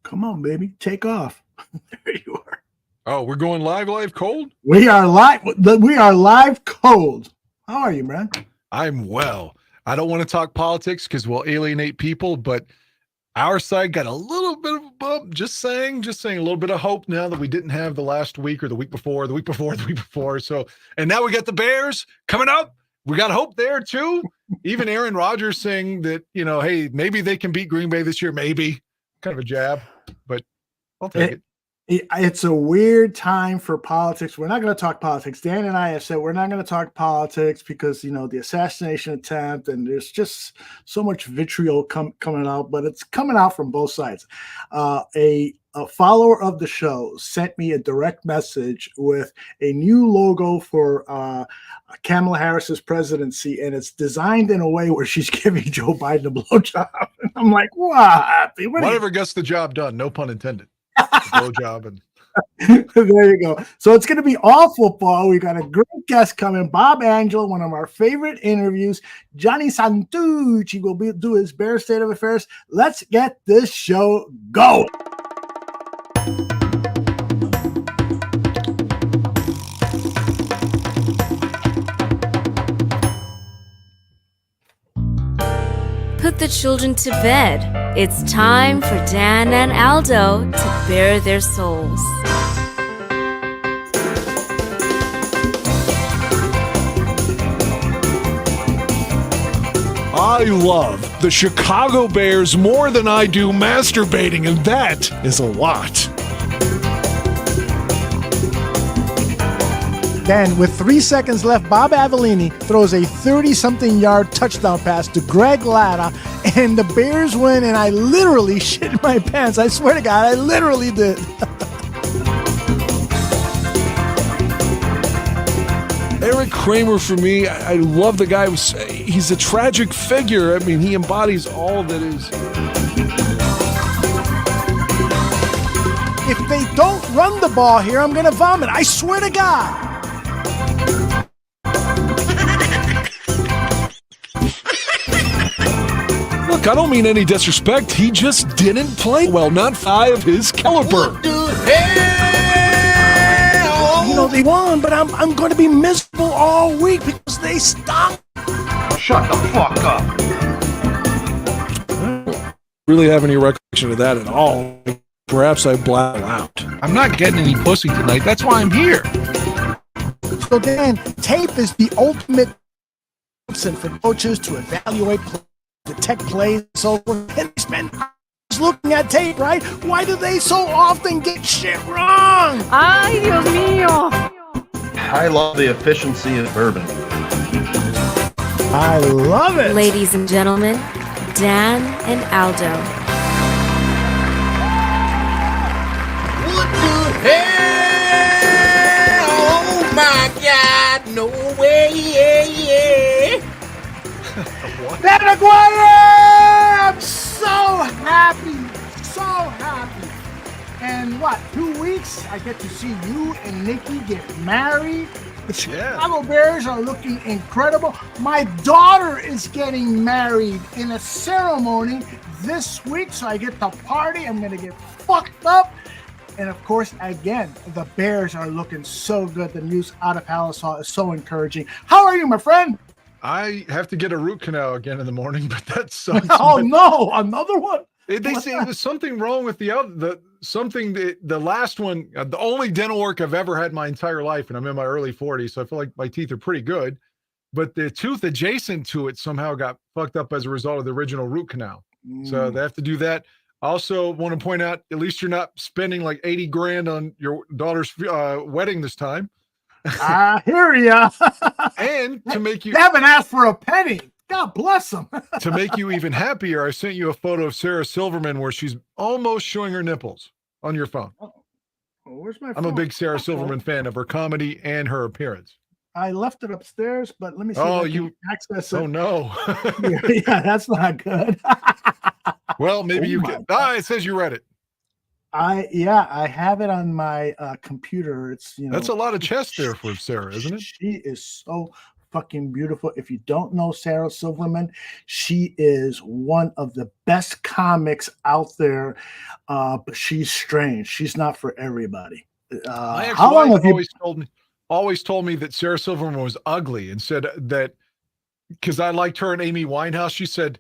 Come on, baby. Take off. There you are. Oh, we're going live cold? We are live. We are live cold. How are you, man? I'm well. I don't want to talk politics because we'll alienate people, but our side got a little bit of a bump. Just saying a little bit of hope now that we didn't have the last week or the week before. So, and now we got the Bears coming up. We got hope there too. Even Aaron Rodgers saying that, hey, maybe they can beat Green Bay this year. Maybe. Kind of a jab, but I'll take it. It's a weird time for politics. We're not going to talk politics. Dan and I have said we're not going to talk politics because, the assassination attempt, and there's just so much vitriol coming out, but it's coming out from both sides. A follower of the show sent me a direct message with a new logo for Kamala Harris's presidency, and it's designed in a way where she's giving Joe Biden a blowjob. And I'm like, what? Whatever gets the job done, no pun intended. Blowjob and there you go. So it's going to be all football. We got a great guest coming, Bob Angelo, one of our favorite interviews. Johnny Santucci will do his Bear State of Affairs. Let's get this show going. Put the children to bed. It's time for Dan and Aldo to bare their souls. I love the Chicago Bears more than I do masturbating, and that is a lot. Then, with 3 seconds left, Bob Avellini throws a 30-something yard touchdown pass to Greg Latta, and the Bears win, and I literally shit my pants. I swear to God, I literally did. Eric Kramer, for me, I love the guy. He's a tragic figure. I mean, he embodies all that is. If they don't run the ball here, I'm going to vomit. I swear to God. Look, I don't mean any disrespect. He just didn't play well. Not five his caliber. They won, but I'm going to be miserable all week because they stopped. Shut the fuck up. I don't really have any recollection of that at all. Perhaps I blacked out. I'm not getting any pussy tonight. That's why I'm here. So Dan, tape is the ultimate option for coaches to evaluate, detect plays, and so forth. And they spend hours looking at tape, right? Why do they so often get shit wrong? Ay, Dios mío. I love the efficiency of bourbon. I love it. Ladies and gentlemen, Dan and Aldo. What the hell? Oh my God, no way, yeah. Dan Aguirre! I'm so happy. And 2 weeks, I get to see you and Nikki get married. The Chicago Bears are looking incredible. My daughter is getting married in a ceremony this week, so I get to party. I'm going to get fucked up. And of course, again, the Bears are looking so good. The news out of Halisaw is so encouraging. How are you, my friend? I have to get a root canal again in the morning, but that sucks. Oh no, another one. They say there's something wrong with the last one, the only dental work I've ever had my entire life, and I'm in my early 40s, so I feel like my teeth are pretty good. But the tooth adjacent to it somehow got fucked up as a result of the original root canal. So they have to do that. Also want to point out, at least you're not spending like 80 grand on your daughter's wedding this time. I hear ya. And to make you... They haven't asked for a penny. God bless them. To make you even happier, I sent you a photo of Sarah Silverman where she's almost showing her nipples on your phone. Oh, where's my phone? I'm a big Sarah Silverman fan of her comedy and her appearance. I left it upstairs, but let me see if I can access it. Oh, no. Yeah, that's not good. Well, maybe you can. It says you read it. I have it on my computer. It's that's a lot of chest there for Sarah, isn't it? She is so fucking beautiful. If you don't know Sarah Silverman, she is one of the best comics out there, but she's strange. She's not for everybody. My How long ex-wife have you? always told me that Sarah Silverman was ugly and said that because I liked her and Amy Winehouse. She said,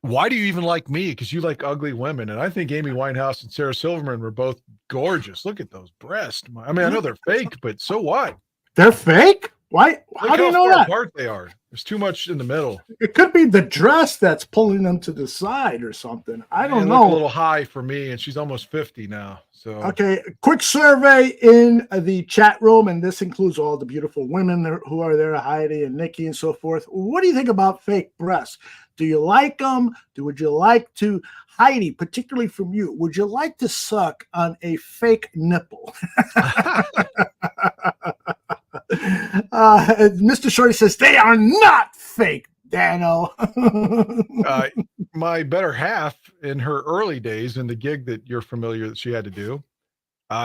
why do you even like me? Because you like ugly women. And I think Amy Winehouse and Sarah Silverman were both gorgeous. Look at those breasts. I mean, I know they're fake, but so what? They're fake? Why? Look How do you know far that? apart they are. There's too much in the middle. It could be the dress that's pulling them to the side or something. I don't They know. look a little high for me, and she's almost 50 now. So Okay, quick survey in the chat room, and this includes all the beautiful women who are there, Heidi and Nikki and so forth. What do you think about fake breasts? Do you like them? Would you like to, Heidi, particularly from you, would you like to suck on a fake nipple? Mr. Shorty says, they are not fake, Dano. my better half in her early days in the gig that you're familiar that she had to do,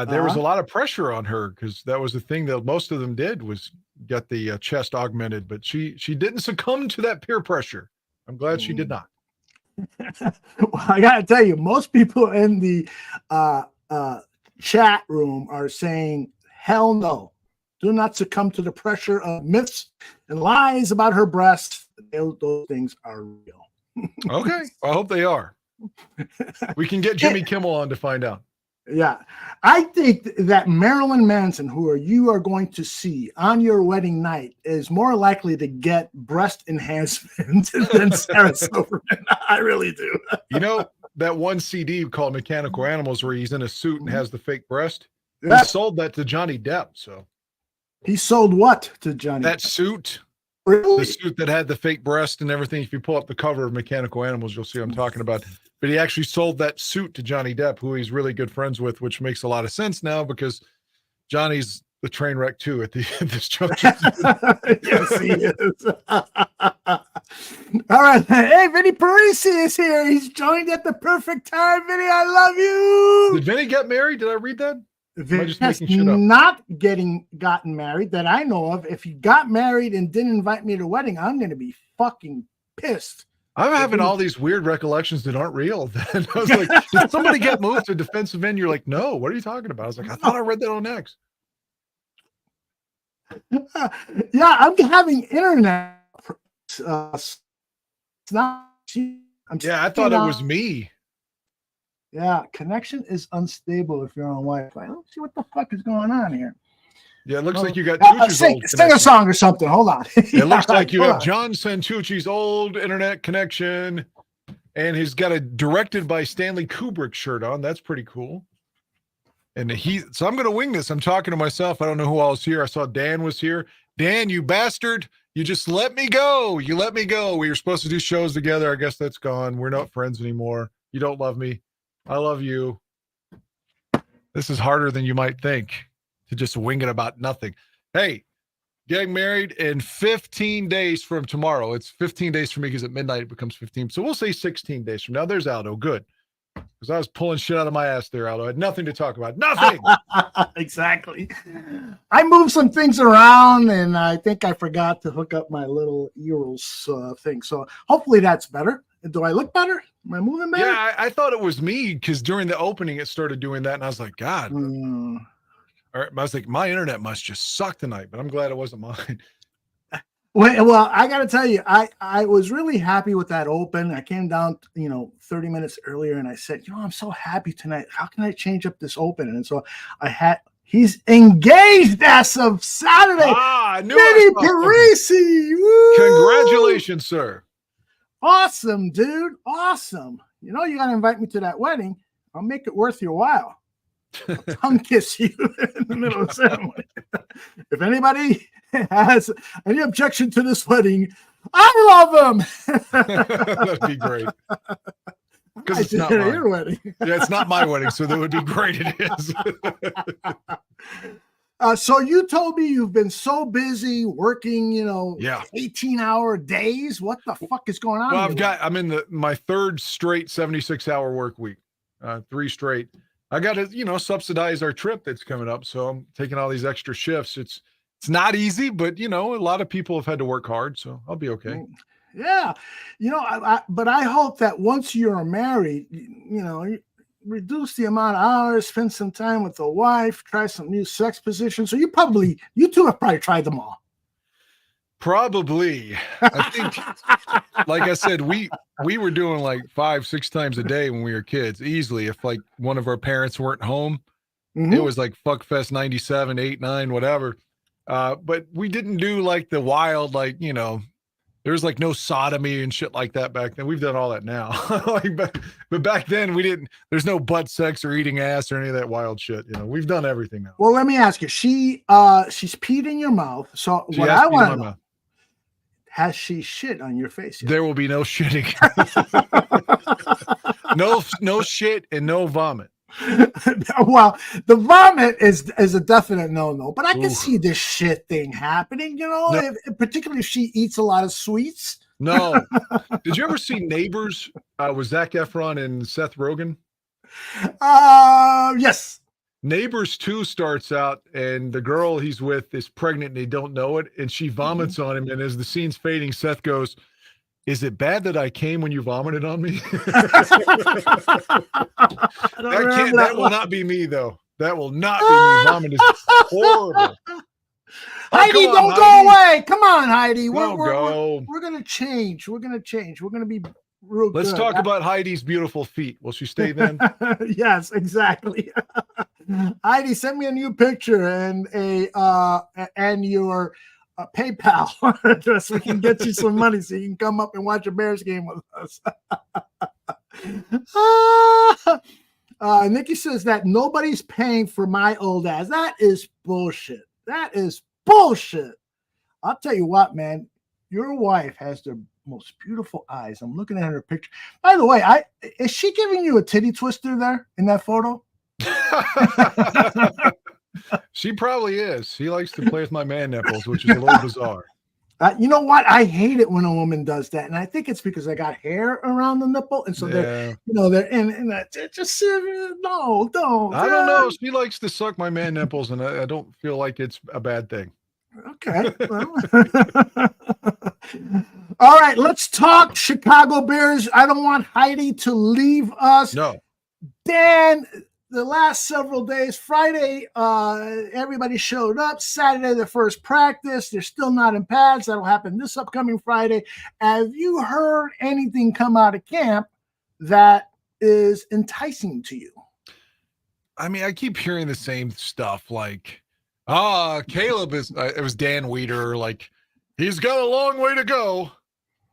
there was a lot of pressure on her because that was the thing that most of them did was get the chest augmented, but she didn't succumb to that peer pressure. I'm glad she did not. Well, I gotta tell you, most people in the chat room are saying, hell no. Do not succumb to the pressure of myths and lies about her breasts. Those things are real. Okay. I hope they are. We can get Jimmy Kimmel on to find out. Yeah. I think that Marilyn Manson, who you are going to see on your wedding night, is more likely to get breast enhancement than Sarah Silverman. I really do. You know, that one CD called Mechanical Animals where he's in a suit and has the fake breast? Yeah. He sold that to Johnny Depp. So He sold what to Johnny? that suit, Really? the suit that had the fake breast and everything. If you pull up the cover of Mechanical Animals, you'll see what I'm talking about. But he actually sold that suit to Johnny Depp, who he's really good friends with, which makes a lot of sense now because Johnny's the train wreck too at this juncture. Yes, he is. All right. Hey, Vinny Parisi is here. He's joined at the perfect time. Vinny, I love you. Did Vinny get married? Did I read that? Vinny just has making shit up? not gotten married that I know of. If he got married and didn't invite me to the wedding, I'm going to be fucking pissed. I'm having all these weird recollections that aren't real. Then I was like, did somebody get moved to defensive end? You're like, no, what are you talking about? I was like, I thought I read that on X. Yeah, I'm having internet. It's not. Yeah, I thought it was me. Yeah, connection is unstable if you're on Wi-Fi. Let's see what the fuck is going on here. Yeah, it looks like you got Tooch's sing old a connection. song or something. Hold on. It looks like you hold have on. John Santucci's old internet connection, and he's got a directed by Stanley Kubrick shirt on. That's pretty cool. And so I'm going to wing this. I'm talking to myself. I don't know who else here. I saw Dan was here. Dan, you bastard. You just let me go. You let me go. We were supposed to do shows together. I guess that's gone. We're not friends anymore. You don't love me. I love you. This is harder than you might think to just wing it about nothing. Hey, getting married in 15 days from tomorrow. It's 15 days for me because at midnight it becomes 15. So we'll say 16 days from now. There's Aldo. Good. Because I was pulling shit out of my ass there, Aldo. I had nothing to talk about. Nothing. Exactly. I moved some things around, and I think I forgot to hook up my little Eros thing. So hopefully that's better. Do I look better? Am I moving better? Yeah, I thought it was me because during the opening it started doing that, and I was like, God. All right, I was like, my internet must just suck tonight, but I'm glad it wasn't mine. Well, I got to tell you, I was really happy with that open. I came down, 30 minutes earlier, and I said, I'm so happy tonight. How can I change up this open? And so he's engaged as of Saturday. I knew Vinny I saw something. Parisi. Woo! Congratulations, sir. Awesome, dude. Awesome. You got to invite me to that wedding. I'll make it worth your while. I'll tongue kiss you in the middle of the ceremony. If anybody has any objection to this wedding, I love them. That'd be great. Because it's not mine. Your wedding. Yeah, it's not my wedding, so that would be great. It is. So you told me you've been so busy working, 18-hour days. What the fuck is going on? Well, I'm in my third straight 76-hour work week. 3 straight. I got to, subsidize our trip that's coming up. So I'm taking all these extra shifts. It's not easy, but a lot of people have had to work hard, so I'll be okay. Yeah, but I hope that once you're married, you reduce the amount of hours, spend some time with the wife, try some new sex positions. So you two have probably tried them all. Probably. I think, like I said, we were doing like 5-6 times a day when we were kids, easily. If like one of our parents weren't home, it was like Fuckfest 97, 8, 9, whatever. But we didn't do like the wild, there's like no sodomy and shit like that back then. We've done all that now. But back then we didn't, there's no butt sex or eating ass or any of that wild shit. We've done everything now. Well, let me ask you, she's peed in your mouth. So She what has I peed in want my to know, mouth. has she shit on your face yet? There will be no shitting. no shit and no vomit. Well, the vomit is a definite no, but I can Oof. see this shit thing happening, No. particularly if she eats a lot of sweets. No. Did you ever see Neighbors with Zac Efron and Seth Rogen? Yes. Neighbors 2 starts out and the girl he's with is pregnant and they don't know it, and she vomits on him, and as the scene's fading, Seth goes, "Is it bad that I came when you vomited on me?" That will not be me, though. That will not be me. Vomit is horrible. Heidi, come on, don't Heidi. go away. Come on, Heidi. Don't go. We're going to change. We're going to be real Let's good. talk about Heidi's beautiful feet. Will she stay then? Yes, exactly. Heidi, send me a new picture and your PayPal address so we can get you some money so you can come up and watch a Bears game with us. Nikki says that nobody's paying for my old ass. That is bullshit. That is bullshit. I'll tell you what, man. Your wife has the most beautiful eyes. I'm looking at her picture. By the way, is she giving you a titty twister there in that photo? She probably is. She likes to play with my man nipples, which is a little bizarre. You know what? I hate it when a woman does that, and I think it's because I got hair around the nipple, and so they're and it just no, don't. I don't know. She likes to suck my man nipples, and I don't feel like it's a bad thing. Okay. Well. All right, let's talk Chicago Bears. I don't want Heidi to leave us. No. Dan, the last several days, Friday, everybody showed up. Saturday, the first practice. They're still not in pads. That'll happen this upcoming Friday. Have you heard anything come out of camp that is enticing to you? I mean, I keep hearing the same stuff like, Caleb is, it was Dan Weeder, like, he's got a long way to go.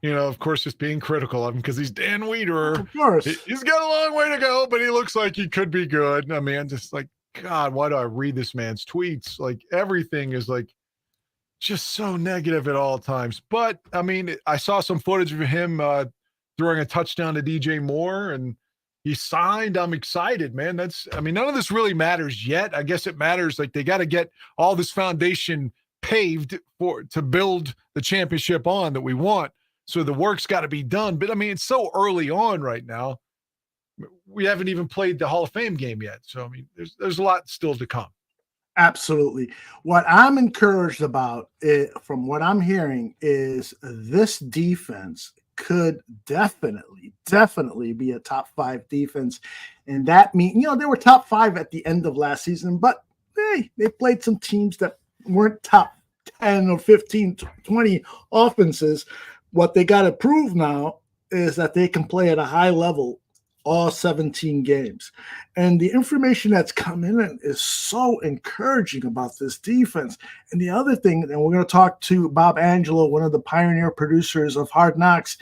Of course, just being critical of him because he's Dan Weeder. Of course. He's got a long way to go, but he looks like he could be good. I mean, I'm just like, God, why do I read this man's tweets? Like, everything is like just so negative at all times. But I mean, I saw some footage of him throwing a touchdown to DJ Moore, and he signed. I'm excited, man. None of this really matters yet. I guess it matters. Like, they got to get all this foundation paved to build the championship on that we want. So the work's got to be done. But I mean, it's so early on right now. We haven't even played the Hall of Fame game yet. So, I mean, there's a lot still to come. Absolutely. What I'm encouraged about, from what I'm hearing, is this defense could definitely be a top 5 defense. And that means, they were top 5 at the end of last season, but hey, they played some teams that weren't top 10 or 15, 20 offenses. What they got to prove now is that they can play at a high level all 17 games. And the information that's coming in is so encouraging about this defense. And the other thing, and we're going to talk to Bob Angelo, one of the pioneer producers of Hard Knocks,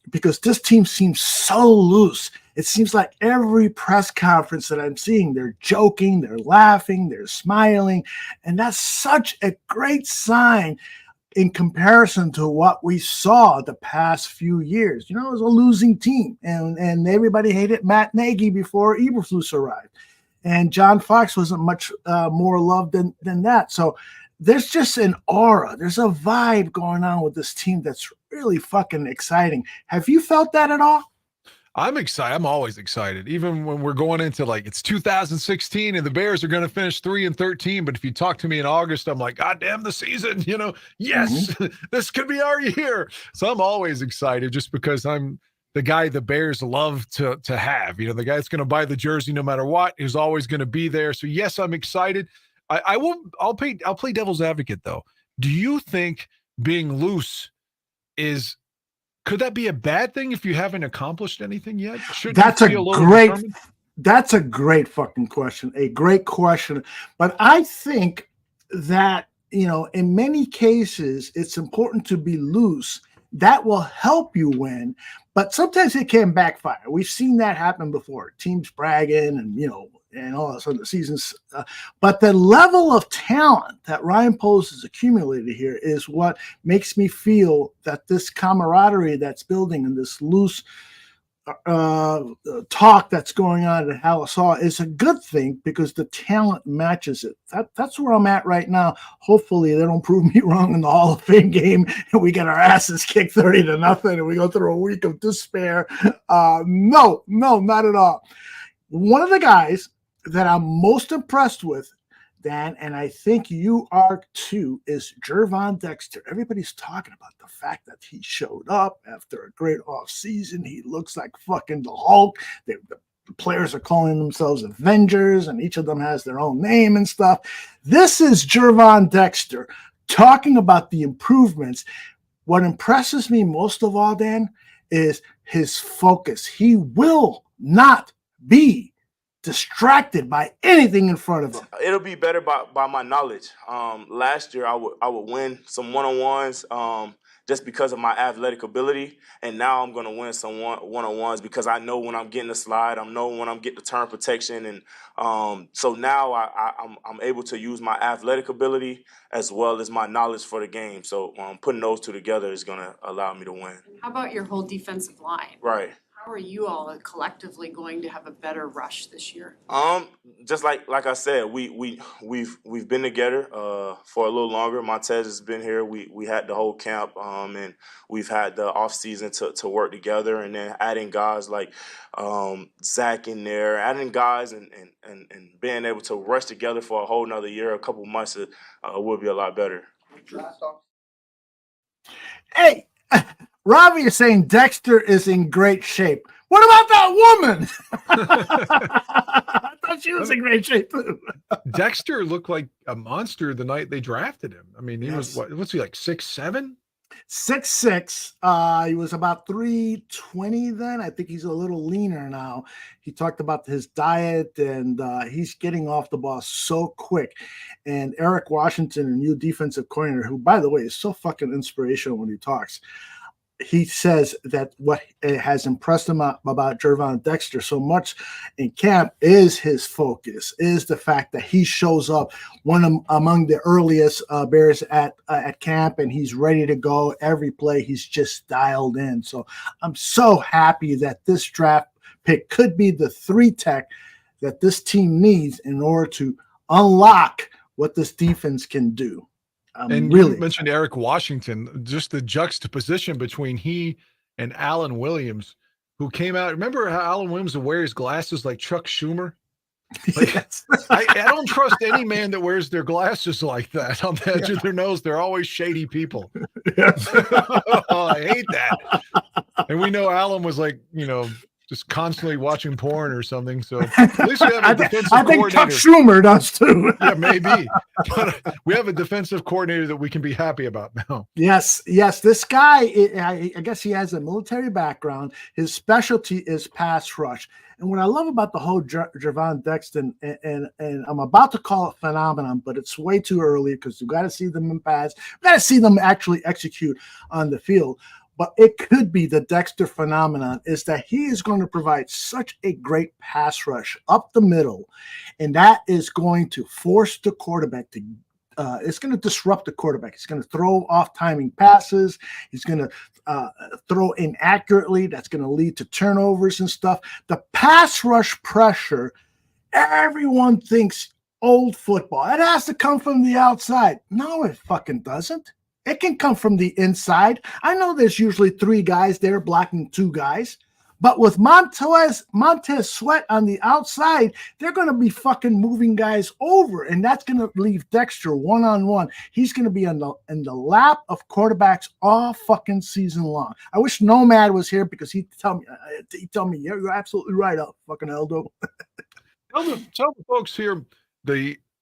because this team seems so loose. It seems like every press conference that I'm seeing, they're joking, they're laughing, they're smiling. And that's such a great sign in comparison to what we saw the past few years. It was a losing team, and everybody hated Matt Nagy before Eberflus arrived. And John Fox wasn't much more loved than that. So there's just an aura. There's a vibe going on with this team that's really fucking exciting. Have you felt that at all? I'm excited. I'm always excited, even when we're going into like it's 2016 and the Bears are going to finish 3-13. But if you talk to me in August, I'm like, God damn the season, yes, this could be our year. So I'm always excited just because I'm the guy the Bears love to have. The guy that's going to buy the jersey no matter what is always going to be there. So yes, I'm excited. I'll play devil's advocate though. Do you think being loose could that be a bad thing if you haven't accomplished anything yet? That's a great fucking question. A great question. But I think that, in many cases, it's important to be loose. That will help you win, but sometimes it can backfire. We've seen that happen before. Teams bragging and all of a sudden the seasons. But the level of talent that Ryan Poles has accumulated here is what makes me feel that this camaraderie that's building and this loose talk that's going on at Halasaw is a good thing because the talent matches it. That's where I'm at right now. Hopefully they don't prove me wrong in the Hall of Fame game and we get our asses kicked 30-0 and we go through a week of despair. No, not at all. One of the guys that I'm most impressed with, Dan, and I think you are too, is Gervon Dexter. Everybody's talking about the fact that he showed up after a great offseason. He looks like fucking the Hulk. The players are calling themselves Avengers, and each of them has their own name and stuff. This is Gervon Dexter talking about the improvements. What impresses me most of all, Dan, is his focus. He will not be distracted by anything in front of him. It'll be better by my knowledge. Last year I would win some one-on-ones just because of my athletic ability, and now I'm going to win some one-on-ones because I know when I'm getting the slide, I know when I'm getting the turn protection, and so now I'm able to use my athletic ability as well as my knowledge for the game. So putting those two together is going to allow me to win. How about your whole defensive line? Right. How are you all collectively going to have a better rush this year? Just like I said, we've been together for a little longer. Montez has been here. We had the whole camp, and we've had the off season to work together, and then adding guys like Zach in there, adding guys and being able to rush together for a whole nother year, a couple months, will be a lot better. Hey. Ravi is saying Dexter is in great shape. What about that woman? I thought she was in great shape too. Dexter looked like a monster the night they drafted him. I mean, he was what's he like 6'7"? 6'6". He was about 320 then. I think he's a little leaner now. He talked about his diet and he's getting off the ball so quick. And Eric Washington, a new defensive coordinator, who by the way is so fucking inspirational when he talks. He says that what has impressed him about Gervon Dexter so much in camp is his focus, is the fact that he shows up among the earliest Bears at camp, and he's ready to go every play. He's just dialed in. So I'm so happy that this draft pick could be the 3-tech that this team needs in order to unlock what this defense can do. And really, you mentioned Eric Washington, just the juxtaposition between he and Alan Williams, who came out. Remember how Alan Williams would wear his glasses like Chuck Schumer? Like, yes. I don't trust any man that wears their glasses like that on the edge of their nose. They're always shady people. Yes. Oh, I hate that. And we know Alan was like, just constantly watching porn or something. So at least we have a defensive coordinator. I think Chuck Schumer does too. Yeah, maybe. But we have a defensive coordinator that we can be happy about now. Yes. This guy, I guess he has a military background. His specialty is pass rush. And what I love about the whole Gervon Dexter, and I'm about to call it phenomenon, but it's way too early because we've got to see them in pass. We've got to see them actually execute on the field. But it could be the Dexter phenomenon is that he is going to provide such a great pass rush up the middle, and that is going to force the quarterback to it's going to disrupt the quarterback. He's going to throw off timing passes. He's going to throw inaccurately. That's going to lead to turnovers and stuff. The pass rush pressure, everyone thinks old football. It has to come from the outside. No, it fucking doesn't. It can come from the inside. I know there's usually 3 guys there blocking 2 guys, But with Montez Sweat on the outside, they're going to be fucking moving guys over, and that's going to leave Dexter one-on-one. He's going to be in the lap of quarterbacks all fucking season long. I wish Nomad was here because he'd tell me, yeah, you're absolutely right, fucking Aldo. Tell the folks here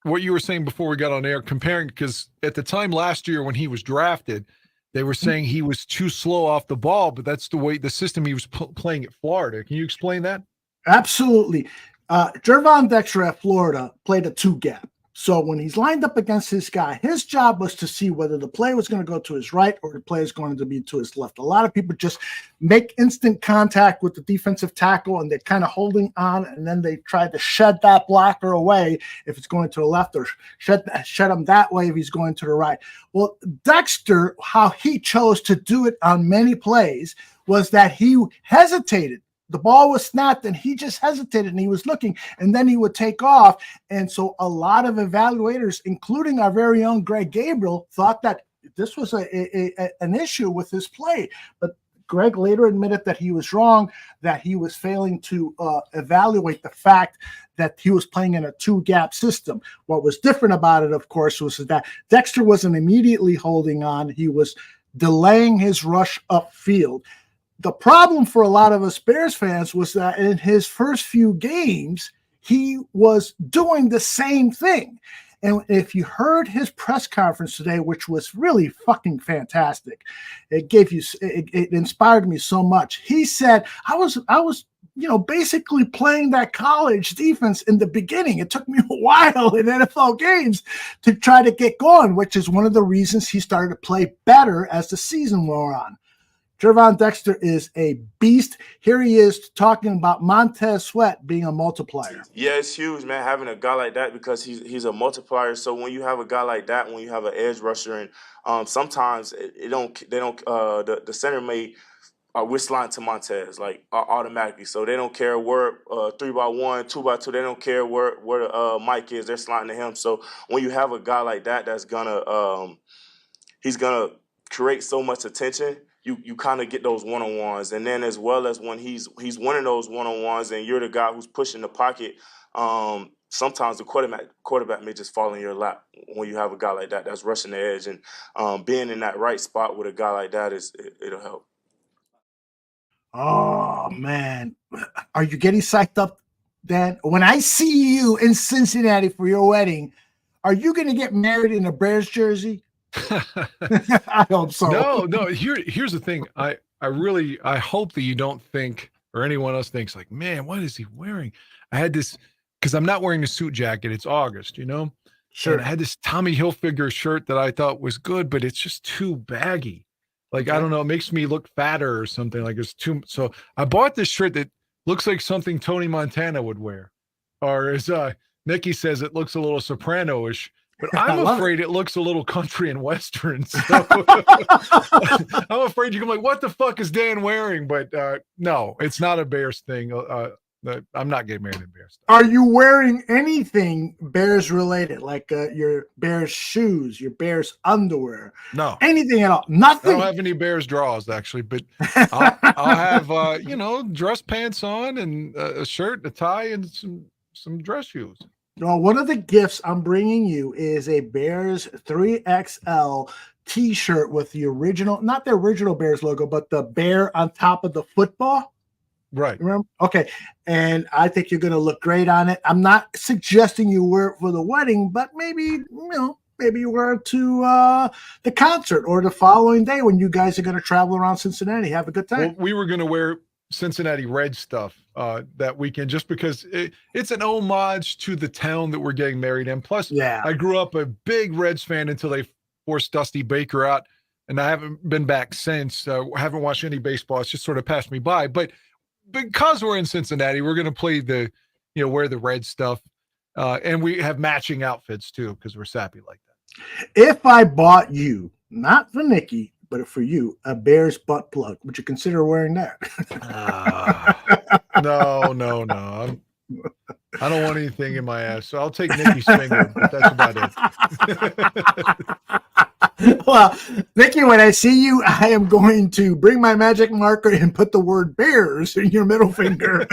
what you were saying before we got on air, comparing, because at the time last year when he was drafted, they were saying he was too slow off the ball, but that's the system he was playing at Florida. Can you explain that? Absolutely. Jervon Dexter at Florida played a 2-gap. So when he's lined up against his guy, his job was to see whether the play was going to go to his right or the play is going to be to his left. A lot of people just make instant contact with the defensive tackle and they're kind of holding on, and then they try to shed that blocker away if it's going to the left, or shed him that way if he's going to the right. Well, Dexter, how he chose to do it on many plays was that he hesitated. The ball was snapped and he just hesitated and he was looking, and then he would take off. And so a lot of evaluators, including our very own Greg Gabriel, thought that this was an issue with his play. But Greg later admitted that he was wrong, that he was failing to evaluate the fact that he was playing in a 2-gap system. What was different about it, of course, was that Dexter wasn't immediately holding on. He was delaying his rush upfield. The problem for a lot of us Bears fans was that in his first few games, he was doing the same thing. And if you heard his press conference today, which was really fucking fantastic, it inspired me so much. He said, I was basically playing that college defense in the beginning. It took me a while in NFL games to try to get going, which is one of the reasons he started to play better as the season wore on. Jervon Dexter is a beast. Here he is talking about Montez Sweat being a multiplier. Yeah, it's huge, man, having a guy like that, because he's a multiplier. So when you have a guy like that, when you have an edge rusher, and sometimes the center may whistle line to Montez automatically. So they don't care where 3x1, 2x2. They don't care where the mic is. They're sliding to him. So when you have a guy like that, that's he's gonna create so much attention. You kind of get those one-on-ones, and then as well as when he's winning those one-on-ones, and you're the guy who's pushing the pocket. Sometimes the quarterback may just fall in your lap when you have a guy like that that's rushing the edge, and being in that right spot with a guy like that it'll help. Oh man, are you getting psyched up, Dan? When I see you in Cincinnati for your wedding, are you going to get married in a Bears jersey? I hope so. No. Here's the thing. I hope that you don't think, or anyone else thinks, like, man, what is he wearing? I had this, because I'm not wearing a suit jacket. It's August, Sure. And I had this Tommy Hilfiger shirt that I thought was good, but it's just too baggy. Like, I don't know, it makes me look fatter or something. Like, it's too. So I bought this shirt that looks like something Tony Montana would wear, or as Nikki says, it looks a little soprano-ish. But I'm afraid it looks a little country and western. So I'm afraid you're like, what the fuck is Dan wearing? But no, it's not a Bears thing. I'm not getting married in Bears. Are you wearing anything Bears related, like your Bears shoes, your Bears underwear? No. Anything at all? Nothing? I don't have any Bears draws, actually, but I'll have, dress pants on and a shirt, a tie, and some dress shoes. Well, one of the gifts I'm bringing you is a Bears 3XL T-shirt with the original, not the original Bears logo, but the bear on top of the football. Right. Remember? Okay. And I think you're going to look great on it. I'm not suggesting you wear it for the wedding, but maybe you wear it to the concert or the following day when you guys are going to travel around Cincinnati. Have a good time. Well, we were going to wear Cincinnati Red stuff that weekend, just because it's an homage to the town that we're getting married in. Plus, I grew up a big Reds fan until they forced Dusty Baker out, and I haven't been back since. Haven't watched any baseball. It's just sort of passed me by. But because we're in Cincinnati, we're going to play wear the Red stuff, and we have matching outfits too, because we're sappy like that. If I bought you, not for Nikki, but for you, a Bears butt plug, would you consider wearing that? No. I don't want anything in my ass, so I'll take Nikki's finger, but that's about it. Well, Nikki, when I see you, I am going to bring my magic marker and put the word bears in your middle finger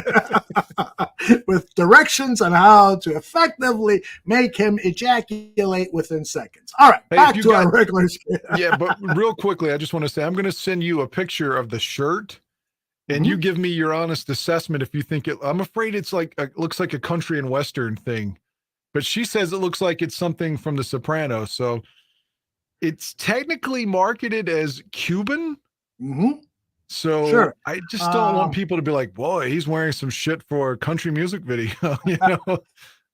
with directions on how to effectively make him ejaculate within seconds. All right, Hey, back to our regular schedule. Yeah, but real quickly, I just want to say I'm going to send you a picture of the shirt, and you give me your honest assessment if you think it. I'm afraid it's like looks like a country and western thing, but she says it looks like it's something from The Sopranos. So it's technically marketed as Cuban. So Sure. I just don't want people to be like, "Boy, he's wearing some shit for a country music video." You know?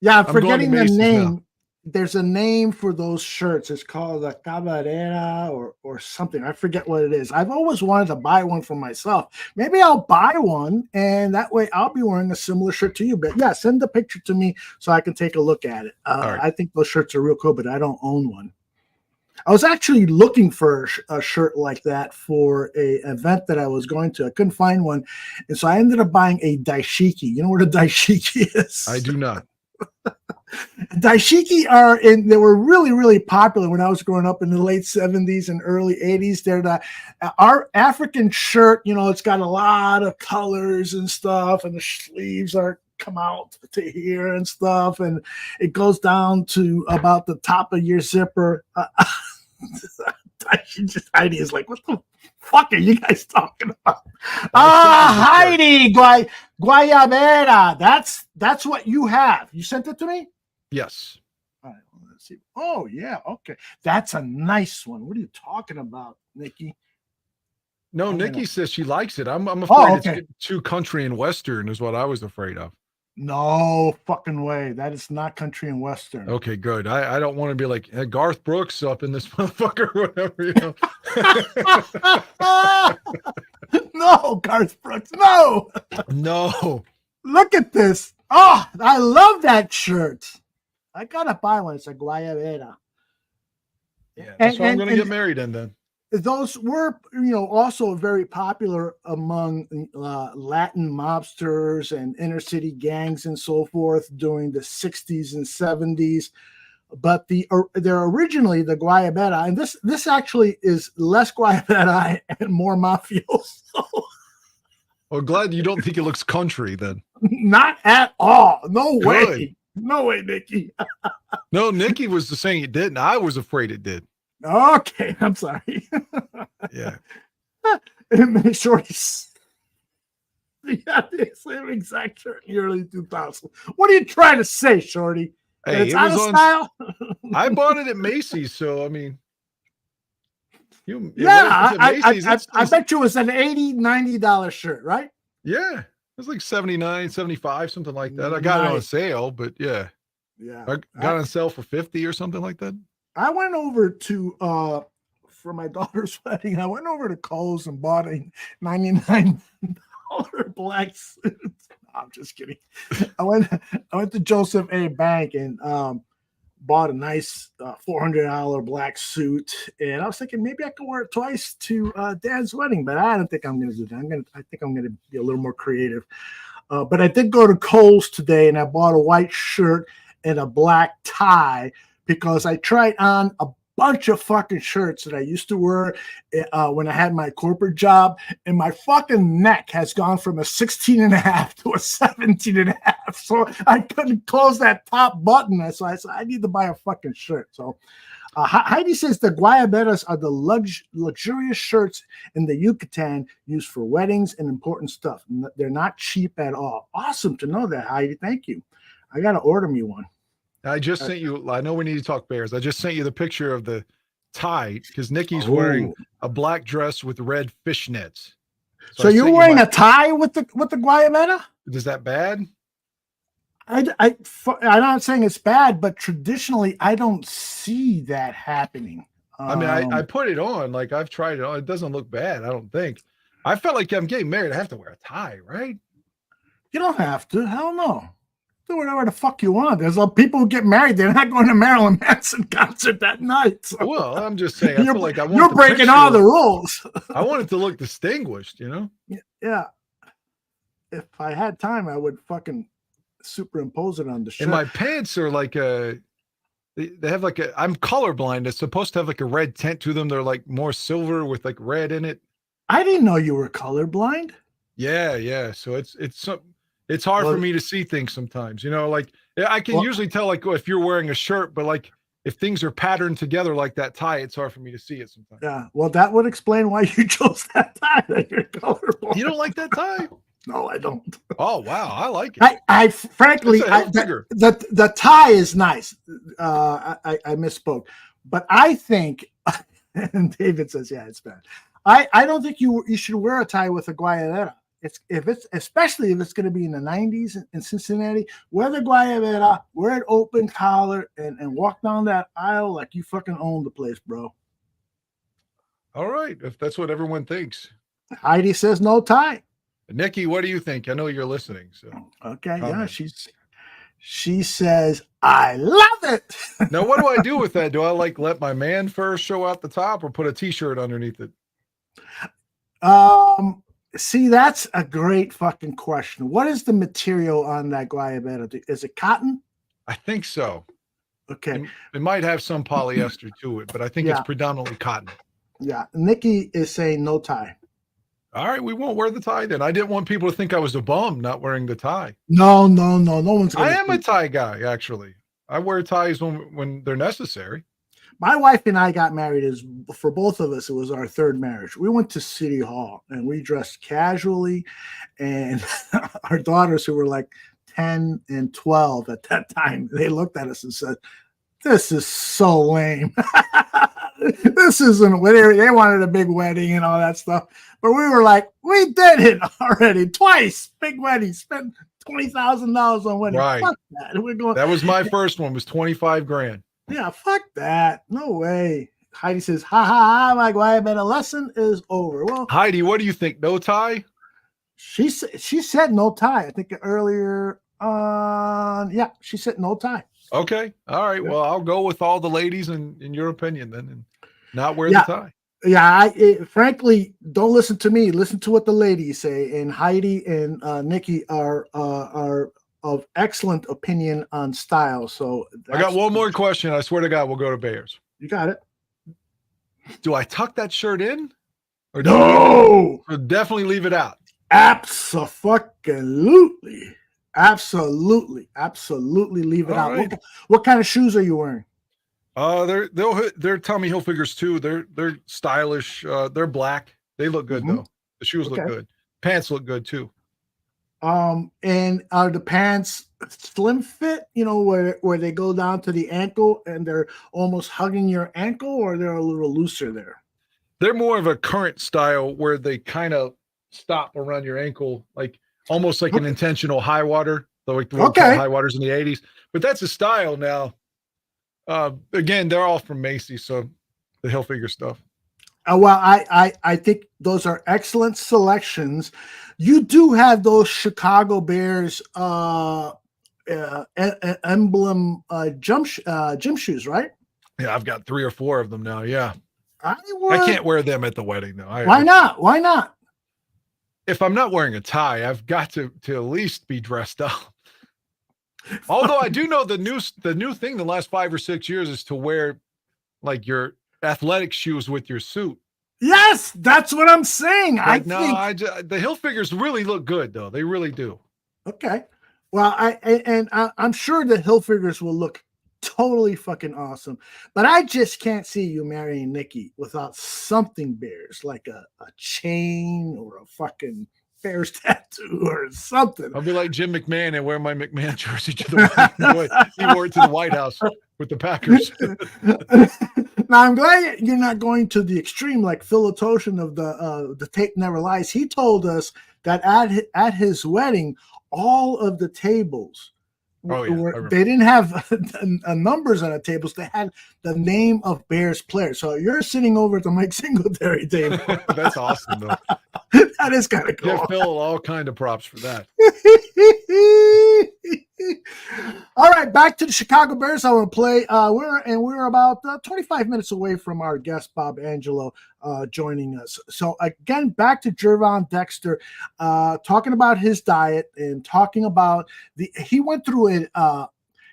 Yeah, I'm I'm going to forgetting the Macy's name. now. There's a name for those shirts. It's called a cabarera or something. I forget what it is. I've always wanted to buy one for myself. Maybe I'll buy one, and that way I'll be wearing a similar shirt to you. But yeah, send the picture to me so I can take a look at it. right. I think those shirts are real cool, but I don't own one. I was actually looking for a shirt like that for a event that I was going to. I couldn't find one, and so I ended up buying a daishiki. You know what a daishiki is? I do not. Daishiki they were really, really popular when I was growing up in the late 70s and early 80s. They're our African shirt, it's got a lot of colors and stuff, and the sleeves come out to here and stuff, and it goes down to about the top of your zipper. Heidi is like, what the fuck are you guys talking about? Heidi, Guayabera. That's what you have. You sent it to me? Yes. All right, let's see. Oh, yeah. Okay. That's a nice one. What are you talking about, Nikki? No, Nikki says she likes it. I'm afraid it's getting too country and western is what I was afraid of. No fucking way. That is not country and western. Okay, good. I don't want to be like hey, Garth Brooks up in this motherfucker or whatever, No, Garth Brooks. No. No. Look at this. Oh, I love that shirt. I gotta buy one. It's a Guayabera. Yeah, that's why I'm going to get married in then. Those were, also very popular among Latin mobsters and inner city gangs and so forth during the 60s and 70s. But they're originally the Guayabera, and this actually is less Guayabera and more mafioso. Well, glad you don't think it looks country then. Not at all. No way. Good. No way, Nikki. No, Nikki was saying it didn't. I was afraid it did. Okay, I'm sorry. Yeah. Shorty. Yeah, the same exact shirt in the early 2000s. What are you trying to say, Shorty? Hey, it's out of style? I bought it at Macy's, so I mean, I bet you it was an $80, $90 shirt, right? Yeah, it was like 79, 75, something like that. I got it on sale, but yeah, I got it on sale for 50 or something like that. I went over to for my daughter's wedding. I went over to Kohl's and bought a $99 black suit. No, I'm just kidding. I went to Joseph A. Bank and bought a nice $400 black suit, and I was thinking maybe I could wear it twice to Dad's wedding, but I don't think I'm going to do that. I think I'm going to be a little more creative. But I did go to Kohl's today, and I bought a white shirt and a black tie because I tried on a bunch of fucking shirts that I used to wear when I had my corporate job, and my fucking neck has gone from a 16.5 to a 17.5. So I couldn't close that top button. So I said, I need to buy a fucking shirt. So Heidi says the Guayaberas are the luxurious shirts in the Yucatan used for weddings and important stuff. They're not cheap at all. Awesome to know that, Heidi. Thank you. I got to order me one. I just sent you, I know we need to talk bears. I just sent you the picture of the tie because Nikki's wearing a black dress with red fishnets. So you're wearing a tie with the Guayabera? Is that bad? I'm not saying it's bad, but traditionally I don't see that happening. I mean, I put it on, like I've tried it on. It doesn't look bad, I don't think. I felt like I'm getting married. I have to wear a tie, right? You don't have to. Hell no. Do whatever the fuck you want. There's people who get married. They're not going to Marilyn Manson concert that night. So. Well, I'm just saying. I feel like you're breaking all the rules. I want it to look distinguished, Yeah. If I had time, I would fucking superimpose it on the shirt. And my pants are like they have like I'm colorblind. It's supposed to have like a red tint to them. They're like more silver with like red in it. I didn't know you were colorblind. Yeah. So it's hard Well, for me to see things sometimes. Like I can usually tell like if you're wearing a shirt, but like if things are patterned together like that tie, it's hard for me to see it sometimes. yeah. Well, that would explain why you chose that tie. That you're colorblind. You don't like that tie? No, I don't. Oh wow, I like it. I frankly, the tie is nice. I misspoke, but I think, and David says, yeah, it's bad. I don't think you should wear a tie with a guayabera. Especially if it's going to be in the 90s in Cincinnati. Wear the guayabera, wear an open collar, and walk down that aisle like you fucking own the place, bro. All right, if that's what everyone thinks. Heidi says no tie. Nikki, what do you think? I know you're listening. So okay, yeah, she says I love it. Now, what do I do with that? Do I like let my man fur show out the top, or put a t-shirt underneath it? See, that's a great fucking question. What is the material on that guayabera? Is it cotton? I think so. Okay. It might have some polyester to it, but I think it's predominantly cotton. Yeah. Nikki is saying no tie. All right, we won't wear the tie then. I didn't want people to think I was a bum not wearing the tie. No one's gonna. I am a tie guy, actually. I wear ties when they're necessary. My wife and I got married for both of us. It was our third marriage. We went to City Hall and we dressed casually, and our daughters, who were like 10 and 12 at that time, they looked at us and said, "This is so lame." This isn't what they wanted, a big wedding and all that stuff. But we were like, we did it already twice. Big wedding, spent $20,000 on wedding. Right. Fuck that. We're going. That was my first one, was 25 grand. Yeah, fuck that. No way. Heidi says, ha ha ha, my guayabera lesson is over. Well, Heidi, what do you think? No tie? She said no tie. I think earlier on. Yeah, she said no tie. Okay. All right. Well, I'll go with all the ladies in your opinion then, and not wear the tie. Yeah, frankly, don't listen to me. Listen to what the ladies say. And Heidi and Nikki are of excellent opinion on style. So I got one more question. I swear to God, we'll go to Bears. You got it. Do I tuck that shirt in? Or no. Or definitely leave it out? Absolutely. Absolutely leave it out. Right. What kind of shoes are you wearing? They're Tommy Hilfigers too. They're stylish. They're black. They look good though. The shoes look good. Pants look good too. And are the pants slim fit? You know, where they go down to the ankle and they're almost hugging your ankle, or they're a little looser there? They're more of a current style where they kind of stop around your ankle, like almost like an intentional high water, like the high waters in the 80s. But that's a style now. Again, they're all from Macy's, so the Hilfiger stuff. Well, I think those are excellent selections. You do have those Chicago Bears emblem gym shoes, right? Yeah, I've got 3 or 4 of them now. Yeah, I can't wear them at the wedding though. Why not? Why not? If I'm not wearing a tie, I've got to at least be dressed up. Although I do know the new thing the last 5 or 6 years is to wear like your athletic shoes with your suit. Yes, that's what I'm saying. Like, the Hilfigers really look good though. They really do. Okay. Well, I'm sure the Hilfigers will look totally fucking awesome, but I just can't see you marrying Nikki without something Bears, like a chain or a fucking Bears tattoo or something. I'll be like Jim McMahon and wear my McMahon jersey to the White House. He wore it to the White House with the Packers. Now I'm glad you're not going to the extreme like Phil Toshin of the Tape Never Lies. He told us that at his wedding, all of the tables they didn't have numbers on the tables. They had the name of Bears players. So you're sitting over at the Mike Singletary table. That's awesome, though. That is kind of cool. Give Phil all kind of props for that. All right, back to the Chicago Bears. I want to play. We're about 25 minutes away from our guest Bob Angelo joining us. So again, back to Gervon Dexter, talking about his diet and talking about he went through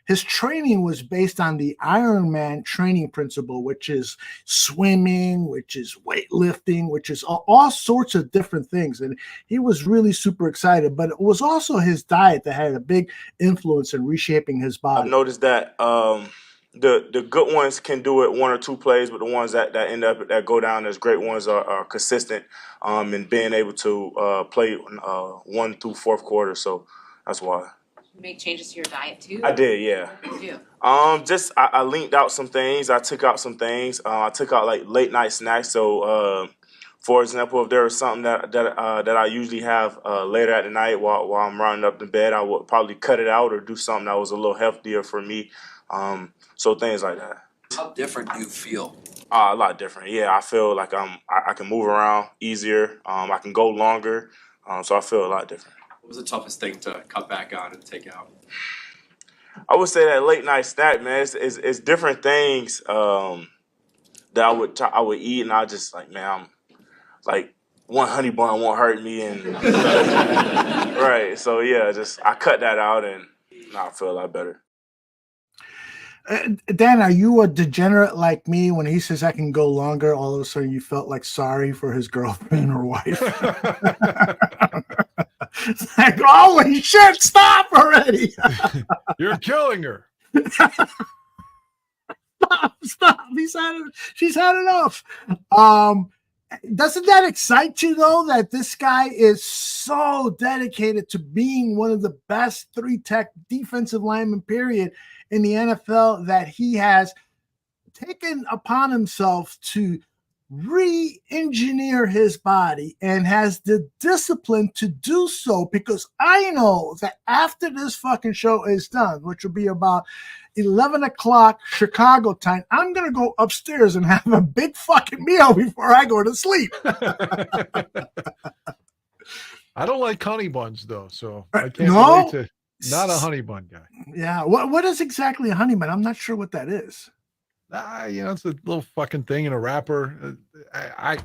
his training was based on the Ironman training principle, which is swimming, which is weightlifting, which is all sorts of different things. And he was really super excited, but it was also his diet that had a big influence in reshaping his I've body. noticed that the good ones can do it one or two plays, but the ones that end up that go down as great ones are consistent in being able to play 1 through 4th quarter. So that's why. You make changes to your diet too? I did, yeah. What did you do? Just I leaned out some things. I took out some things. I took out like late night snacks. So, for example, if there was something that I usually have later at the night while I'm running up to bed, I would probably cut it out or do something that was a little healthier for me. So things like that. How different do you feel? A lot different. Yeah, I feel like I can move around easier. I can go longer. So I feel a lot different. What was the toughest thing to cut back on and take out? I would say that late night snack, man. It's different things that I would eat, and I just like, man, I'm like one honey bun won't hurt me, and right. So yeah, just I cut that out, and now I feel a lot better. Dan, are you a degenerate like me? When he says I can go longer, all of a sudden you felt like sorry for his girlfriend or wife. It's like, holy shit, stop already. You're killing her. Stop. She's had enough. Doesn't that excite you, though, that this guy is so dedicated to being one of the best 3-tech defensive linemen, period, in the NFL, that he has taken upon himself to re-engineer his body and has the discipline to do so? Because I know that after this fucking show is done, which will be about 11 o'clock Chicago time, I'm going to go upstairs and have a big fucking meal before I go to sleep. I don't like honey buns, though, so I can't relate to not a honey bun guy. Yeah. What is exactly a honey bun? I'm not sure what that is. It's a little fucking thing in a wrapper. I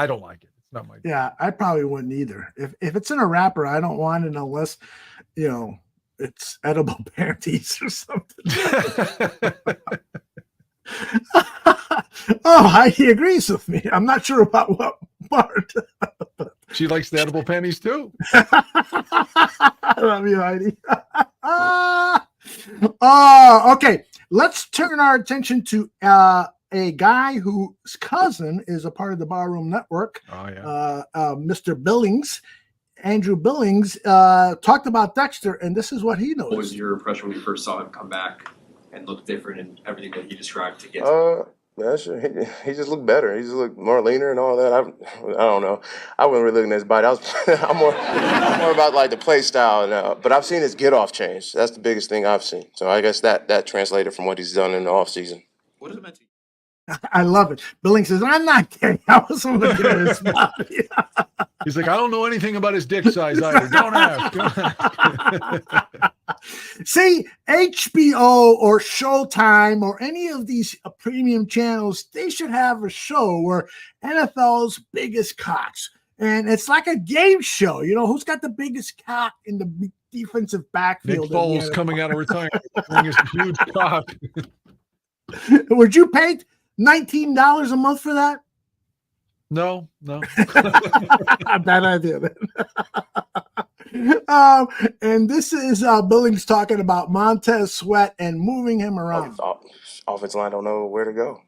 don't like it. It's not my. Yeah, I probably wouldn't either. If it's in a wrapper, I don't want it unless, it's edible panties or something. He agrees with me. I'm not sure about what part. She likes the edible panties too. I love you, Heidi. Okay. Let's turn our attention to a guy whose cousin is a part of the Barroom Network. Oh, yeah. Mr. Billings, Andrew Billings, talked about Dexter, and this is what he knows. What was your impression when you first saw him come back and look different and everything that he described to get? Yeah, sure. He just looked better. He just looked more leaner and all that. I don't know. I wasn't really looking at his body. I'm more about like the play style now. But I've seen his get off change. That's the biggest thing I've seen. So I guess that translated from what he's done in the offseason. What does it mean to you? I love it. Billings says, I'm not kidding. I wasn't looking at his body. He's like, I don't know anything about his dick size either. Don't ask. See, HBO or Showtime or any of these premium channels, they should have a show where NFL's biggest cocks. And it's like a game show. Who's got the biggest cock in the defensive backfield? Nick Foles coming out of retirement wearing his huge cock. Would you pay $19 a month for that? No. Bad idea, then. And this is Billings talking about Montez Sweat and moving him around. Offensive line don't know where to go.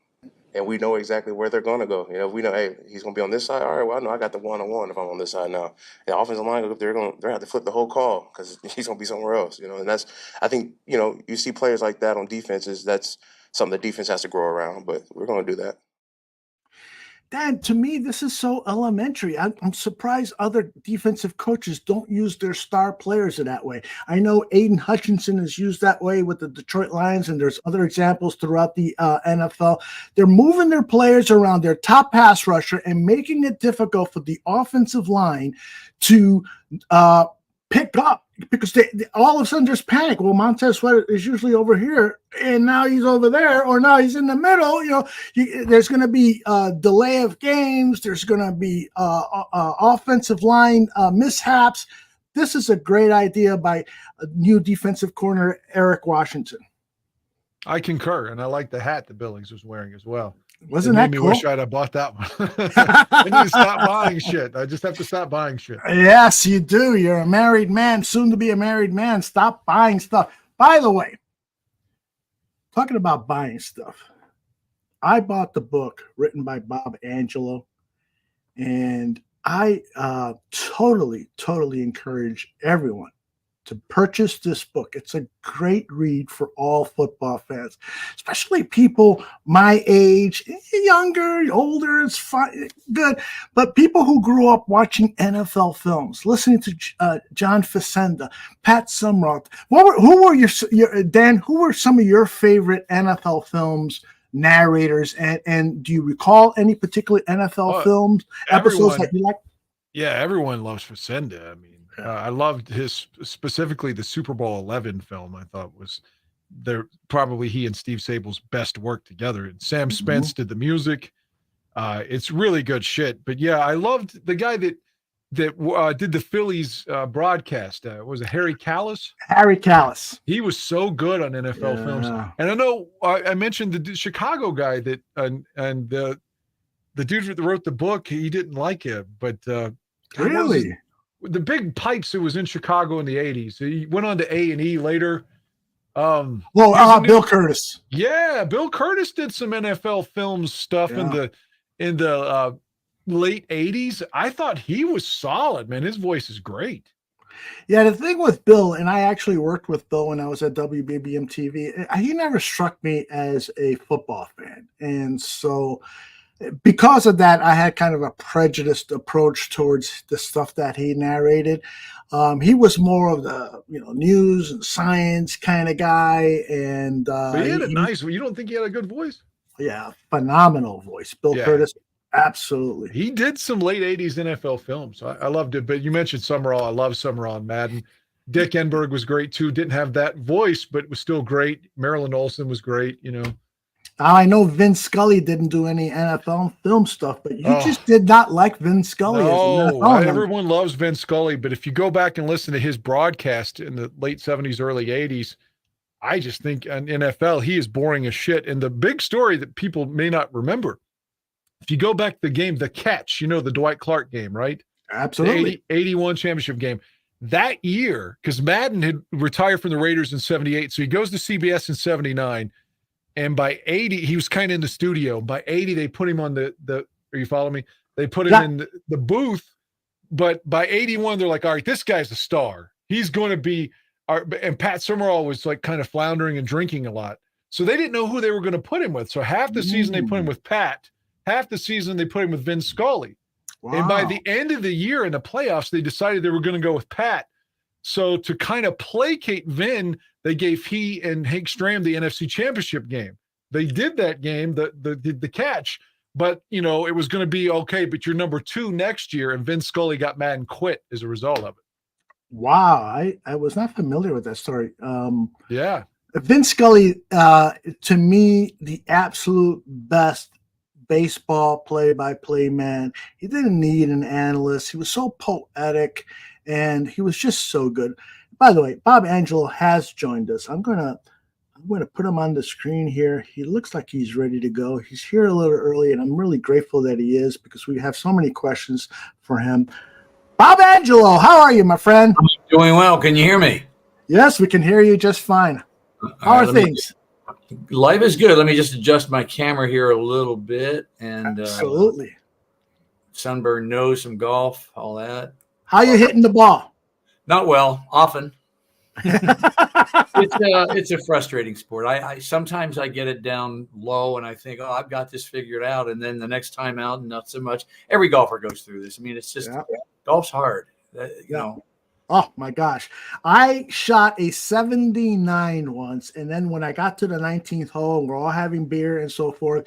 And we know exactly where they're going to go. We know, hey, he's going to be on this side. All right, well, I know I got the one-on-one if I'm on this side now. The offensive line, they're going to have to flip the whole call because he's going to be somewhere else. And that's, I think, you see players like that on defenses. That's something the defense has to grow around, but we're going to do that. Dan, to me, this is so elementary. I'm surprised other defensive coaches don't use their star players in that way. I know Aiden Hutchinson is used that way with the Detroit Lions, and there's other examples throughout the NFL. They're moving their players around their top pass rusher and making it difficult for the offensive line to pick up, because they all of a sudden there's panic. Well, Montez Sweat is usually over here, and now he's over there, or now he's in the middle. There's going to be a delay of games. There's going to be offensive line mishaps. This is a great idea by new defensive corner Eric Washington. I concur, and I like the hat that Billings was wearing as well. Wasn't it that made me cool? wish I'd have bought that one. I need to stop buying shit. I just have to stop buying shit. Yes, you do. You're a married man, soon to be a married man. Stop buying stuff. By the way, talking about buying stuff, I bought the book written by Bob Angelo, and I totally encourage everyone to purchase this book. It's a great read for all football fans, especially people my age, younger, older. It's fine, good. But people who grew up watching NFL films, listening to John Facenda, Pat Summerall. Who were your Dan? Who were some of your favorite NFL films? Narrators, and do you recall any particular NFL films, episodes that you like? Yeah, everyone loves Facenda. I mean, I loved his specifically the Super Bowl 11 film. I thought was probably he and Steve Sable's best work together. And Sam Spence did the music. It's really good shit. But yeah, I loved the guy that did the Phillies broadcast. Was it Harry Callis? Harry Callis. He was so good on NFL films. And I know I mentioned the Chicago guy that and the dude that wrote the book. He didn't like it, but really. The Big Pipes who was in Chicago in the 80s. He went on to A&E later. Bill Curtis. Yeah, Bill Curtis did some NFL films stuff in the late 80s. I thought he was solid, man. His voice is great. Yeah, the thing with Bill, and I actually worked with Bill when I was at WBBM TV, he never struck me as a football fan. And so because of that, I had kind of a prejudiced approach towards the stuff that he narrated. He was more of the news and science kind of guy, and but he had a nice. You don't think he had a good voice? Yeah, phenomenal voice, Bill Curtis. Absolutely, he did some late '80s NFL films. I loved it. But you mentioned Summerall. I love Summerall and Madden. Dick Enberg was great too. Didn't have that voice, but was still great. Marilyn Olsen was great. I know Vince Scully didn't do any NFL film stuff, but you just did not like Vince Scully. No, everyone loves Vince Scully, but if you go back and listen to his broadcast in the late 70s, early 80s, I just think on NFL, he is boring as shit. And the big story that people may not remember, if you go back to the game, The Catch, the Dwight Clark game, right? Absolutely. The 81 championship game. That year, because Madden had retired from the Raiders in 78, so he goes to CBS in 79. And by 80, he was kind of in the studio. By 80, they put him on the are you following me? They put him in the booth. But by 81, they're like, all right, this guy's a star. He's going to be and Pat Summerall was like kind of floundering and drinking a lot. So they didn't know who they were going to put him with. So half the season they put him with Pat, half the season they put him with Vince Scully. Wow. And by the end of the year in the playoffs, they decided they were going to go with Pat. So to kind of placate Vin, they gave he and Hank Stram the NFC Championship game. They did that game, the catch, but it was going to be okay. But you're number 2 next year, and Vin Scully got mad and quit as a result of it. Wow, I was not familiar with that story. Yeah, Vin Scully, to me, the absolute best baseball play-by-play man. He didn't need an analyst. He was so poetic. And he was just so good. By the way, Bob Angelo has joined us. I'm gonna put him on the screen here. He looks like he's ready to go. He's here a little early, and I'm really grateful that he is because we have so many questions for him. Bob Angelo, how are you, my friend? I'm doing well. Can you hear me? Yes, we can hear you just fine. How are things? Life is good. Let me just adjust my camera here a little bit. And absolutely. Sunburn nose, some golf, all that. How you hitting the ball? Not well, often. It's a frustrating sport. I sometimes I get it down low and I think, I've got this figured out. And then the next time out, not so much. Every golfer goes through this. I mean, it's just golf's hard. Oh my gosh. I shot a 79 once. And then when I got to the 19th hole, we're all having beer and so forth.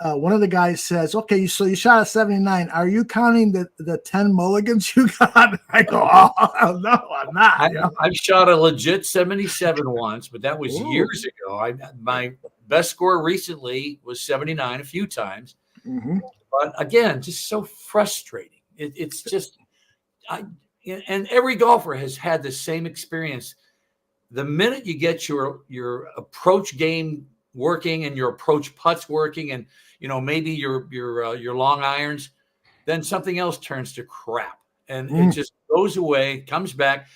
One of the guys says, okay, so you shot a 79. Are you counting the 10 mulligans you got? I go, oh, no, I'm not. I've shot a legit 77 once, but that was years ago. My best score recently was 79 a few times. Mm-hmm. But again, just so frustrating. It's just, and every golfer has had the same experience. the minute you get your approach game working and your approach putts working, and maybe your long irons, then something else turns to crap, and it just goes away, comes back.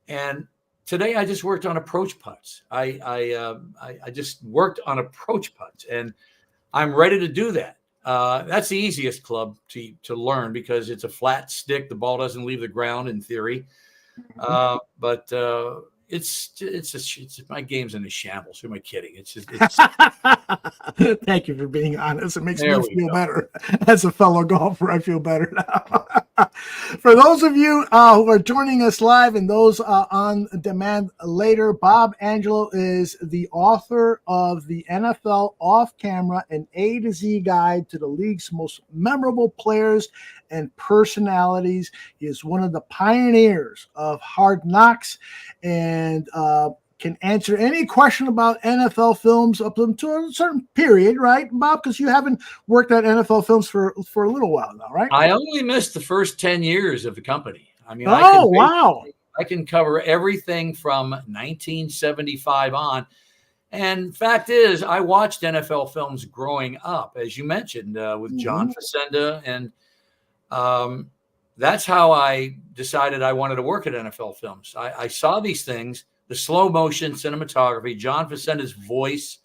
And today I just worked on approach putts. I just worked on approach putts, and I'm ready to do that. That's the easiest club to learn because it's a flat stick. The ball doesn't leave the ground in theory. But it's my game's in a shambles. Who am I kidding? It's Thank you for being honest. It makes me feel better as a fellow golfer. I feel better now. For those of you who are joining us live and those on demand later, Bob Angelo is the author of the NFL Off Camera, an A to Z guide to the league's most memorable players and personalities. He is one of the pioneers of Hard Knocks and can answer any question about NFL films up to a certain period, right, Bob? Because you haven't worked at NFL films for a little while now, right? I only missed the first 10 years of the company. I mean, wow. I can cover everything from 1975 on. And fact is, I watched NFL films growing up, as you mentioned, with John Facenda. And that's how I decided I wanted to work at NFL films. I saw these things, the slow motion cinematography, John Facenda's voice,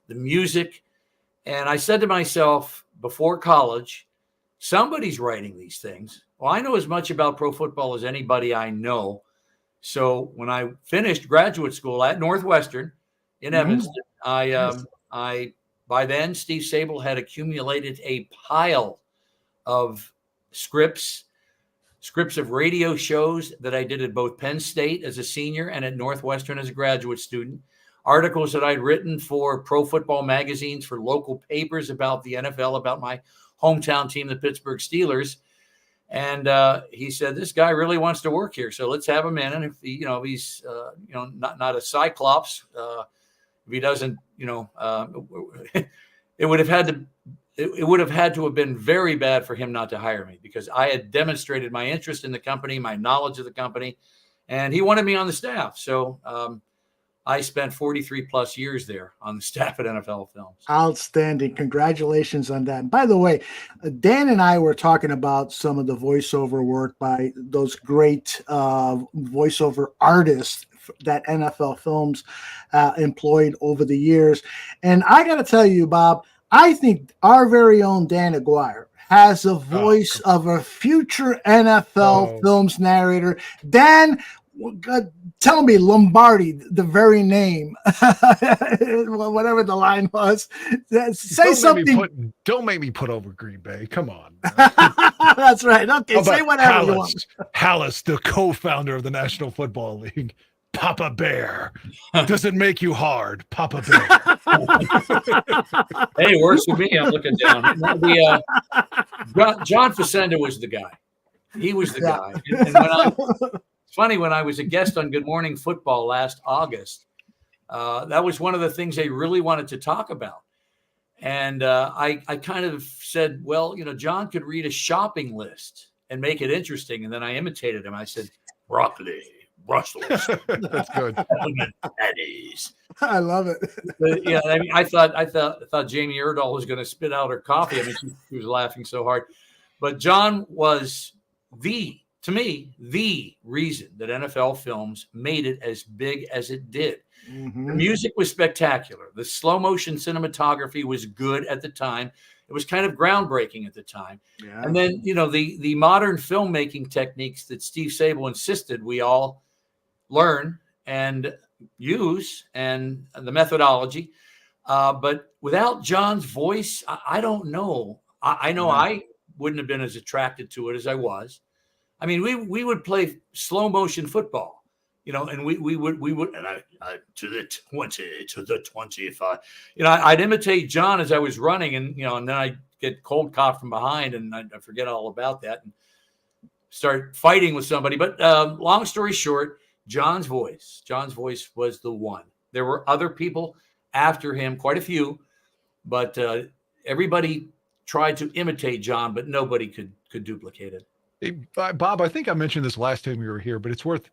the music. And I said to myself before college, somebody's writing these things. Well, I know as much about pro football as anybody I know. So when I finished graduate school at Northwestern in Evanston, I by then Steve Sable had accumulated a pile of scripts of radio shows that I did at both Penn State as a senior and at Northwestern as a graduate student, articles that I'd written for pro football magazines, for local papers about the NFL, about my hometown team, the Pittsburgh Steelers. And he said, this guy really wants to work here, so let's have him in. And if he, if he's not a cyclops, if he doesn't, it would have had to have been very bad for him not to hire me, because I had demonstrated my interest in the company, my knowledge of the company, and he wanted me on the staff. So I spent 43 plus years there on the staff at NFL Films. Outstanding. Congratulations on that. And by the way, Dan and I were talking about some of the voiceover work by those great voiceover artists that NFL Films employed over the years. And I got to tell you, Bob, I think our very own Dan Aguirre has a voice of a future NFL Films narrator. Dan, tell me Lombardi, the very name, whatever the line was. Say something. Don't make me put over Green Bay. Come on. That's right. Okay, say whatever you want. Hallis, the co-founder of the National Football League. Papa Bear. Does it make you hard, Papa Bear? Hey, it works for me. I'm looking down. John Facenda was the guy. He was the guy. And it's funny, when I was a guest on Good Morning Football last August, that was one of the things they really wanted to talk about. And I kind of said, well, John could read a shopping list and make it interesting. And then I imitated him. I said, broccoli, Brussels. That's good. Patties. I love it. But, yeah, I mean, I thought Jamie Erdahl was going to spit out her coffee. I mean, she was laughing so hard. But John was to me, the reason that NFL Films made it as big as it did. Mm-hmm. The music was spectacular. The slow motion cinematography was good at the time. It was kind of groundbreaking at the time. Yeah. And then, the modern filmmaking techniques that Steve Sable insisted we all learn and use, and the methodology. But without John's voice, I don't know. I know I wouldn't have been as attracted to it as I was. I mean, we would play slow motion football, and we would, and I to the 25, I'd imitate John as I was running, and then I'd get cold caught from behind, and I forget all about that and start fighting with somebody. But long story short, John's voice was the one. There were other people after him, quite a few, but everybody tried to imitate John, but nobody could duplicate it. Hey, Bob, I think I mentioned this last time we were here, but it's worth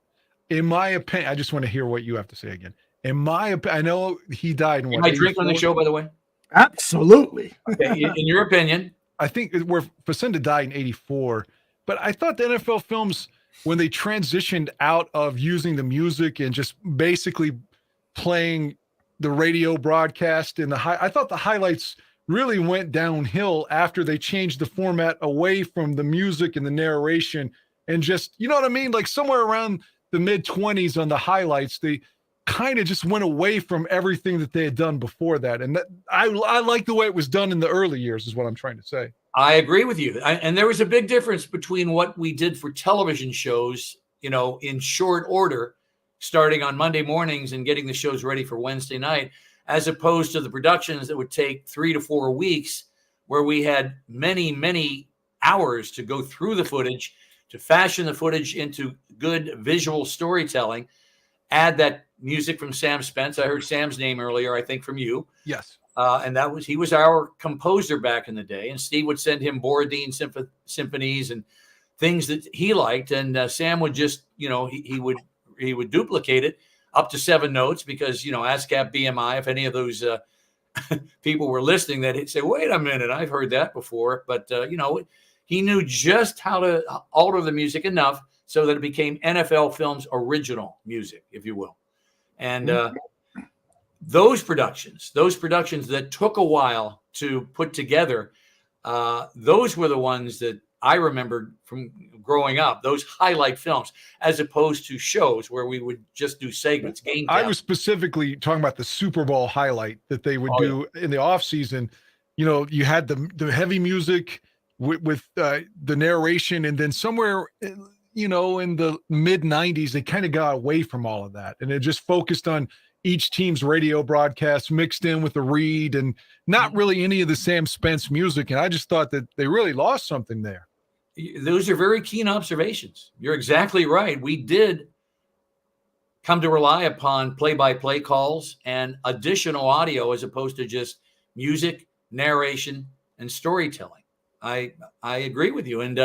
in my opinion, I just want to hear what you have to say again. In my opinion, I know he died in Can what? I drink on the 84? show, by the way? Absolutely. Okay, in your opinion, I think where Facenda died in 84, but I thought the NFL films, when they transitioned out of using the music and just basically playing the radio broadcast in I thought the highlights really went downhill after they changed the format away from the music and the narration and just, you know what I mean? Like somewhere around the mid-20s on the highlights, they kind of just went away from everything that they had done before that. And that I like the way it was done in the early years is what I'm trying to say. I agree with you. And there was a big difference between what we did for television shows, you know, in short order, starting on Monday mornings and getting the shows ready for Wednesday night, as opposed to the productions that would take 3 to 4 weeks, where we had many, many hours to go through the footage, to fashion the footage into good visual storytelling, add that music from Sam Spence. I heard Sam's name earlier, I think from you. Yes. And he was our composer back in the day. And Steve would send him Borodin symphonies and things that he liked. And Sam would just, you know, he would duplicate it up to 7 notes because, you know, ASCAP, BMI, if any of those people were listening, that he'd say, wait a minute, I've heard that before. But, you know, he knew just how to alter the music enough so that it became NFL Films original music, if you will. And those productions that took a while to put together, those were the ones that I remembered from growing up, those highlight films, as opposed to shows where we would just do segments. I was specifically talking about the Super Bowl highlight that they would do in the off season. You know, you had the heavy music with the narration, and then somewhere, you know, in the mid 90s, they kind of got away from all of that. And it just focused on each team's radio broadcast mixed in with the read and not really any of the Sam Spence music. And I just thought that they really lost something there. Those are very keen observations. You're exactly right. We did come to rely upon play-by-play calls and additional audio as opposed to just music, narration, and storytelling. I agree with you. And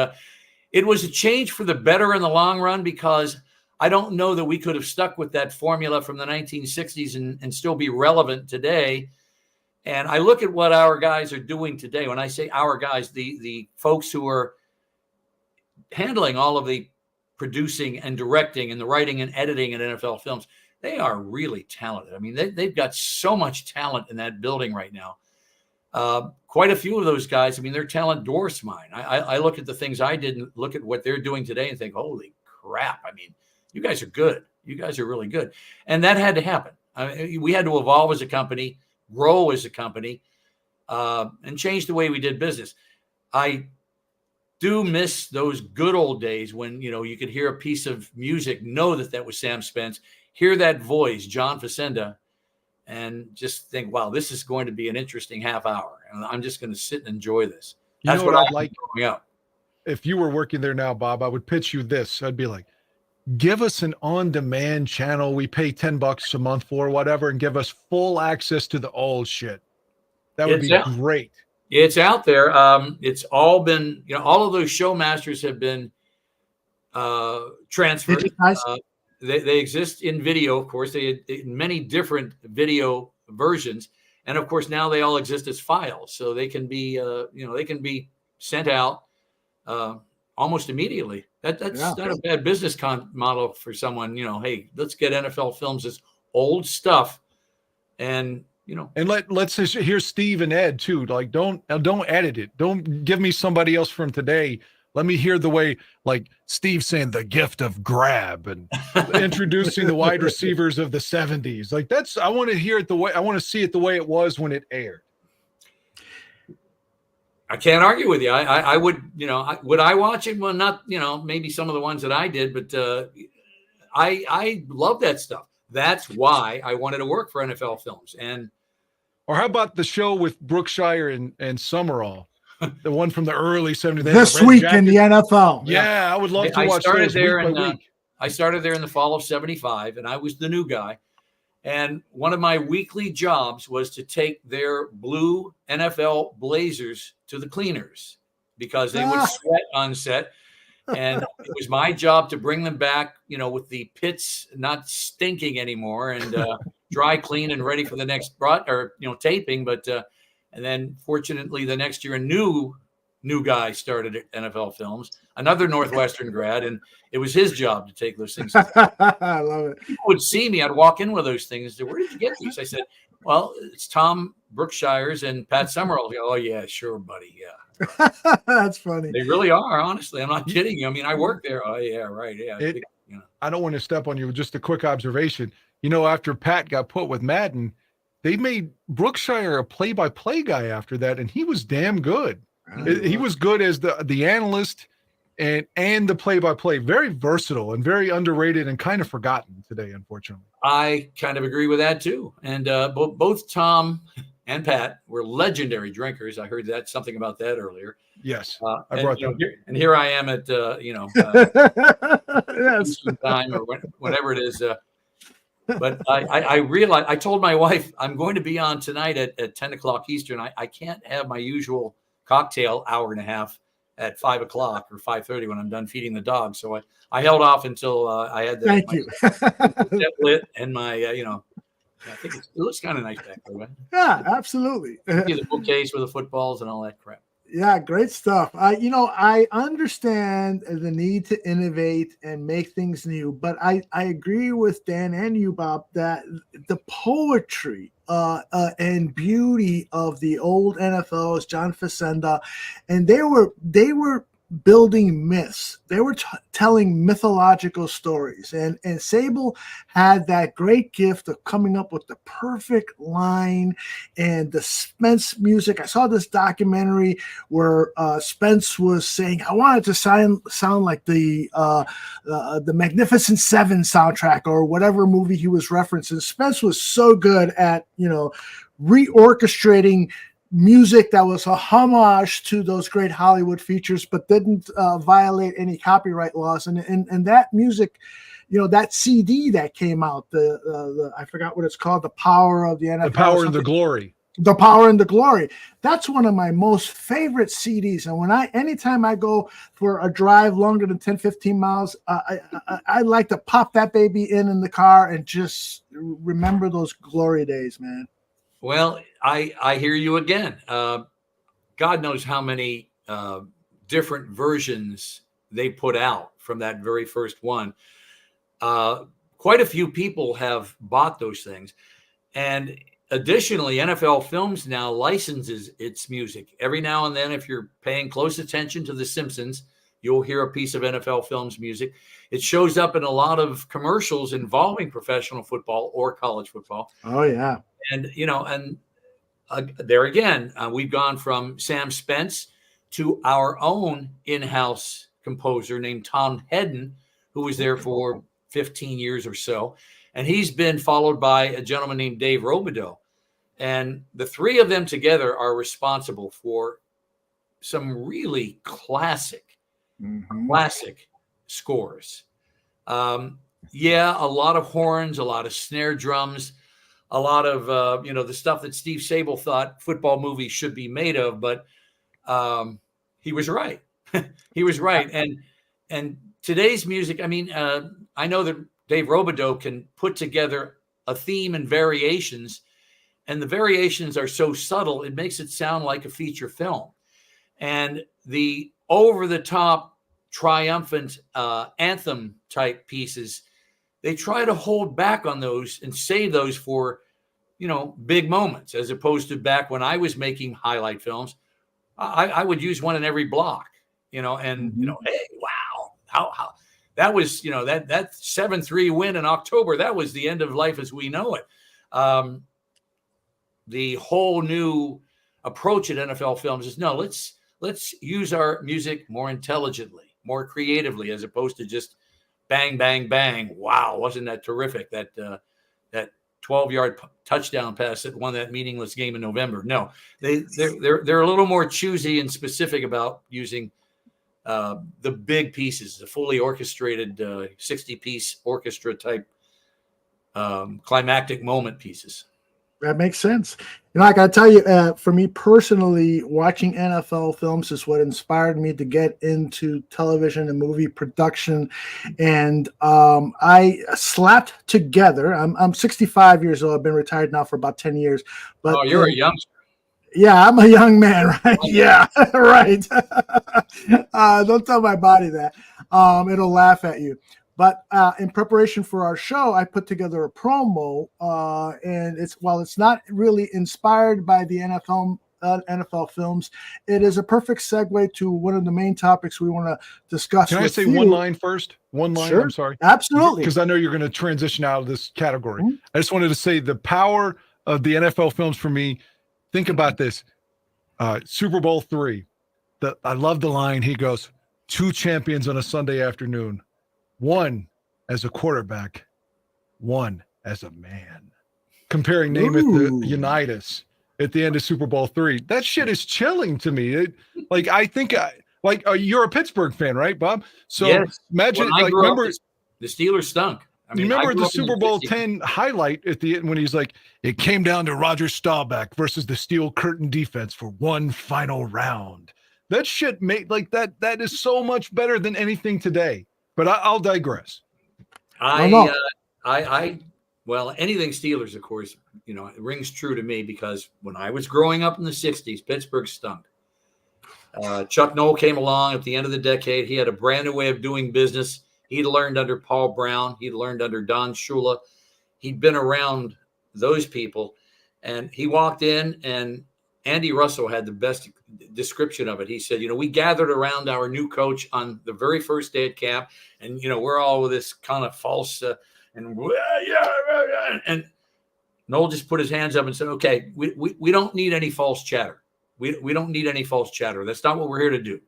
it was a change for the better in the long run, because I don't know that we could have stuck with that formula from the 1960s and still be relevant today. And I look at what our guys are doing today. When I say our guys, the folks who are handling all of the producing and directing and the writing and editing in NFL films, they are really talented. I mean, they've got so much talent in that building right now. Quite a few of those guys, I mean, their talent dwarfs mine. I look at the things I did and look at what they're doing today and think, holy crap. I mean, you guys are good. You guys are really good. And that had to happen. We had to evolve as a company, grow as a company, and change the way we did business. I do miss those good old days when, you know, you could hear a piece of music, know that was Sam Spence, hear that voice, John Facenda, and just think, wow, this is going to be an interesting half hour. And I'm just going to sit and enjoy this. That's you know what I'd like growing up. If you were working there now, Bob, I would pitch you this. I'd be like, give us an on-demand channel we pay $10 a month for, whatever, and give us full access to the old shit. That would be great. It's out there. It's all been, you know, all of those show masters have been transferred. They exist in video, of course. They had many different video versions, and of course now they all exist as files, so they can be, you know, they can be sent out almost immediately. That's not a bad business model for someone. You know, hey, let's get NFL Films as old stuff, and you know, and let's hear Steve and Ed too. Like, don't edit it. Don't give me somebody else from today. Let me hear the way, like Steve saying the gift of grab and introducing the wide receivers of the 70s. Like I want to hear it the way, I want to see it the way it was when it aired. I can't argue with you. I would, you know, would I watch it? Well, not, you know, maybe some of the ones that I did, but I love that stuff. That's why I wanted to work for NFL Films. Or how about the show with Brookshire and Summerall? The one from the early 70s. This week in the NFL. Yeah, I would love to watch those week by week. I started there in the fall of 75, and I was the new guy. And one of my weekly jobs was to take their blue NFL Blazers to the cleaners because they would sweat on set. And it was my job to bring them back, with the pits not stinking anymore and dry clean and ready for the next taping. But and then fortunately the next year a new guy started at NFL Films, another Northwestern grad, and it was his job to take those things. I love it. People would see me. I'd walk in with those things. Where did you get these? I said, well, it's Tom Brookshire's and Pat Summerall. Oh, yeah, sure, buddy. Yeah. That's funny. They really are, honestly. I'm not kidding you. I mean, I work there. Oh, yeah, right. Yeah. I don't want to step on you. Just a quick observation. After Pat got put with Madden, they made Brookshire a play-by-play guy after that, and he was damn good. He was good as the analyst and the play-by-play. Very versatile and very underrated and kind of forgotten today, unfortunately. I kind of agree with that too. And both Tom and Pat were legendary drinkers. I heard something about that earlier. Yes, I brought that. And here I am at yes. time or whatever it is. But I realized, I told my wife, I'm going to be on tonight at 10 o'clock Eastern. I can't have my usual cocktail hour and a half at 5 o'clock or 5:30 when I'm done feeding the dog. So I held off until I had the lit and my, I think it looks kind of nice back there. Right? Yeah, absolutely. The bookcase with the footballs and all that crap. Yeah, great stuff. I understand the need to innovate and make things new, but I agree with Dan and you, Bob, that the poetry and beauty of the old NFLs, John Facenda, and they were building myths. They were telling mythological stories, and Sable had that great gift of coming up with the perfect line and the Spence music. I saw this documentary where Spence was saying, I wanted to sound like the Magnificent Seven soundtrack or whatever movie he was referencing. Spence was so good at reorchestrating music that was a homage to those great Hollywood features, but didn't violate any copyright laws. And that music, that CD that came out, the I forgot what it's called, The Power of the NFL. The Power and the Glory. The Power and the Glory. That's one of my most favorite CDs. And anytime I go for a drive longer than 10, 15 miles, I like to pop that baby in the car and just remember those glory days, man. Well, I hear you again. God knows how many different versions they put out from that very first one. Quite a few people have bought those things. And additionally, NFL Films now licenses its music. Every now and then, if you're paying close attention to The Simpsons, you'll hear a piece of NFL Films music. It shows up in a lot of commercials involving professional football or college football. Oh, yeah. And, there again, we've gone from Sam Spence to our own in-house composer named Tom Hedden, who was there for 15 years or so. And he's been followed by a gentleman named Dave Robideau. And the three of them together are responsible for some really classic scores. A lot of horns, a lot of snare drums, a lot of, the stuff that Steve Sable thought football movies should be made of, but he was right. He was right. And today's music, I know that Dave Robideau can put together a theme and variations, and the variations are so subtle, it makes it sound like a feature film. And the over-the-top, triumphant anthem type pieces, they try to hold back on those and save those for, big moments, as opposed to back when I was making highlight films. I would use one in every block, hey, wow, how that was, that 7-3 win in October, that was the end of life as we know it. The whole new approach at NFL Films is, no, let's use our music more intelligently, more creatively, as opposed to just bang, bang, bang. Wow, wasn't that terrific? That 12-yard touchdown pass that won that meaningless game in November. No, they're a little more choosy and specific about using the big pieces, the fully orchestrated 60-piece orchestra type climactic moment pieces. That makes sense. You know, I got to tell you, for me personally, watching NFL films is what inspired me to get into television and movie production. And I slapped together. I'm 65 years old. I've been retired now for about 10 years. But Oh, you're a youngster. yeah, I'm a young man, right? Yeah, right. Don't tell my body that. It'll laugh at you. But in preparation for our show, I put together a promo, and while it's not really inspired by the NFL films, it is a perfect segue to one of the main topics we want to discuss. Can I say one line first? One line. Sure. I'm sorry. Absolutely. Because I know you're going to transition out of this category. Mhm. I just wanted to say the power of the NFL films for me. Think about this. Super Bowl III. I love the line. He goes, 2 champions on a Sunday afternoon. 1 as a quarterback, 1 as a man. Comparing Namath to Unitas at the end of Super Bowl III. That shit is chilling to me. You're a Pittsburgh fan, right, Bob? So yes. imagine, remember the Steelers stunk. I mean, remember the Super Bowl 10 highlight at the end when he's like, it came down to Roger Staubach versus the Steel Curtain defense for one final round. That shit made that is so much better than anything today. But I'll digress. Well, anything Steelers, of course, it rings true to me because when I was growing up in the 60s, Pittsburgh stunk. Chuck Noll came along at the end of the decade. He had a brand new way of doing business. He'd learned under Paul Brown. He'd learned under Don Shula. He'd been around those people. And he walked in, and Andy Russell had the best description of it. He said, we gathered around our new coach on the very first day at camp, and, we're all with this kind of false and Noel just put his hands up and said, okay, we don't need any false chatter. We don't need any false chatter. That's not what we're here to do.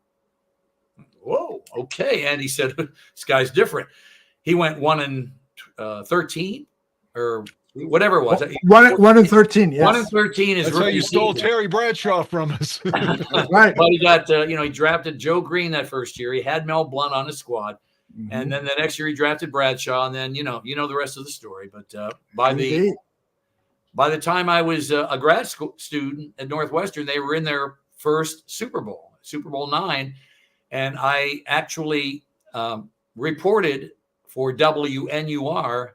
Whoa, okay. And he said, this guy's different. He went 1-13 or whatever it was. 1-13, yes. 1-13 is That's how you stole Terry Bradshaw from us. Right. But he got, he drafted Joe Green that first year. He had Mel Blount on his squad. Mm-hmm. And then the next year he drafted Bradshaw. And then, you know the rest of the story. But by the time I was a grad school student at Northwestern, they were in their first Super Bowl, Super Bowl IX. And I actually reported for WNUR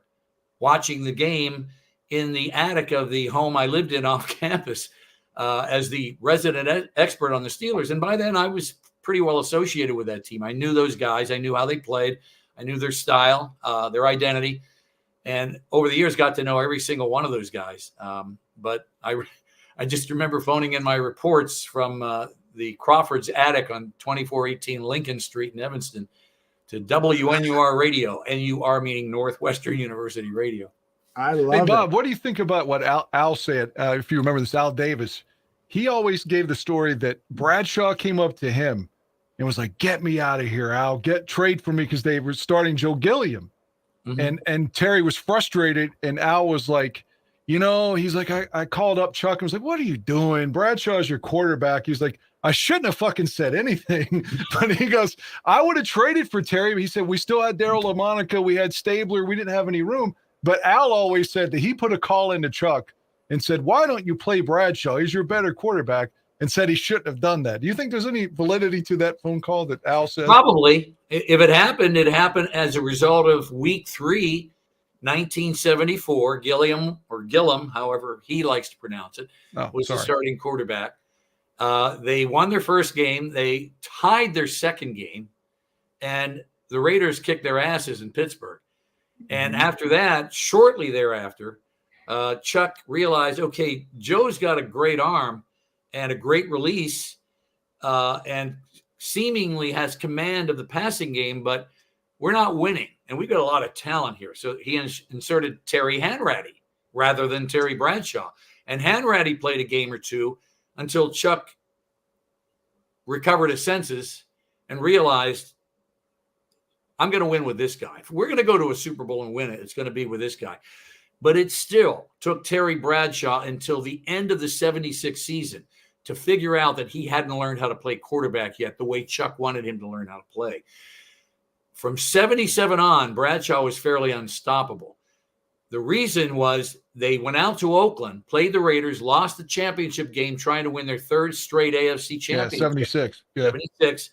watching the game in the attic of the home I lived in off campus as the resident expert on the Steelers. And by then I was pretty well associated with that team. I knew those guys. I knew how they played. I knew their style, their identity. And over the years got to know every single one of those guys. But I just remember phoning in my reports from the Crawford's attic on 2418 Lincoln Street in Evanston to WNUR radio, NUR meaning Northwestern University Radio. I love Hey, Bob, what do you think about what Al said? If you remember this, Al Davis, he always gave the story that Bradshaw came up to him and was like, get me out of here, Al, trade for me, because they were starting Joe Gilliam. Mm-hmm. And Terry was frustrated, and Al was like, he's like, I called up Chuck and was like, what are you doing? Bradshaw's your quarterback. He's like, I shouldn't have fucking said anything. But he goes, I would have traded for Terry. But he said, we still had Daryl LaMonica. We had Stabler. We didn't have any room. But Al always said that he put a call into Chuck and said, why don't you play Bradshaw? He's your better quarterback, and said he shouldn't have done that. Do you think there's any validity to that phone call that Al said? Probably. If it happened as a result of week 3, 1974. Gillum, however he likes to pronounce it, was the starting quarterback. They won their first game. They tied their second game, and the Raiders kicked their asses in Pittsburgh. And after that, shortly thereafter, Chuck realized, okay, Joe's got a great arm and a great release, and seemingly has command of the passing game, but we're not winning, and we got a lot of talent here. So he inserted Terry Hanratty rather than Terry Bradshaw. And Hanratty played a game or two until Chuck recovered his senses and realized, I'm going to win with this guy. If we're going to go to a Super Bowl and win it, it's going to be with this guy. But it still took Terry Bradshaw until the end of the 76 season to figure out that he hadn't learned how to play quarterback yet the way Chuck wanted him to learn how to play. From 77 on, Bradshaw was fairly unstoppable. The reason was they went out to Oakland, played the Raiders, lost the championship game, trying to win their third straight AFC championship. 76. Yeah. 76.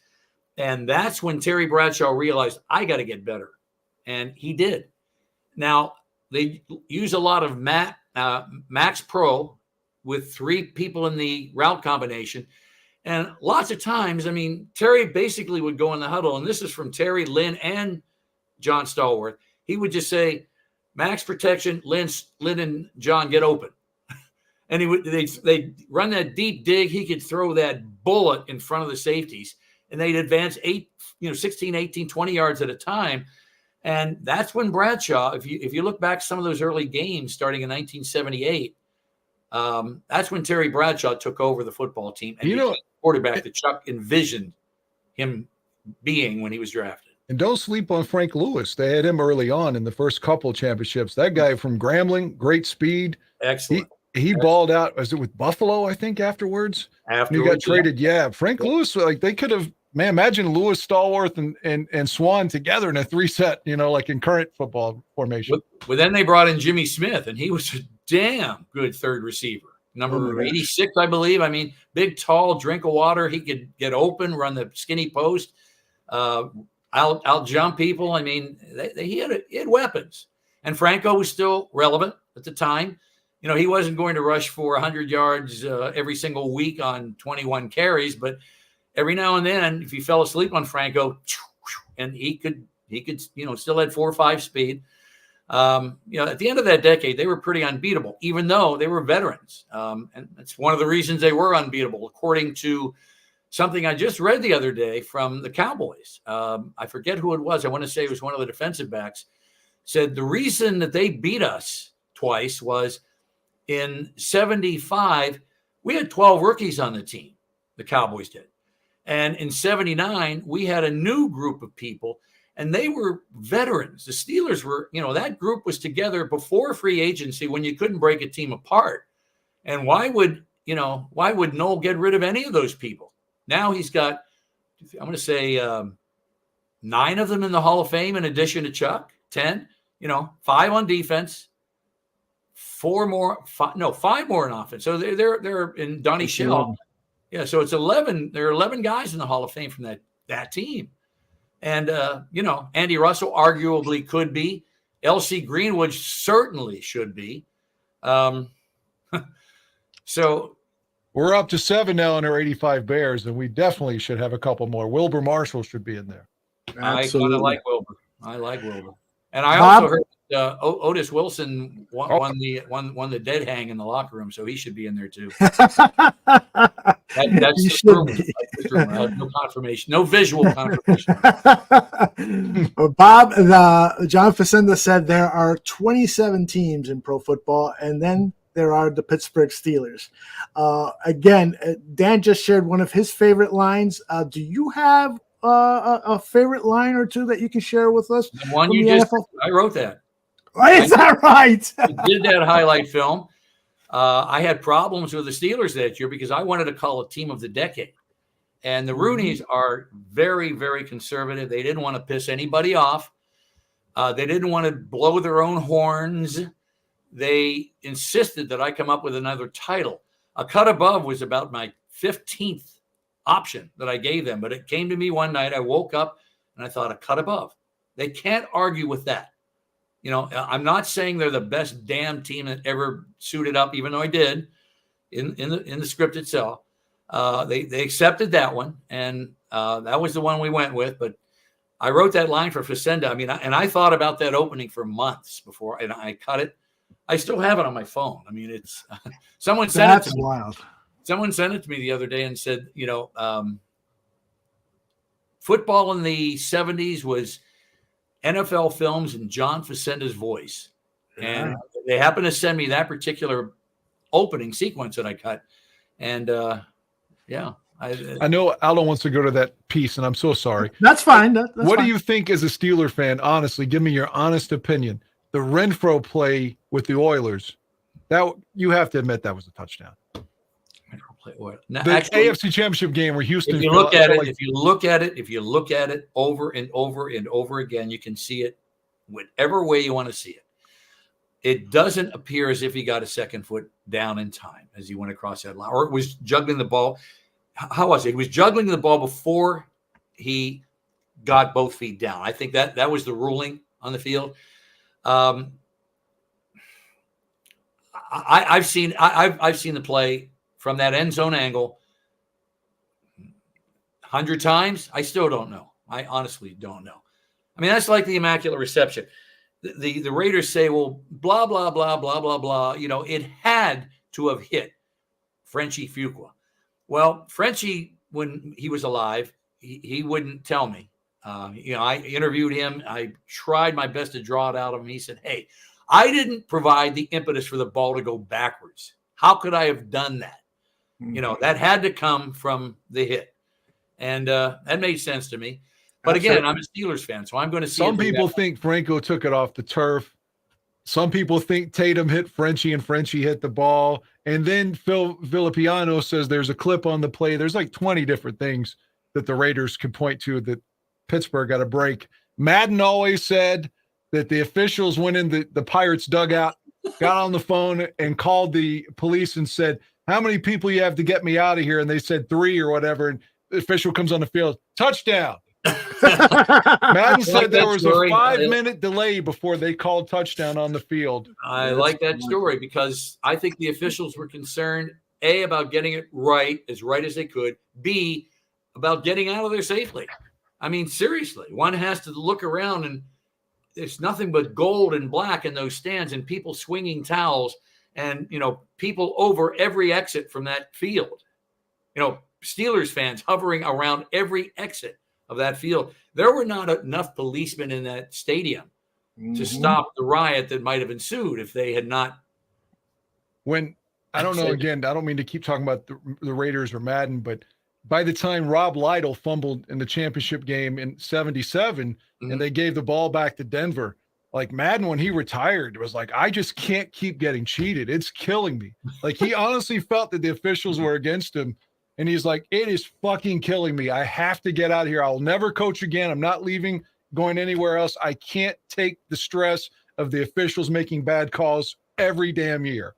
And that's when Terry Bradshaw realized, I got to get better. And he did. Now, they use a lot of Max Pro with 3 people in the route combination. And lots of times, I mean, Terry basically would go in the huddle, and this is from Terry, Lynn, and John Stallworth. He would just say, Max protection, Lynn and John get open. And they'd run that deep dig. He could throw that bullet in front of the safeties, and they'd advance 16, 18, 20 yards at a time. And that's when Bradshaw, if you look back some of those early games starting in 1978, that's when Terry Bradshaw took over the football team and became the quarterback that Chuck envisioned him being when he was drafted. And don't sleep on Frank Lewis. They had him early on in the first couple championships. That guy from Grambling, great speed. Excellent. He balled out. Was it with Buffalo, I think, afterwards? He got traded. Yeah. Frank Lewis, like they could have, man, imagine Lewis, Stallworth, and Swan together in a 3-set, like in current football formation. But then they brought in Jimmy Smith, and he was a damn good third receiver. Number 86, I believe. I mean, big, tall, drink of water. He could get open, run the skinny post, out jump people. I mean, he had weapons. And Franco was still relevant at the time. He wasn't going to rush for 100 yards every single week on 21 carries, but every now and then, if you fell asleep on Franco, and he could, still had 4 or 5 speed. At the end of that decade, they were pretty unbeatable, even though they were veterans. And that's one of the reasons they were unbeatable, according to something I just read the other day from the Cowboys. I forget who it was. I want to say it was one of the defensive backs. Said the reason that they beat us twice was in 75, we had 12 rookies on the team. The Cowboys did. And in 79, we had a new group of people, and they were veterans. The Steelers were, that group was together before free agency when you couldn't break a team apart. And why would Noel get rid of any of those people? Now he's got, I'm going to say 9 of them in the Hall of Fame in addition to Chuck, 10, 5 on defense, 5 more in offense. So they're in Donnie Shell. Yeah, so it's 11. There are 11 guys in the Hall of Fame from that team. And, Andy Russell arguably could be. L.C. Greenwood certainly should be. So we're up to 7 now in our 85 Bears, and we definitely should have a couple more. Wilbur Marshall should be in there. Absolutely. I like Wilbur. And I also heard Otis Wilson won the dead hang in the locker room, so he should be in there too. That's the rumor. I have no confirmation, no visual confirmation. Bob, John Facenda said there are 27 teams in pro football, and then there are the Pittsburgh Steelers. Again, Dan just shared one of his favorite lines. Do you have a favorite line or two that you can share with us? The one you just NFL? I wrote that. Is that right? I did that highlight film. I had problems with the Steelers that year because I wanted to call a team of the decade. And the Rooneys are very, very conservative. They didn't want to piss anybody off. They didn't want to blow their own horns. They insisted that I come up with another title. A cut above was about my 15th option that I gave them, but it came to me one night. I woke up and I thought, a cut above. They can't argue with that. I'm not saying they're the best damn team that ever suited up, even though I did in the script itself. They accepted that one, and that was the one we went with. But I wrote that line for Facenda. I mean, I thought about that opening for months before, and I cut it. I still have it on my phone. I mean, it's someone sent it to me. Wild. Someone sent it to me the other day and said, football in the 70s was NFL films and John Facenda's voice. And they happened to send me that particular opening sequence that I cut. And I know Aldo wants to go to that piece, and I'm so sorry. That's fine. What do you think as a Steeler fan? Honestly, give me your honest opinion. The Renfro play with the Oilers, that you have to admit that was a touchdown. Now, the AFC Championship game where Houston. If you look at it over and over and over again, you can see it whatever way you want to see it. it doesn't appear as if he got a second foot down in time as he went across that line, or it was juggling the ball. How was it? He was juggling the ball before he got both feet down. I think that was the ruling on the field. I've seen the play from that end zone angle 100 times. I still don't know. I honestly don't know. I mean, that's like the Immaculate Reception. The Raiders say, well, blah, blah, blah, blah, blah, blah. You know, it had to have hit Frenchie Fuqua. Well, Frenchie, when he was alive, he wouldn't tell me. I interviewed him. I tried my best to draw it out of him. He said, hey, I didn't provide the impetus for the ball to go backwards. How could I have done that? That had to come from the hit. And that made sense to me. But again, I'm a Steelers fan, so I'm going to see. Some people think Franco took it off the turf. Some people think Tatum hit Frenchie and Frenchie hit the ball. And then Phil Villapiano says there's a clip on the play. There's like 20 different things that the Raiders could point to that Pittsburgh got a break. Madden always said that the officials went in the Pirates dugout, got on the phone and called the police and said, how many people you have to get me out of here? And they said 3 or whatever. And the official comes on the field, touchdown. Madden said there was a 5-minute delay before they called touchdown on the field. I like that story because I think the officials were concerned, A, about getting it right as they could, B, about getting out of there safely. I mean, seriously, one has to look around and there's nothing but gold and black in those stands and people swinging towels and, people over every exit from that field. Steelers fans hovering around every exit of that field. There were not enough policemen in that stadium to stop the riot that might have ensued if they had not. I don't know, again, I don't mean to keep talking about the Raiders or Madden, but by the time Rob Lytle fumbled in the championship game in 77 and they gave the ball back to Denver, like Madden, when he retired, was like, I just can't keep getting cheated. It's killing me. Like he honestly felt that the officials were against him. And he's like, it is fucking killing me. I have to get out of here. I'll never coach again. I'm not leaving, going anywhere else. I can't take the stress of the officials making bad calls every damn year.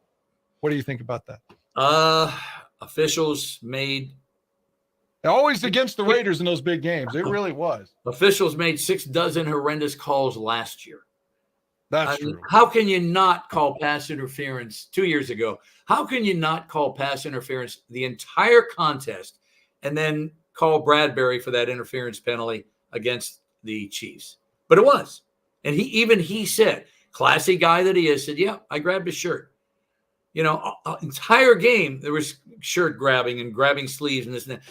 What do you think about that? Officials made. Always against the Raiders in those big games. It really was. Officials made 6 dozen horrendous calls last year. That's true. How can you not call pass interference 2 years ago? How can you not call pass interference the entire contest and then call Bradbury for that interference penalty against the Chiefs? But it was. And he said, classy guy that he is, said, yeah, I grabbed his shirt. Entire game, there was shirt grabbing and grabbing sleeves and this and that.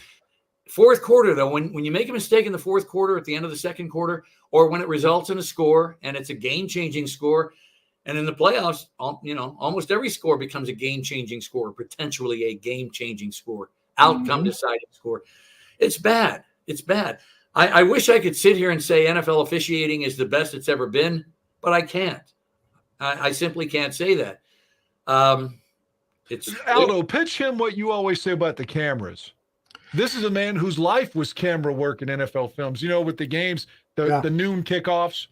Fourth quarter, though, when you make a mistake in the fourth quarter at the end of the second quarter, or when it results in a score and it's a game-changing score, and in the playoffs, almost every score becomes a game-changing score, potentially a game-changing score, outcome-deciding score. It's bad. It's bad. I wish I could sit here and say NFL officiating is the best it's ever been, but I can't. I simply can't say that. Aldo, pitch him what you always say about the cameras. This is a man whose life was camera work in NFL films, with the games, the noon kickoffs.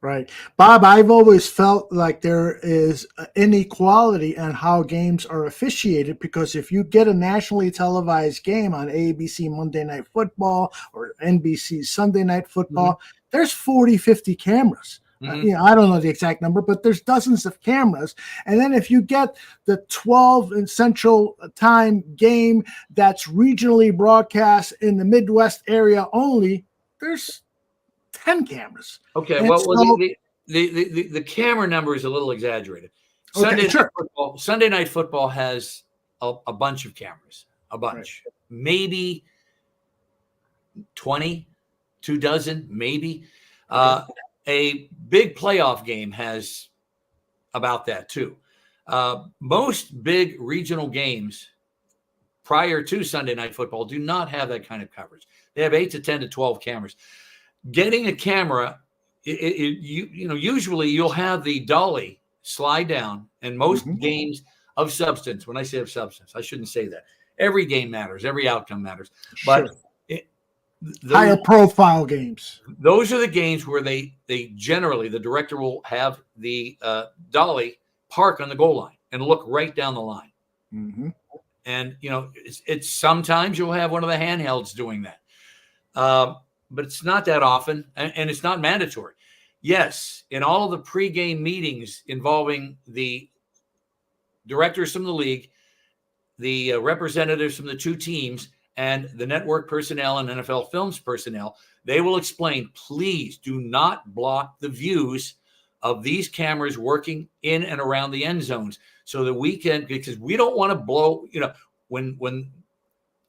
Right. Bob, I've always felt like there is inequality in how games are officiated, because if you get a nationally televised game on ABC Monday Night Football or NBC Sunday Night Football, there's 40, 50 cameras. I don't know the exact number, but there's dozens of cameras. And then if you get the 12 in Central Time game that's regionally broadcast in the Midwest area only, there's 10 cameras. Okay, and well, the camera number is a little exaggerated. Sunday Night Football has a bunch of cameras, maybe 20, 24, maybe. A big playoff game has about that too. Most big regional games prior to Sunday Night Football do not have that kind of coverage. They have 8 to 10 to 12 cameras. Getting a camera, usually you'll have the dolly slide down, and most games of substance. When I say of substance, I shouldn't say that. Every game matters. Every outcome matters. But higher profile games. Those are the games where they generally, the director will have the dolly park on the goal line and look right down the line. Mm-hmm. And, it's sometimes you'll have one of the handhelds doing that. But it's not that often, and it's not mandatory. Yes, in all of the pregame meetings involving the directors from the league, the representatives from the two teams, and the network personnel and NFL Films personnel, they will explain, please do not block the views of these cameras working in and around the end zones so that we can, because we don't want to blow, when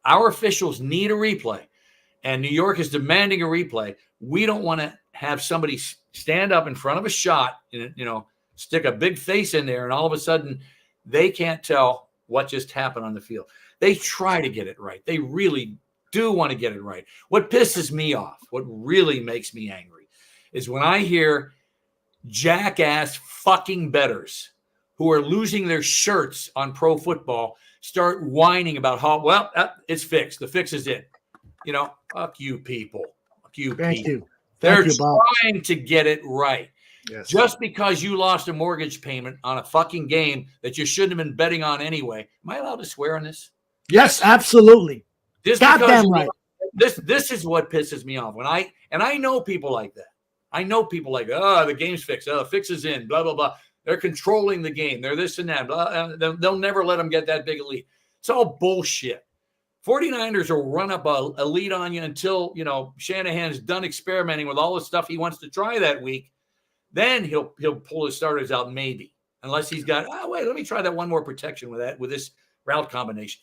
our officials need a replay and New York is demanding a replay, we don't want to have somebody stand up in front of a shot and, stick a big face in there and all of a sudden they can't tell what just happened on the field. They try to get it right. They really do want to get it right. What pisses me off, what really makes me angry, is when I hear jackass fucking bettors who are losing their shirts on pro football start whining about how, well, it's fixed. The fix is in. Fuck you people. Fuck you Thank people. you. They're Thank you, Bob. trying to get it right. Yes. Just because you lost a mortgage payment on a fucking game that you shouldn't have been betting on anyway. Am I allowed to swear on this? Yes, absolutely. Goddamn right. This is what pisses me off. I know people like that. I know people like, oh, the game's fixed. Oh, the fix is in, blah, blah, blah. They're controlling the game. They're this and that. Blah, they'll never let them get that big a lead. It's all bullshit. 49ers will run up a lead on you until, Shanahan's done experimenting with all the stuff he wants to try that week. Then he'll pull his starters out maybe, unless he's got, wait, let me try that one more protection with this route combination.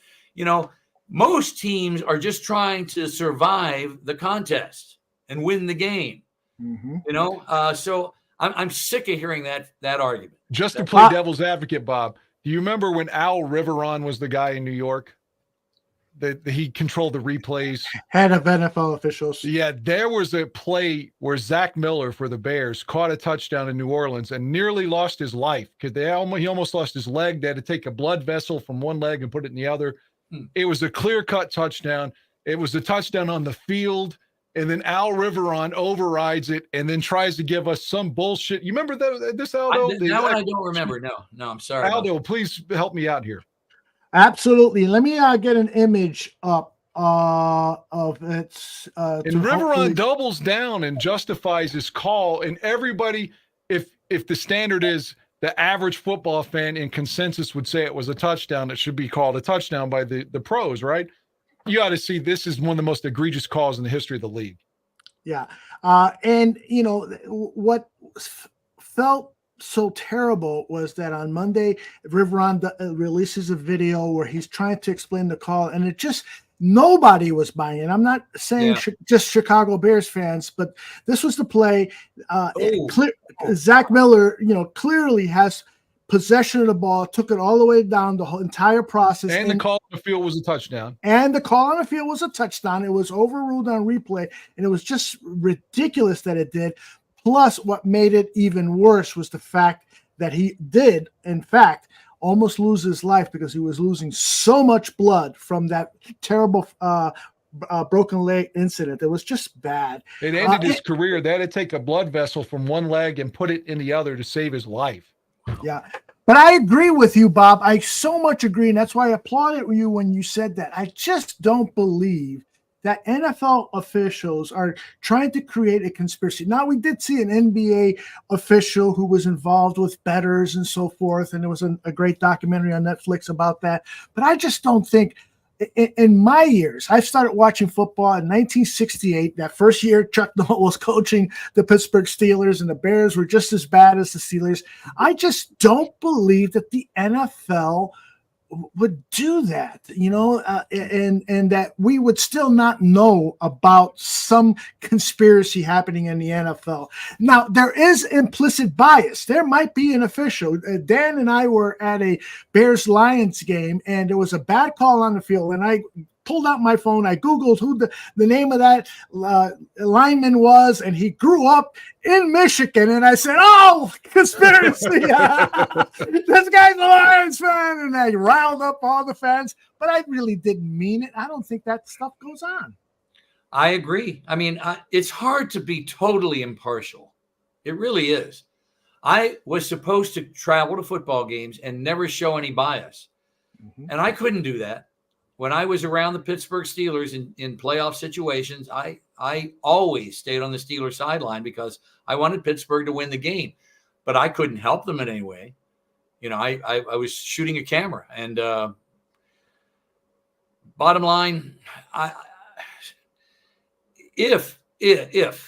Most teams are just trying to survive the contest and win the game. Mm-hmm. So I'm sick of hearing that argument. Just to play devil's advocate, Bob, do you remember when Al Riveron was the guy in New York? That he controlled the replays. Head of NFL officials. Yeah, there was a play where Zach Miller for the Bears caught a touchdown in New Orleans and nearly lost his life because he almost lost his leg. They had to take a blood vessel from one leg and put it in the other. It was a clear-cut touchdown. It was a touchdown on the field, and then Al Riveron overrides it and then tries to give us some bullshit. You remember this, Aldo? That one I don't remember. No, I'm sorry. Aldo, please help me out here. Absolutely. Let me get an image up of it. And Riveron doubles down and justifies his call. And everybody, if the standard is the average football fan in consensus would say it was a touchdown, it should be called a touchdown by the pros, right? You ought to see this is one of the most egregious calls in the history of the league. Yeah. And, what felt so terrible was that on Monday, Riveron releases a video where he's trying to explain the call, and it just nobody was buying it. I'm not saying just Chicago Bears fans, but this was the play. Zach Miller, clearly has possession of the ball, took it all the way down the whole entire process. And the call on the field was a touchdown. And the call on the field was a touchdown. It was overruled on replay, and it was just ridiculous that it did. Plus, what made it even worse was the fact that he did, in fact, almost lose his life because he was losing so much blood from that terrible broken leg incident. It was just bad. It ended his career. They had to take a blood vessel from one leg and put it in the other to save his life. Yeah. But I agree with you, Bob. I so much agree, and that's why I applauded you when you said that. I just don't believe that NFL officials are trying to create a conspiracy. Now, we did see an NBA official who was involved with bettors and so forth, and there was a great documentary on Netflix about that. But I just don't think, in my years, I started watching football in 1968, that first year Chuck Noll was coaching the Pittsburgh Steelers, and the Bears were just as bad as the Steelers. I just don't believe that the NFL would do that, and that we would still not know about some conspiracy happening in the NFL. Now, there is implicit bias. There might be an official. Dan and I were at a Bears-Lions game, and there was a bad call on the field, and I pulled out my phone. I Googled who the name of that lineman was, and he grew up in Michigan. And I said, oh, conspiracy. This guy's a Lions fan. And I riled up all the fans. But I really didn't mean it. I don't think that stuff goes on. I agree. I mean, it's hard to be totally impartial. It really is. I was supposed to travel to football games and never show any bias. And I couldn't do that. When I was around the Pittsburgh Steelers in playoff situations, I always stayed on the Steelers sideline because I wanted Pittsburgh to win the game. But I couldn't help them in any way. You know, I was shooting a camera. And bottom line, if it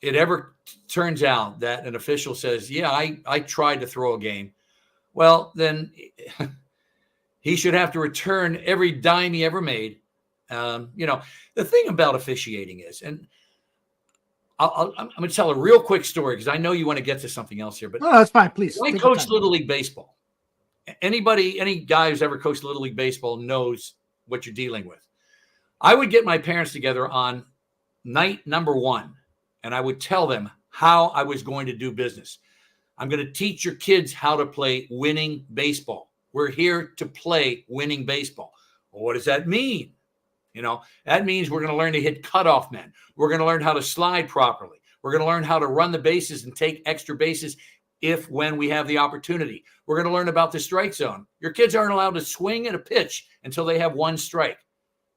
ever turns out that an official says, yeah, I tried to throw a game, well, then he should have to return every dime he ever made. You know, the thing about officiating is, and I'm going to tell a real quick story because I know you want to get to something else here. But no, that's fine. Please. I coached Little League Baseball. Any guy who's ever coached Little League Baseball knows what you're dealing with. I would get my parents together on night number 1, and I would tell them how I was going to do business. I'm going to teach your kids how to play winning baseball. We're here to play winning baseball. Well, what does that mean? You know, that means we're going to learn to hit cutoff men. We're going to learn how to slide properly. We're going to learn how to run the bases and take extra bases when we have the opportunity. We're going to learn about the strike zone. Your kids aren't allowed to swing at a pitch until they have 1 strike.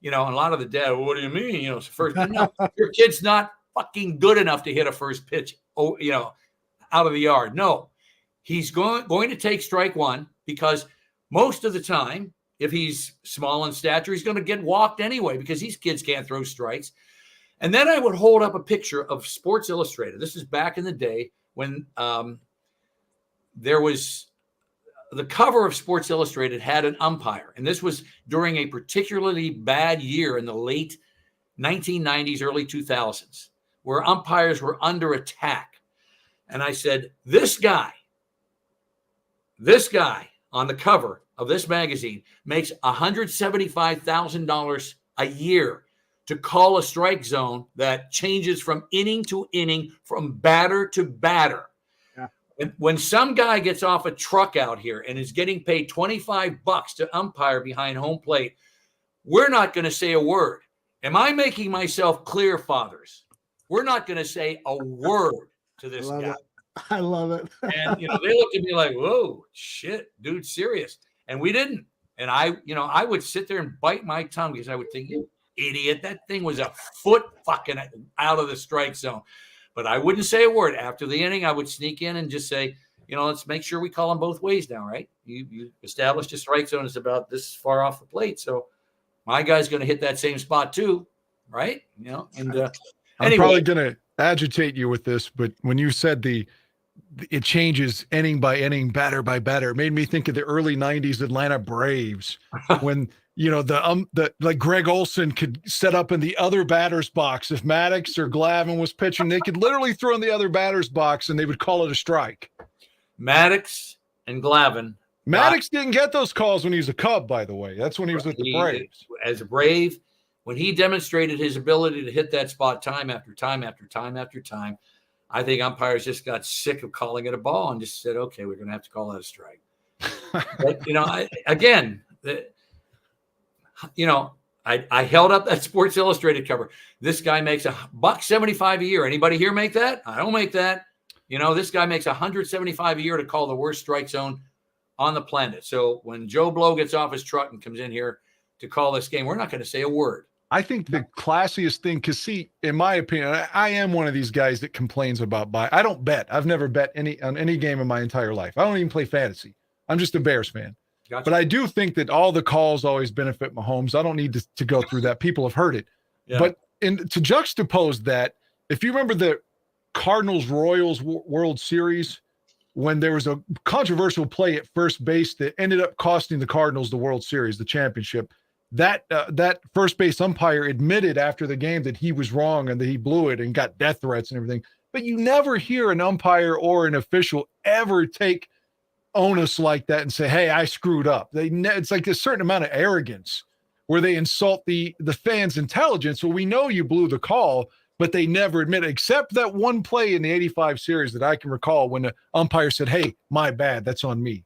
You know, and a lot of the dad, well, what do you mean? You know, it's first. No, your kid's not fucking good enough to hit a first pitch, you know, out of the yard. No, he's going to take strike 1 because most of the time, if he's small in stature, he's going to get walked anyway because these kids can't throw strikes. And then I would hold up a picture of Sports Illustrated. This is back in the day when there was the cover of Sports Illustrated had an umpire. And this was during a particularly bad year in the late 1990s, early 2000s, where umpires were under attack. And I said, this guy on the cover of this magazine makes $175,000 a year to call a strike zone that changes from inning to inning, from batter to batter. Yeah. When some guy gets off a truck out here and is getting paid $25 to umpire behind home plate, we're not going to say a word. Am I making myself clear, fathers? We're not going to say a word to this guy. I love it. And, you know, they looked at me like, whoa, shit, dude, serious. And we didn't. And I would sit there and bite my tongue because I would think, you idiot, that thing was a foot fucking out of the strike zone. But I wouldn't say a word. After the inning, I would sneak in and just say, you know, let's make sure we call them both ways now, right? You established a strike zone is about this far off the plate. So my guy's going to hit that same spot too, right? You know, and I'm anyway. probably going to agitate you with this, but when you said it changes inning by inning, batter by batter, it made me think of the early 90s Atlanta Braves when, you know, like Greg Olson could set up in the other batter's box. If Maddox or Glavine was pitching, they could literally throw in the other batter's box and they would call it a strike. Maddox and Glavine. Maddox didn't get those calls when he was a Cub, by the way. That's when he was with the Braves. As a Brave, when he demonstrated his ability to hit that spot time after time after time after time, I think umpires just got sick of calling it a ball and just said, okay, we're going to have to call that a strike. But, you know, I held up that Sports Illustrated cover. This guy makes $175 a year. Anybody here make that? I don't make that. You know, this guy makes $175 a year to call the worst strike zone on the planet. So when Joe Blow gets off his truck and comes in here to call this game, we're not going to say a word. I think the classiest thing, because see, in my opinion, I am one of these guys that complains about I don't bet. I've never bet on any game in my entire life. I don't even play fantasy. I'm just a Bears fan. Gotcha. But I do think that all the calls always benefit Mahomes. I don't need to go through that. People have heard it. Yeah. But to juxtapose that, if you remember the Cardinals-Royals World Series, when there was a controversial play at first base that ended up costing the Cardinals the World Series, the championship, that first base umpire admitted after the game that he was wrong and that he blew it and got death threats and everything. But you never hear an umpire or an official ever take onus like that and say, hey, I screwed up. It's like a certain amount of arrogance where they insult the fans' intelligence. Well, we know you blew the call, but they never admit it, except that one play in the 85 series that I can recall when the umpire said, hey, my bad, that's on me.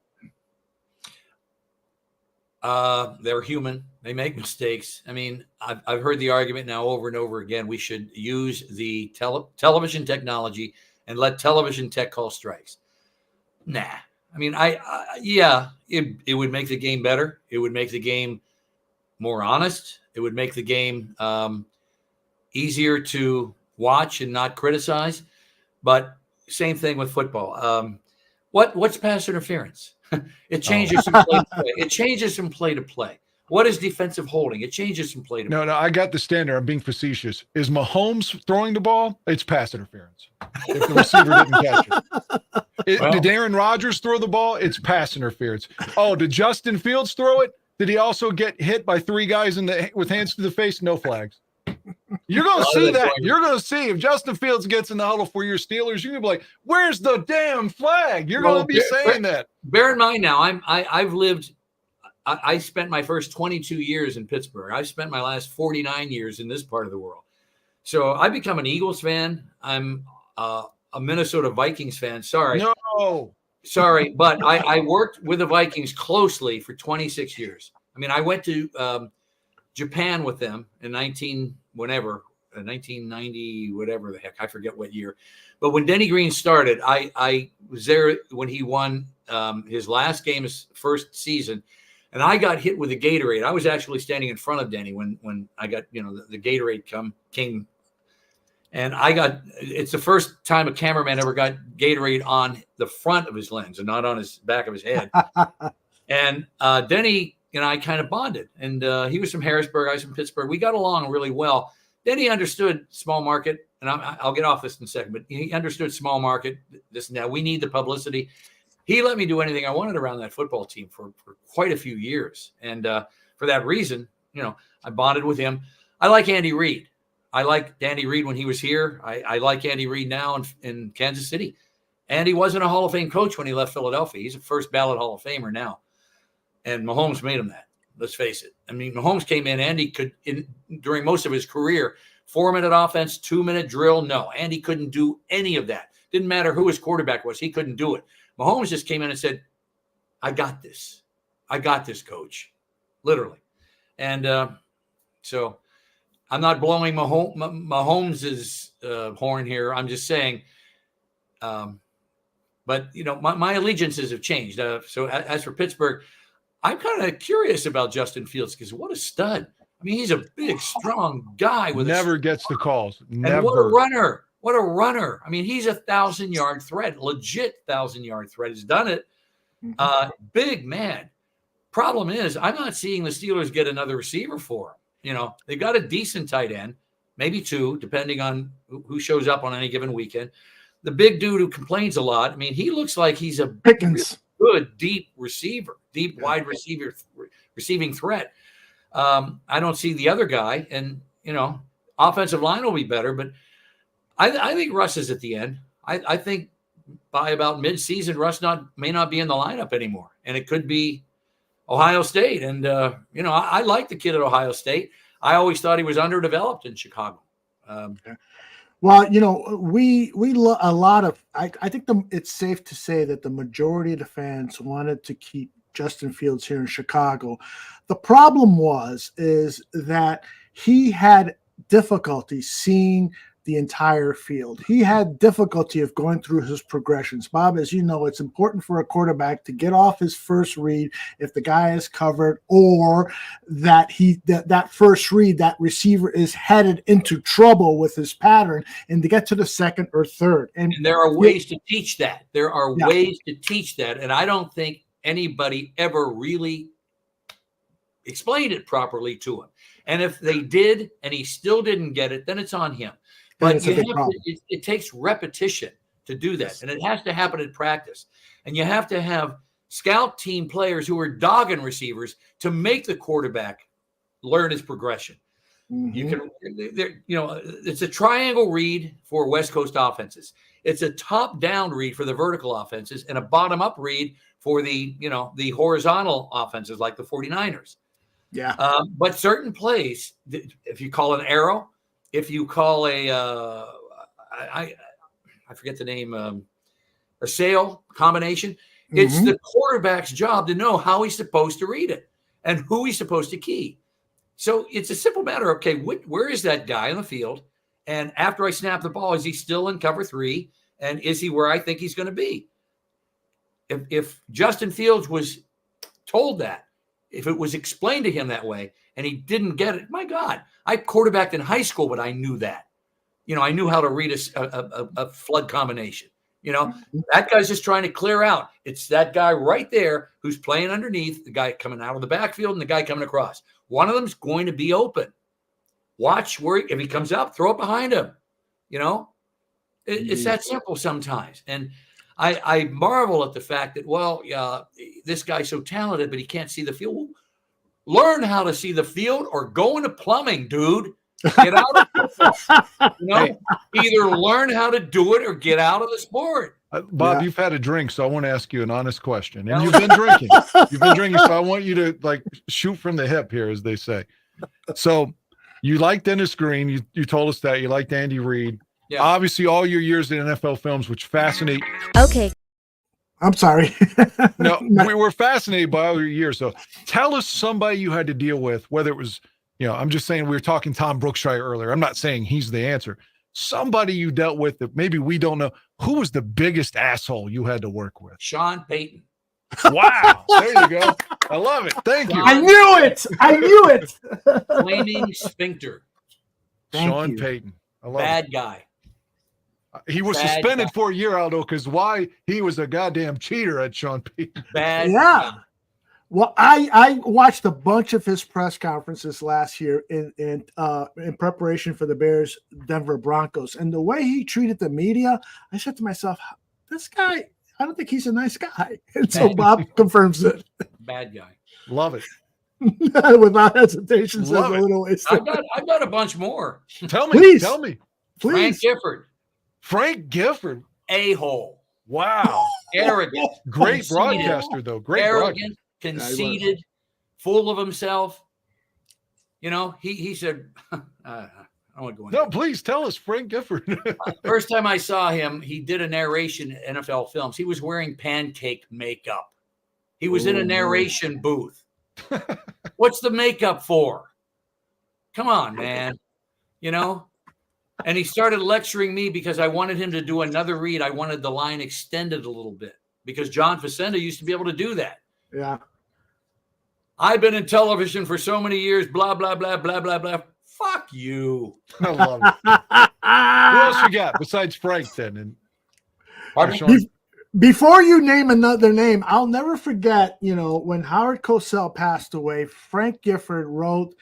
They're human. They make mistakes. I mean, I've heard the argument now over and over again. We should use the television technology and let television tech call strikes. Nah. I mean, it would make the game better. It would make the game more honest. It would make the game easier to watch and not criticize. But same thing with football. What's pass interference? It changes from play to play. It changes from play to play. What is defensive holding? It changes from play to play. No, I got the standard. I'm being facetious. Is Mahomes throwing the ball? It's pass interference. If the receiver didn't catch it. Did Aaron Rodgers throw the ball? It's pass interference. Oh, did Justin Fields throw it? Did he also get hit by 3 guys with hands to the face? No flags. You're going to see that. You're going to see if Justin Fields gets in the huddle for your Steelers, you're going to be like, where's the damn flag? You're going to be saying that. Bear in mind now, I spent my first 22 years in Pittsburgh. I've spent my last 49 years in this part of the world. So I become an Eagles fan. I'm a Minnesota Vikings fan. Sorry. No. Sorry, but I worked with the Vikings closely for 26 years. I mean, I went to Japan with them in 1990, whatever the heck, I forget what year. But when Denny Green started, I was there when he won his last game, his first season, and I got hit with a Gatorade. I was actually standing in front of Denny when I got, the Gatorade came. And it's the first time a cameraman ever got Gatorade on the front of his lens and not on his back of his head. And Denny and I kind of bonded. And he was from Harrisburg. I was from Pittsburgh. We got along really well. Denny understood small market. And I'll get off this in a second. But he understood small market, this and that. We need the publicity. He let me do anything I wanted around that football team for quite a few years. And for that reason, I bonded with him. I like Andy Reid. I liked Andy Reid when he was here. I like Andy Reid now in Kansas City. Andy wasn't a Hall of Fame coach when he left Philadelphia. He's a first ballot Hall of Famer now. And Mahomes made him that. Let's face it. I mean, Mahomes came in. Andy could, during most of his career, 4-minute offense, 2-minute drill. No, Andy couldn't do any of that. Didn't matter who his quarterback was. He couldn't do it. Mahomes just came in and said, I got this. I got this, coach. Literally. And so I'm not blowing Mahomes' horn here. I'm just saying, but my allegiances have changed. So as for Pittsburgh, I'm kind of curious about Justin Fields because what a stud. I mean, he's a big, strong guy with never gets the calls. Never. And what a runner. What a runner. I mean, he's a 1,000-yard threat, legit 1,000-yard threat. He's done it. Big man. Problem is, I'm not seeing the Steelers get another receiver for him. They got a decent tight end, maybe 2, depending on who shows up on any given weekend. The big dude who complains a lot, I mean, he looks like he's a Pickens. Good deep receiver, wide receiver, receiving threat. I don't see the other guy, and offensive line will be better, but I think Russ is at the end. I think by about mid-season, Russ may not be in the lineup anymore, and it could be Ohio State. And I like the kid at Ohio State. I always thought he was underdeveloped in Chicago. Well, we a lot of. I think it's safe to say that the majority of the fans wanted to keep Justin Fields here in Chicago. The problem is that he had difficulty seeing the entire field. He had difficulty of going through his progressions. Bob, as you know, it's important for a quarterback to get off his first read if the guy is covered, or that that first read, that receiver is headed into trouble with his pattern, and to get to the second or third. And there are ways to teach that. There are ways to teach that. And I don't think anybody ever really explained it properly to him. And if they did and he still didn't get it, then it's on him. But it takes repetition to do that. And it has to happen in practice. And you have to have scout team players who are dogging receivers to make the quarterback learn his progression. Mm-hmm. It's a triangle read for West Coast offenses. It's a top-down read for the vertical offenses and a bottom-up read for the horizontal offenses like the 49ers. Yeah. But certain plays, if you call an arrow, if you call I forget the name, a sail combination, it's the quarterback's job to know how he's supposed to read it. and who he's supposed to key. So it's a simple matter. Okay, where is that guy on the field? And after I snap the ball, is he still in cover 3? And is he where I think he's going to be? If Justin Fields was told that, if it was explained to him that way and he didn't get it, my God, I quarterbacked in high school, but I knew that. I knew how to read a flood combination. That guy's just trying to clear out. It's that guy right there who's playing underneath, the guy coming out of the backfield and the guy coming across. One of them's going to be open. Watch where if he comes up, throw it behind him. It's that simple sometimes. And I marvel at the fact that, this guy's so talented, but he can't see the field. Learn how to see the field or go into plumbing, dude. Get out of it. Either learn how to do it or get out of the sport. Bob, you've had a drink, so I want to ask you an honest question. And you've been drinking. So I want you to shoot from the hip here, as they say. So you like Dennis Green. You told us that. You liked Andy Reid. Yeah. Obviously, all your years in NFL films, which fascinate. Okay. I'm sorry. No, we were fascinated by all your years. So tell us somebody you had to deal with, whether it was, I'm just saying we were talking Tom Brookshire earlier. I'm not saying he's the answer. Somebody you dealt with that maybe we don't know. Who was the biggest asshole you had to work with? Sean Payton. Wow. There you go. I love it. Thank you. I knew it. Flaming sphincter. Sean Payton. I love Bad it. guy. He was suspended for a year, Aldo, because why? He was a goddamn cheater at Sean Payton. Bad guy. guy. Well, I watched a bunch of his press conferences last year in preparation for the Bears Denver Broncos, and the way he treated the media, I said to myself, "This guy, I don't think he's a nice guy." And so Bob confirms it. Bad guy. Love it. Without hesitation, says a little wasted. I've got a bunch more. Tell me. Please. Tell me. Frank Gifford. Frank Gifford. A-hole. Wow. Arrogant. Great conceited, broadcaster, though. Great arrogant, conceited, full of himself. He said, I want to go into No, please tell us, Frank Gifford. First time I saw him, he did a narration in NFL films. He was wearing pancake makeup. He was in a narration booth. What's the makeup for? Come on, man. And he started lecturing me because I wanted him to do another read. I wanted the line extended a little bit because John Facenda used to be able to do that. Yeah. I've been in television for so many years, blah, blah, blah, blah, blah, blah. Fuck you. I love it. Who else you got besides Frank then? And Before you name another name, I'll never forget, when Howard Cosell passed away, Frank Gifford wrote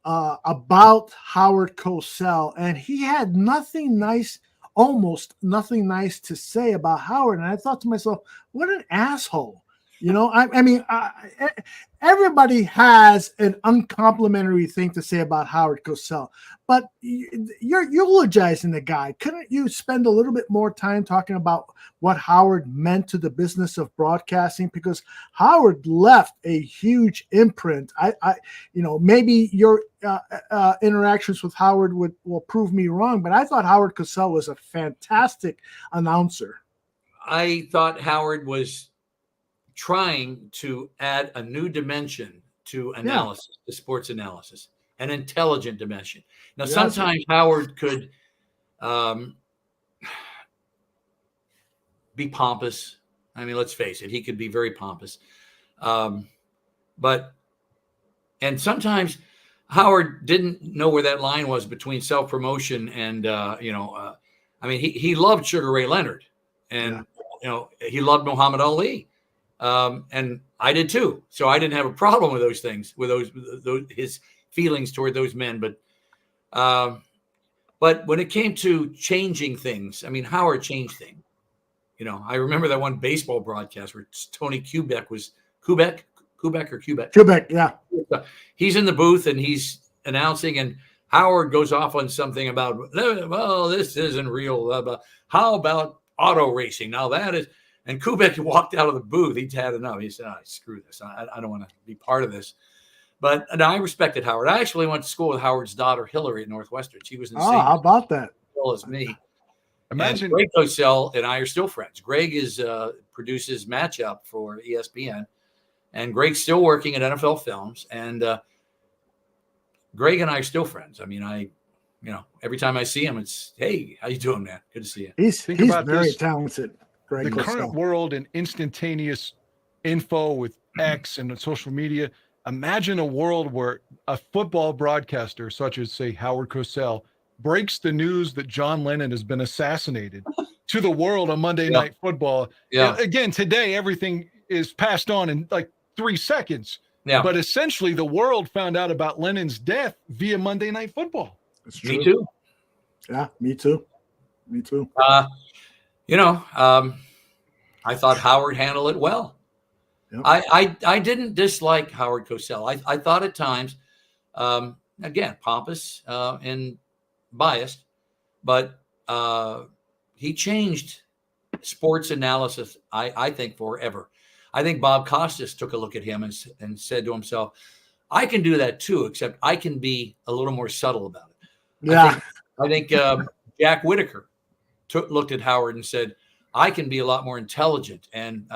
about Howard Cosell, and he had almost nothing nice to say about Howard. And I thought to myself, what an asshole. Everybody has an uncomplimentary thing to say about Howard Cosell, but you're eulogizing the guy. Couldn't you spend a little bit more time talking about what Howard meant to the business of broadcasting? Because Howard left a huge imprint. Maybe your interactions with Howard will prove me wrong, but I thought Howard Cosell was a fantastic announcer. I thought Howard was trying to add a new dimension to analysis, to sports analysis, an intelligent dimension. Now, sometimes Howard could be pompous. I mean, let's face it, he could be very pompous. And sometimes Howard didn't know where that line was between self-promotion and, he loved Sugar Ray Leonard and, he loved Muhammad Ali. And I did too. So I didn't have a problem with those things, with those his feelings toward those men. But when it came to changing things, Howard changed things. I remember that one baseball broadcast where Tony Kubek was Kubek, yeah. He's in the booth and he's announcing, and Howard goes off on something about, well, this isn't real. How about auto racing? Now that is. And Kubek walked out of the booth. He'd had enough. He said, screw this. I don't want to be part of this. But I respected Howard. I actually went to school with Howard's daughter, Hillary, at Northwestern. She was in the same how about that? as me. Imagine and Greg Cosell and I are still friends. Greg produces Matchup for ESPN. and Greg's still working at NFL Films, and Greg and I are still friends. I mean, every time I see him, it's, hey, how you doing, man? Good to see you. He's very talented. Greg the Cosell. current world and instantaneous info with X and social media. Imagine a world where a football broadcaster, such as, say, Howard Cosell, breaks the news that John Lennon has been assassinated to the world on Monday Night Football. Yeah. Again, today, everything is passed on in like 3 seconds. Yeah. But essentially, the world found out about Lennon's death via Monday Night Football. It's true. Me too. Yeah, me too. Me too. I thought Howard handled it well. Yep. I didn't dislike Howard Cosell. I thought at times, again, pompous and biased, but he changed sports analysis, I think, forever. I think Bob Costas took a look at him and said to himself, I can do that too, except I can be a little more subtle about it. Yeah. I think Jack Whitaker looked at Howard and said, I can be a lot more intelligent and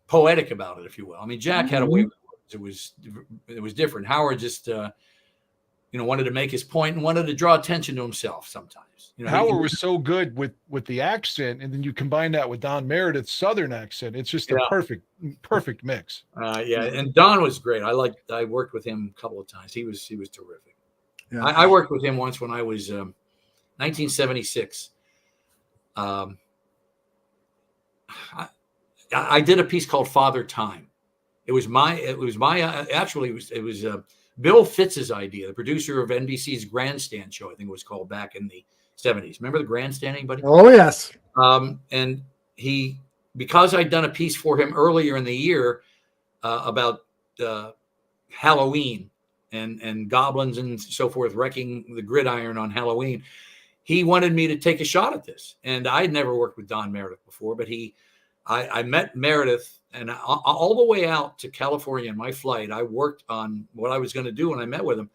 poetic about it, if you will. I mean, Jack had a way with words. It was different. Howard just wanted to make his point and wanted to draw attention to himself sometimes. Howard was so good with the accent, and then you combine that with Don Meredith's Southern accent. It's just a perfect mix. And Don was great. I worked with him a couple of times. He was terrific. Yeah. I worked with him once when I was 1976. I did a piece called Father Time. It was Bill Fitz's idea, the producer of NBC's Grandstand show, I think it was called, back in the 70s. Remember the Grandstand, anybody? Oh, yes. And because I'd done a piece for him earlier in the year about Halloween and goblins and so forth wrecking the gridiron on Halloween, he wanted me to take a shot at this. And I had never worked with Don Meredith before, but I met Meredith, and all the way out to California in my flight, I worked on what I was going to do when I met with him.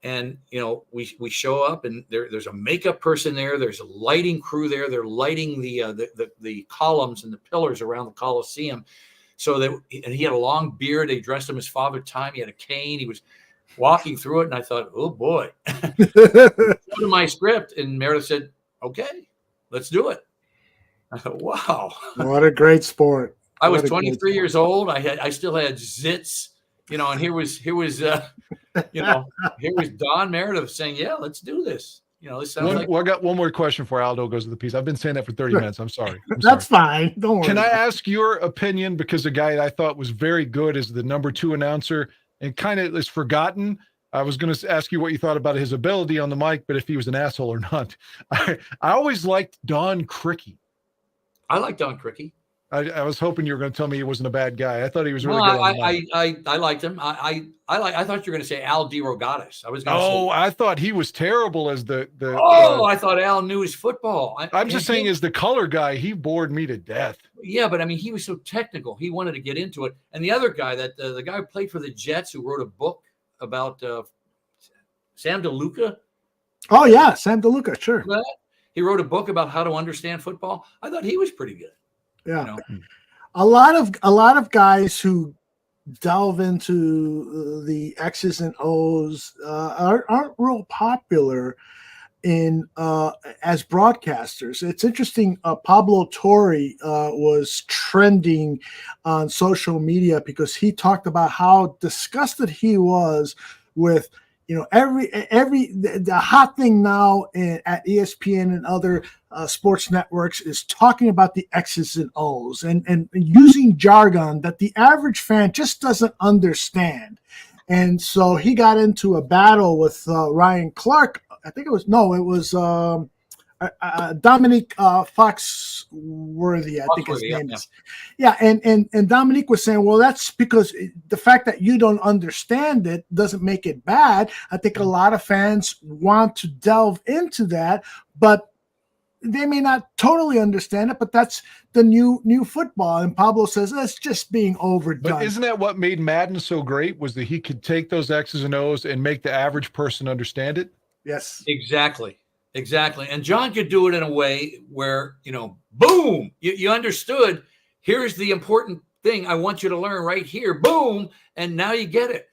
And, we show up, and there's a makeup person there. There's a lighting crew there. They're lighting the columns and the pillars around the Coliseum. And he had a long beard. They dressed him as Father Time. He had a cane. He was walking through it, and I thought, oh boy. To my script, and Meredith said, okay, let's do it. I thought, wow. What a great sport. I was 23 years old. I still had zits, and here was Don Meredith saying, yeah, let's do this. This sounds like. Well, I got one more question for Aldo goes to the piece. I've been saying that for 30 minutes. I'm sorry. That's fine. Don't worry. Can I ask your opinion? Because the guy I thought was very good as the number 2 announcer and kind of is forgotten. I was going to ask you what you thought about his ability on the mic, but if he was an asshole or not. I always liked Don Criqui. I like Don Criqui. I was hoping you were going to tell me he wasn't a bad guy. I thought he was really good. good. I liked him. I thought you were going to say Al DeRogatis. I was going to say. I thought he was terrible as the. I thought Al knew his football. I'm just saying, as the color guy, he bored me to death. Yeah, but I mean, he was so technical. He wanted to get into it. And the other guy, the guy who played for the Jets, who wrote a book about Sam DeLuca. Oh yeah, Sam DeLuca, sure. He wrote a book about how to understand football. I thought he was pretty good. Yeah, a lot of guys who delve into the X's and O's aren't real popular in as broadcasters. It's interesting. Pablo Torre was trending on social media because he talked about how disgusted he was with. The hot thing now at ESPN and other sports networks is talking about the X's and O's and using jargon that the average fan just doesn't understand. And so he got into a battle with Ryan Clark. I think it was Dominique Foxworthy, I think his name is. Yeah, and Dominique was saying, well, that's because the fact that you don't understand it doesn't make it bad. I think a lot of fans want to delve into that, but they may not totally understand it, but that's the new football. And Pablo says that's just being overdone. But isn't that what made Madden so great, was that he could take those X's and O's and make the average person understand it? Yes. Exactly. And John could do it in a way where, Boom. You understood. Here's the important thing I want you to learn right here. Boom. And now you get it.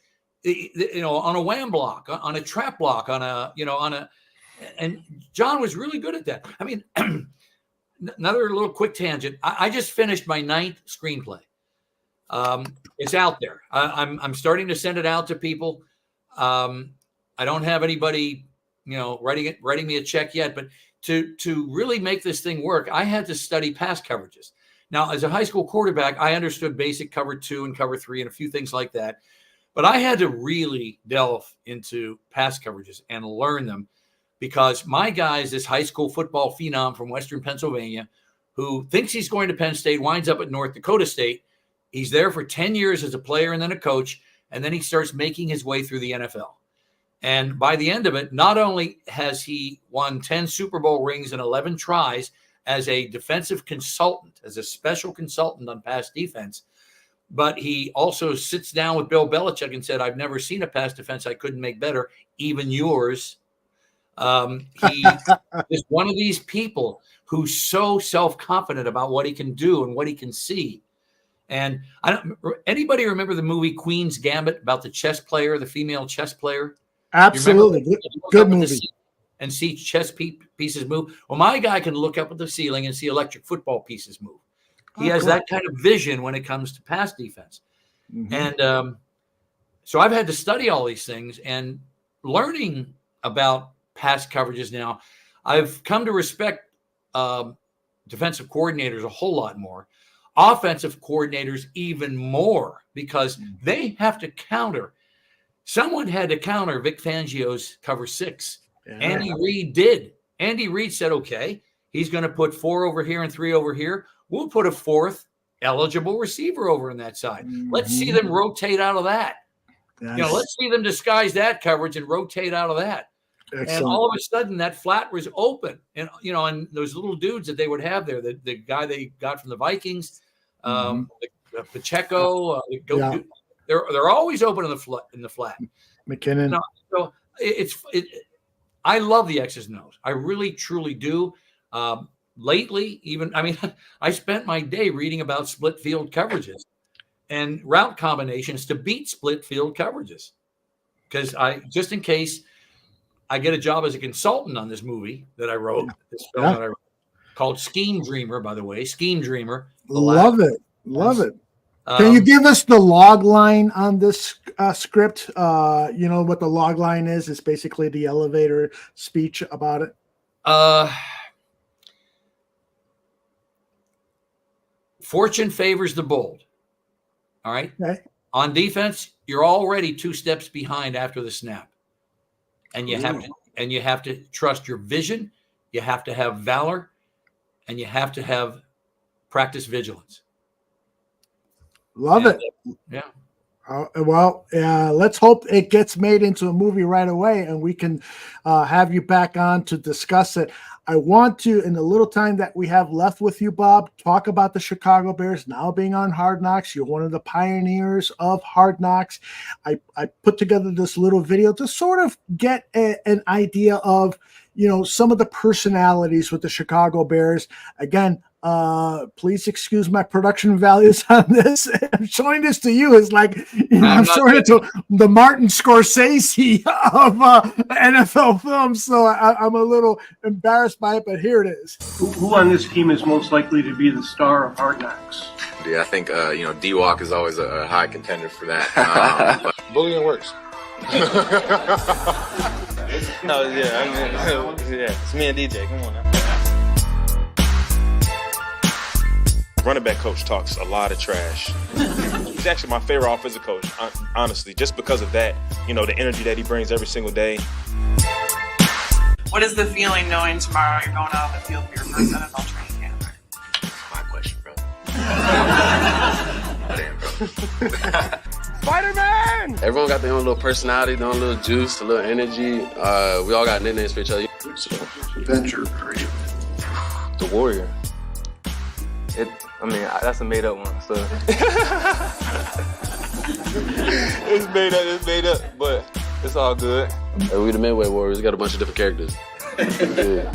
On a wham block, on a trap block, and John was really good at that. I mean, another little quick tangent. I just finished my 9th screenplay. It's out there. I'm starting to send it out to people. I don't have anybody, writing me a check yet, but to really make this thing work, I had to study pass coverages. Now, as a high school quarterback, I understood basic cover 2 and cover 3 and a few things like that. But I had to really delve into pass coverages and learn them, because my guy is this high school football phenom from Western Pennsylvania who thinks he's going to Penn State, winds up at North Dakota State. He's there for 10 years as a player and then a coach, and then he starts making his way through the NFL. And by the end of it, not only has he won 10 Super Bowl rings and 11 tries as a defensive consultant, as a special consultant on pass defense, but he also sits down with Bill Belichick and said, I've never seen a pass defense I couldn't make better, even yours. He is one of these people who's so self-confident about what he can do and what he can see. And anybody remember the movie Queen's Gambit about the chess player, the female chess player? Absolutely. Good movie. And see chess pieces move. Well, my guy can look up at the ceiling and see electric football pieces move. He has that kind of vision when it comes to pass defense. Mm-hmm. And so I've had to study all these things, and learning about pass coverages now, I've come to respect defensive coordinators a whole lot more, offensive coordinators even more, because they have to counter. Someone had to counter Vic Fangio's cover 6. Yeah. Andy Reid did. Andy Reid said, okay, he's going to put 4 over here and 3 over here. We'll put a 4th eligible receiver over on that side. Mm-hmm. Let's see them rotate out of that. Nice. Let's see them disguise that coverage and rotate out of that. Excellent. And all of a sudden, that flat was open. And, and those little dudes that they would have there, the guy they got from the Vikings, Pacheco, they're always open in the flat. McKinnon. So I love the X's and O's. I really, truly do. Lately, I spent my day reading about split field coverages and route combinations to beat split field coverages. Because just in case I get a job as a consultant on this movie that I wrote, this film that I wrote, called Scheme Dreamer, by the way, Scheme Dreamer. Love it. Can you give us the log line on this script? What the log line is? It's basically the elevator speech about it. Fortune favors the bold. All right. Okay. On defense, you're already 2 steps behind after the snap. And you have to trust your vision, you have to have valor, and you have to have practice vigilance. Love it. Yeah. Let's hope it gets made into a movie right away, and we can have you back on to discuss it. I want to, in the little time that we have left with you, Bob, talk about the Chicago Bears now being on Hard Knocks. You're one of the pioneers of Hard Knocks. I put together this little video to sort of get an idea of, some of the personalities with the Chicago Bears. Again, please excuse my production values on this. I'm showing this to you is like, I'm showing it to the Martin Scorsese of NFL films. So I'm a little embarrassed by it, but here it is. Who on this team is most likely to be the star of Hard Knocks? Yeah, I think, D-Walk is always a high contender for that. But bullying works. It's me and DJ. Come on now. Running back coach talks a lot of trash. He's actually my favorite offensive coach, honestly, just because of that, the energy that he brings every single day. What is the feeling knowing tomorrow you're going out on the field for your first NFL training camp? My question, bro. Damn, bro. Spider-Man! Everyone got their own little personality, their own little juice, a little energy. We all got nicknames for each other. So, adventure are you? The Warrior. That's a made-up one, so. It's made up, but it's all good. Hey, we the Midway Warriors. We got a bunch of different characters. Yeah.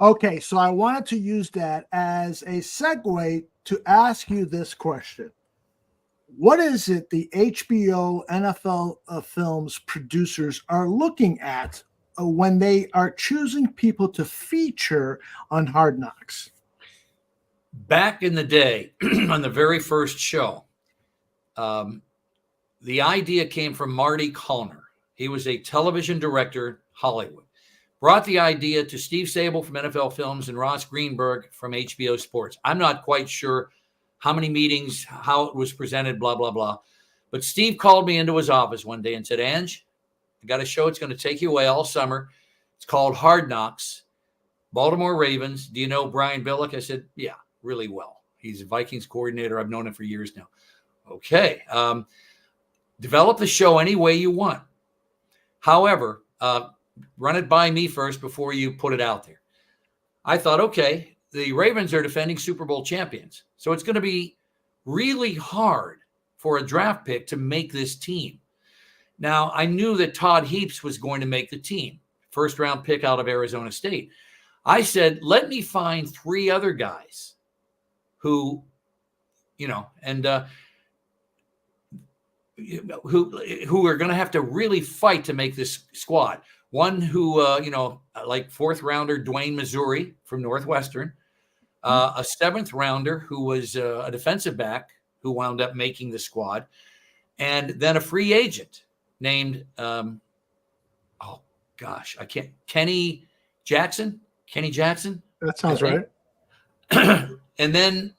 Okay, so I wanted to use that as a segue to ask you this question. What is it the HBO NFL films producers are looking at when they are choosing people to feature on Hard Knocks? Back in the day, on the very first show, the idea came from Marty Callner. He was a television director, Hollywood. Brought the idea to Steve Sable from NFL Films and Ross Greenberg from HBO Sports. I'm not quite sure how many meetings, how it was presented, blah, blah, blah. But Steve called me into his office one day and said, Ange, I got a show. It's going to take you away all summer. It's called Hard Knocks, Baltimore Ravens. Do you know Brian Billick? I said, yeah, really well. He's a Vikings coordinator. I've known him for years now. Okay. Develop the show any way you want. However, run it by me first before you put it out there. I thought, okay, the Ravens are defending Super Bowl champions. So it's going to be really hard for a draft pick to make this team. Now, I knew that Todd Heaps was going to make the team, first round pick out of Arizona State. I said, let me find 3 other guys who, and who are going to have to really fight to make this squad. One who, like 4th rounder, Dwayne Missouri from Northwestern, a 7th rounder who was a defensive back who wound up making the squad, and then a free agent named, Kenny Jackson. That sounds right. And then,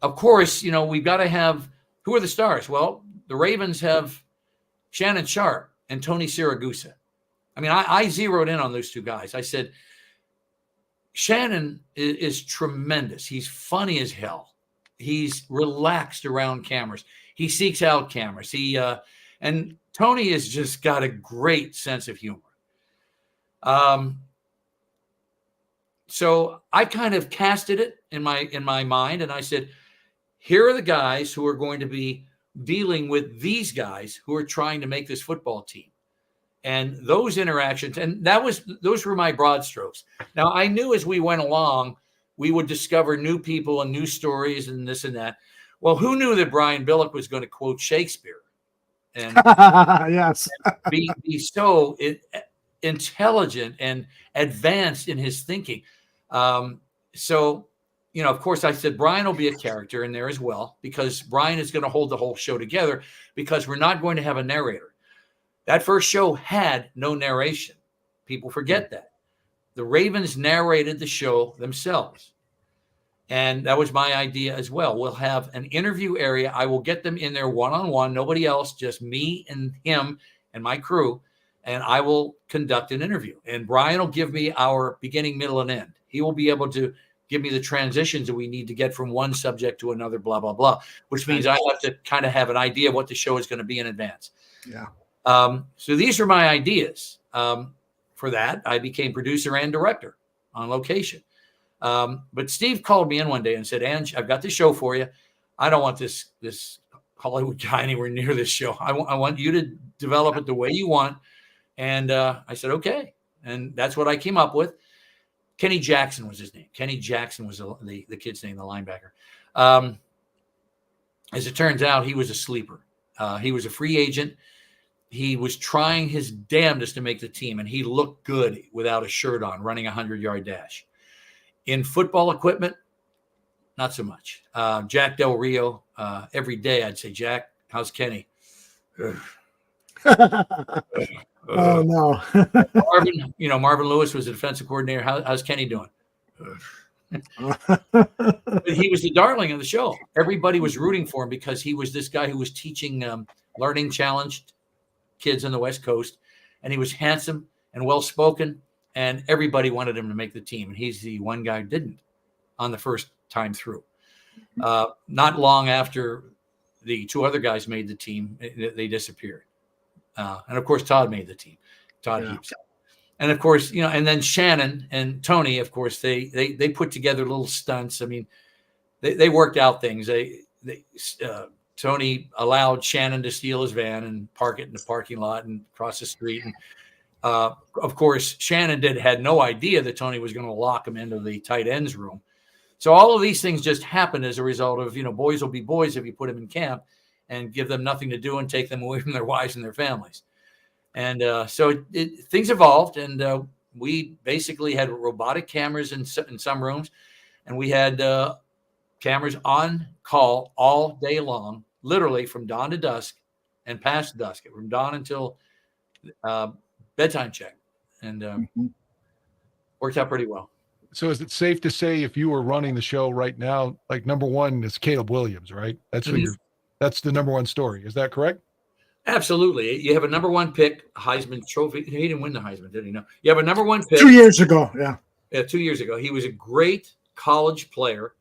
of course, we've got to have, who are the stars? Well, the Ravens have Shannon Sharp and Tony Siragusa. I mean, I zeroed in on those 2 guys. I said, Shannon is tremendous. He's funny as hell. He's relaxed around cameras. He seeks out cameras. And Tony has just got a great sense of humor. So I kind of casted it in my mind, and I said, here are the guys who are going to be dealing with these guys who are trying to make this football team. And those interactions, and those were my broad strokes. Now, I knew as we went along, we would discover new people and new stories and this and that. Well, who knew that Brian Billick was going to quote Shakespeare and yes, be so intelligent and advanced in his thinking. So, of course, I said Brian will be a character in there as well, because Brian is going to hold the whole show together, because we're not going to have a narrator. That first show had no narration. People forget that. The Ravens narrated the show themselves. And that was my idea as well. We'll have an interview area. I will get them in there one-on-one, nobody else, just me and him and my crew. And I will conduct an interview. And Brian will give me our beginning, middle, and end. He will be able to give me the transitions that we need to get from one subject to another, blah, blah, blah, which means I have to kind of have an idea of what the show is going to be in advance. Yeah. So these are my ideas. For that, I became producer and director on location. But Steve called me in one day and said, Ange, I've got the show for you. I don't want this Hollywood guy anywhere near this show. I want you to develop it the way you want. And I said, okay. And that's what I came up with. Kenny Jackson was his name. Kenny Jackson was the kid's name, the linebacker. As it turns out, he was a sleeper. He was a free agent. He was trying his damnedest to make the team, and he looked good without a shirt on, running a 100-yard dash. In football equipment, not so much. Jack Del Rio, every day I'd say, Jack, how's Kenny? Oh, no. Marvin Lewis was the defensive coordinator. How's Kenny doing? But he was the darling of the show. Everybody was rooting for him because he was this guy who was teaching learning challenged kids on the West Coast, and he was handsome and well-spoken, and everybody wanted him to make the team. And he's the one guy who didn't on the first time through. Not long after the 2 other guys made the team, they disappeared. And of course, Todd made the team. Todd Heaps. And of course, and then Shannon and Tony, of course, they put together little stunts. I mean, they worked out things. Tony allowed Shannon to steal his van and park it in the parking lot and across the street. Of course, Shannon had no idea that Tony was going to lock him into the tight ends room. So all of these things just happened as a result of, boys will be boys if you put them in camp and give them nothing to do and take them away from their wives and their families. And so things evolved, and we basically had robotic cameras in some rooms, and we had cameras on call all day long, literally from dawn to dusk and past dusk, from dawn until bedtime check, and worked out pretty well. So is it safe to say if you were running the show right now, like number one is Caleb Williams, right? That's who that's the number one story. Is that correct? Absolutely. You have a number one pick, Heisman Trophy. He didn't win the Heisman, did he? No. You have a number one pick. 2 years ago. Yeah. Yeah, 2 years ago. He was a great college player.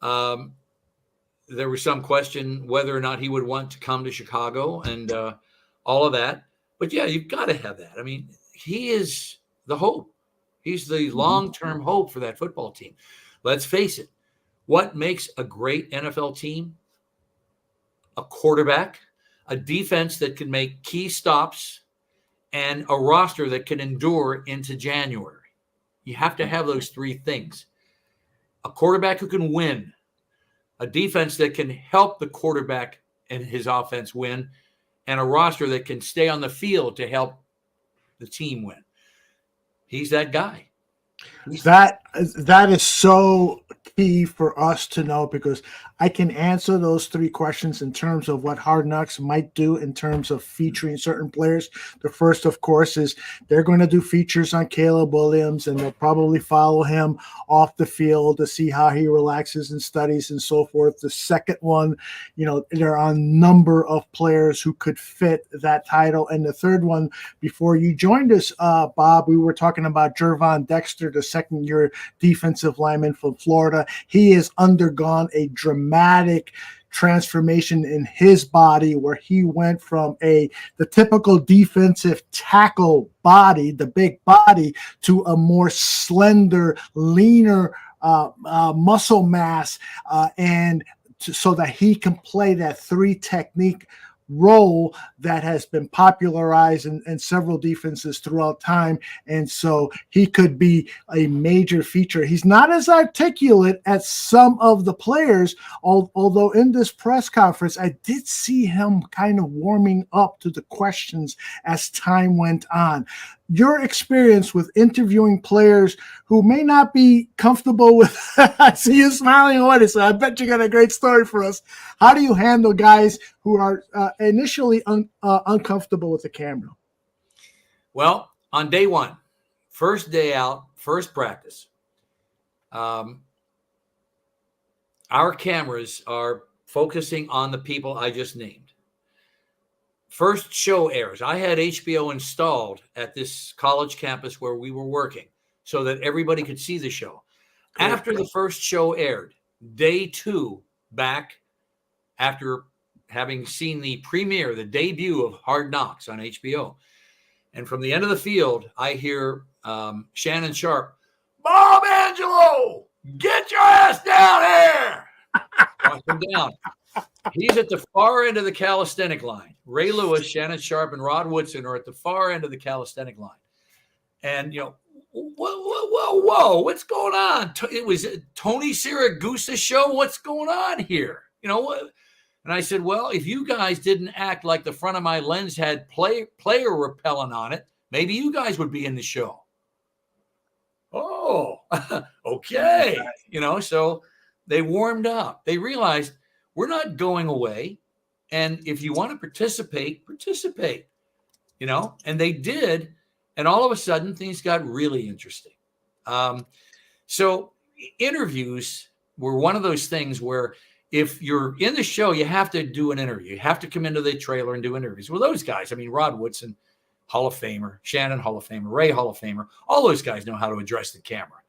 There was some question whether or not he would want to come to Chicago and all of that. But yeah, you've got to have that. I mean, he is the hope. He's the long-term hope for that football team. Let's face it. What makes a great NFL team? A quarterback, a defense that can make key stops, and a roster that can endure into January. You have to have those three things. A quarterback who can win, a defense that can help the quarterback and his offense win, and a roster that can stay on the field to help the team win. He's that guy. That is so key for us to know, because I can answer those three questions in terms of what Hard Knocks might do in terms of featuring certain players. The first, of course, is they're going to do features on Caleb Williams, and they'll probably follow him off the field to see how he relaxes and studies and so forth. The second one, there are a number of players who could fit that title. And the third one, before you joined us, Bob, we were talking about Jervon Dexter, the second-year defensive lineman from Florida. He has undergone a dramatic transformation in his body, where he went from the typical defensive tackle body, the big body, to a more slender, leaner muscle mass, so that he can play that three technique role that has been popularized in several defenses throughout time. And so he could be a major feature. He's not as articulate as some of the players, although in this press conference, I did see him kind of warming up to the questions as time went on. Your experience with interviewing players who may not be comfortable with, I see you smiling already, so I bet you got a great story for us. How do you handle guys who are initially uncomfortable with the camera? Well, on day one, first day out, first practice, our cameras are focusing on the people I just named. First show airs. I had HBO installed at this college campus where we were working so that everybody could see the show. Cool. After the first show aired, day two, back after having seen the premiere, the debut of Hard Knocks on HBO. And from the end of the field, I hear Shannon Sharp, "Bob Angelo, get your ass down here." Walk him down. He's at the far end of the calisthenic line. Ray Lewis, Shannon Sharp, and Rod Woodson are at the far end of the calisthenic line. And, whoa, what's going on? It was Tony Siragusa's show. What's going on here? What? And I said, well, if you guys didn't act like the front of my lens had player repellent on it, maybe you guys would be in the show. Oh, okay. So they warmed up. They realized we're not going away. And if you want to participate, and they did. And all of a sudden, things got really interesting. So interviews were one of those things where if you're in the show, you have to do an interview. You have to come into the trailer and do interviews. Well, those guys, Rod Woodson, Hall of Famer, Shannon, Hall of Famer, Ray, Hall of Famer, all those guys know how to address the camera.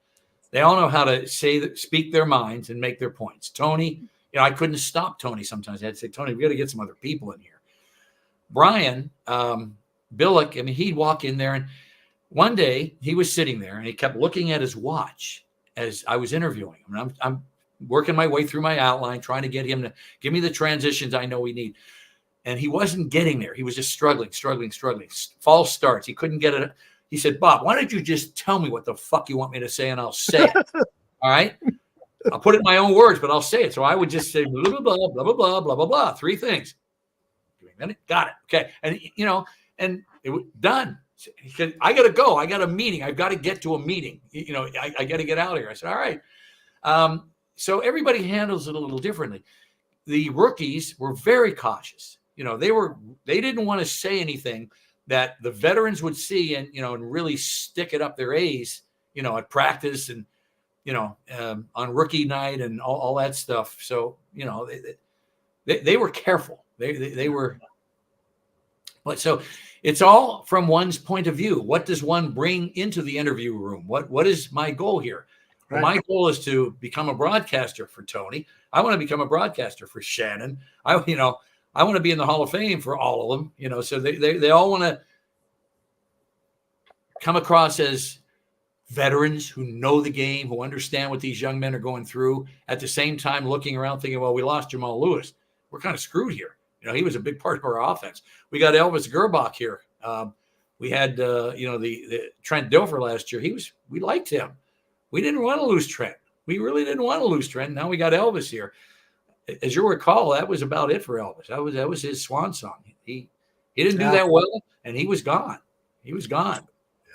They all know how to speak their minds and make their points. Tony, I couldn't stop Tony sometimes. I had to say, Tony, we got to get some other people in here. Brian Billick, he'd walk in there, and one day he was sitting there and he kept looking at his watch as I was interviewing him. And I'm working my way through my outline, trying to get him to give me the transitions I know we need. and he wasn't getting there. He was just struggling. False starts. He couldn't get it. He said, Bob, why don't you just tell me what the fuck you want me to say, and I'll say it. All right? I'll put it in my own words, but I'll say it. So I would just say blah, blah, blah, blah, blah, blah, blah, blah, blah. 3 things. Give me a minute. Got it. Okay. And, and it was done. He said, I got to go. I got a meeting. I've got to get to a meeting. I got to get out of here. I said, all right. So everybody handles it a little differently. The rookies were very cautious. They didn't want to say anything that the veterans would see and really stick it up their A's, at practice and, on rookie night and all that stuff. So, they were careful. They were, but so it's all from one's point of view. What does one bring into the interview room? What is my goal here? Right. My goal is to become a broadcaster for Tony. I want to become a broadcaster for Shannon. I want to be in the Hall of Fame for all of them, so they all want to come across as veterans who know the game, who understand what these young men are going through, at the same time looking around thinking, well, we lost Jamal Lewis. We're kind of screwed here. He was a big part of our offense. We got Elvis Gerbach here. We had, the Trent Dilfer last year. We liked him. We didn't want to lose Trent. We really didn't want to lose Trent. Now we got Elvis here. As you recall, that was about it for Elvis. That was his swan song. He didn't do that well, and he was gone. He was gone.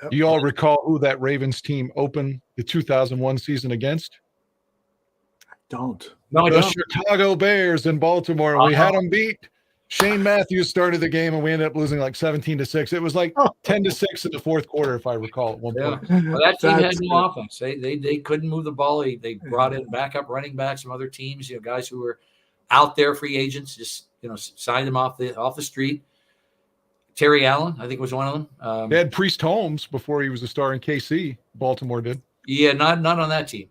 Do you all recall who that Ravens team opened the 2001 season against? Don't. No, I the don't. Chicago Bears in Baltimore. We had them beat. Shane Matthews started the game, and we ended up losing like 17-6. It was like 10-6 in the fourth quarter, if I recall, at one point. Well, that team had no offense. They couldn't move the ball. They brought in backup running backs from other teams, guys who were out there, free agents, just signed them off the street. Terry Allen, I think, was one of them. They had Priest Holmes before he was a star in KC. Baltimore did. Yeah, not on that team.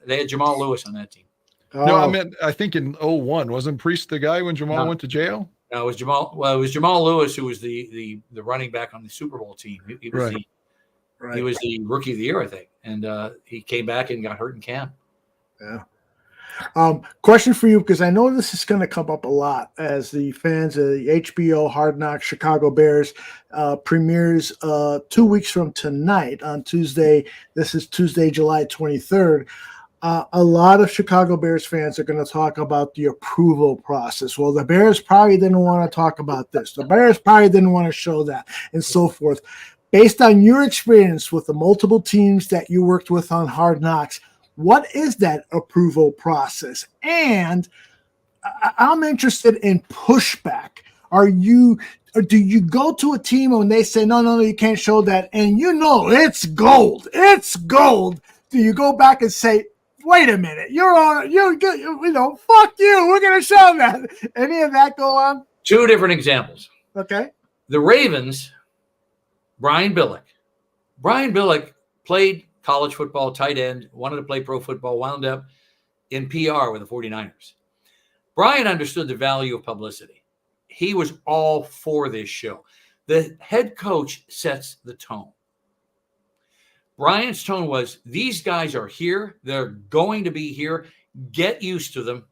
They had Jamal Lewis on that team. No, I think in 2001, wasn't Priest the guy when Jamal went to jail? No, it was Jamal. Well, it was Jamal Lewis who was the running back on the Super Bowl team. He was right. He was the rookie of the year, I think, and he came back and got hurt in camp. Yeah. Question for you, because I know this is going to come up a lot as the fans of the HBO Hard Knocks Chicago Bears premieres 2 weeks from tonight on Tuesday. This is Tuesday, July 23rd. A lot of Chicago Bears fans are going to talk about the approval process. Well, the Bears probably didn't want to talk about this. The Bears probably didn't want to show that, and so forth. Based on your experience with the multiple teams that you worked with on Hard Knocks, what is that approval process? And I'm interested in pushback. Do you go to a team when they say, no, you can't show that, and it's gold. It's gold. Do you go back and say, wait a minute, fuck you, we're going to show that? Any of that go on? 2 different examples. Okay. The Ravens, Brian Billick played college football, tight end, wanted to play pro football, wound up in PR with the 49ers. Brian understood the value of publicity. He was all for this show. The head coach sets the tone. Brian's tone was, these guys are here. They're going to be here. Get used to them.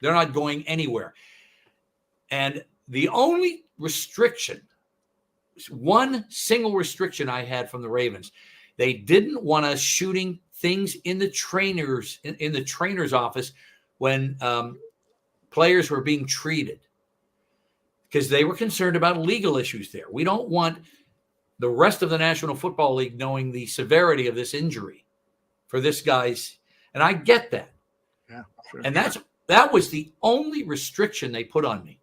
They're not going anywhere. And the only restriction, one single restriction I had from the Ravens, they didn't want us shooting things in the trainer's office when players were being treated, because they were concerned about legal issues there. We don't want the rest of the National Football League knowing the severity of this injury for this guy's, and I get that. Yeah, sure. And that was the only restriction they put on me.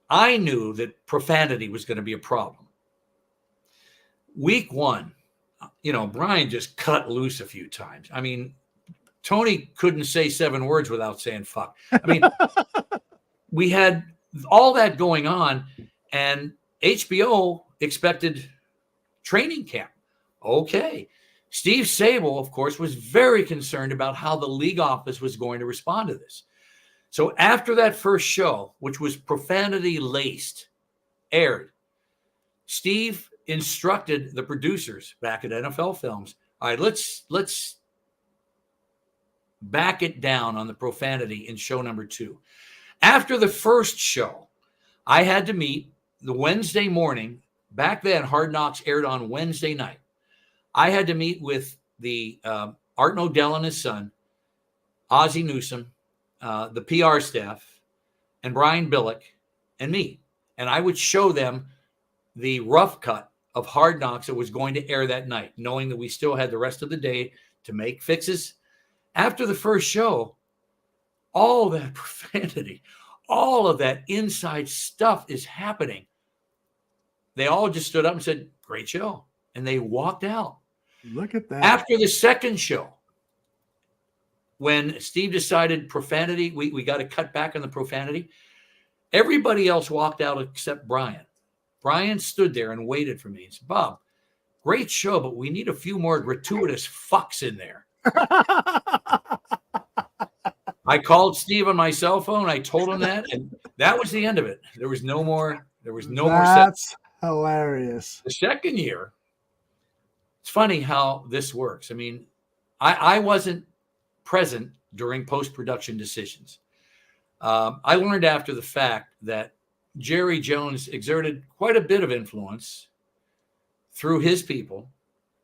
I knew that profanity was going to be a problem. Week 1, Brian just cut loose a few times. I mean, Tony couldn't say 7 words without saying fuck. I mean, we had all that going on, and HBO expected training camp. Okay. Steve Sable, of course, was very concerned about how the league office was going to respond to this. So after that first show, which was profanity laced, aired, Steve instructed the producers back at NFL Films, all right, let's back it down on the profanity in show number 2. After the first show, I had to meet the Wednesday morning. Back then, Hard Knocks aired on Wednesday night. I had to meet with the Art Nodell and his son, Ozzie Newsome, the PR staff, and Brian Billick, and me. And I would show them the rough cut of Hard Knocks that was going to air that night, knowing that we still had the rest of the day to make fixes. After the first show, all that profanity, all of that inside stuff is happening. They all just stood up and said, great show. And they walked out. Look at that. After the second show, when Steve decided profanity, we got to cut back on the profanity, everybody else walked out except Brian. Brian stood there and waited for me. He said, Bob, great show, but we need a few more gratuitous fucks in there. I called Steve on my cell phone. I told him that, and that was the end of it. There was no more. There was no more. That's hilarious. The second year, it's funny how this works. I mean, I wasn't present during post-production decisions. I learned after the fact that Jerry Jones exerted quite a bit of influence through his people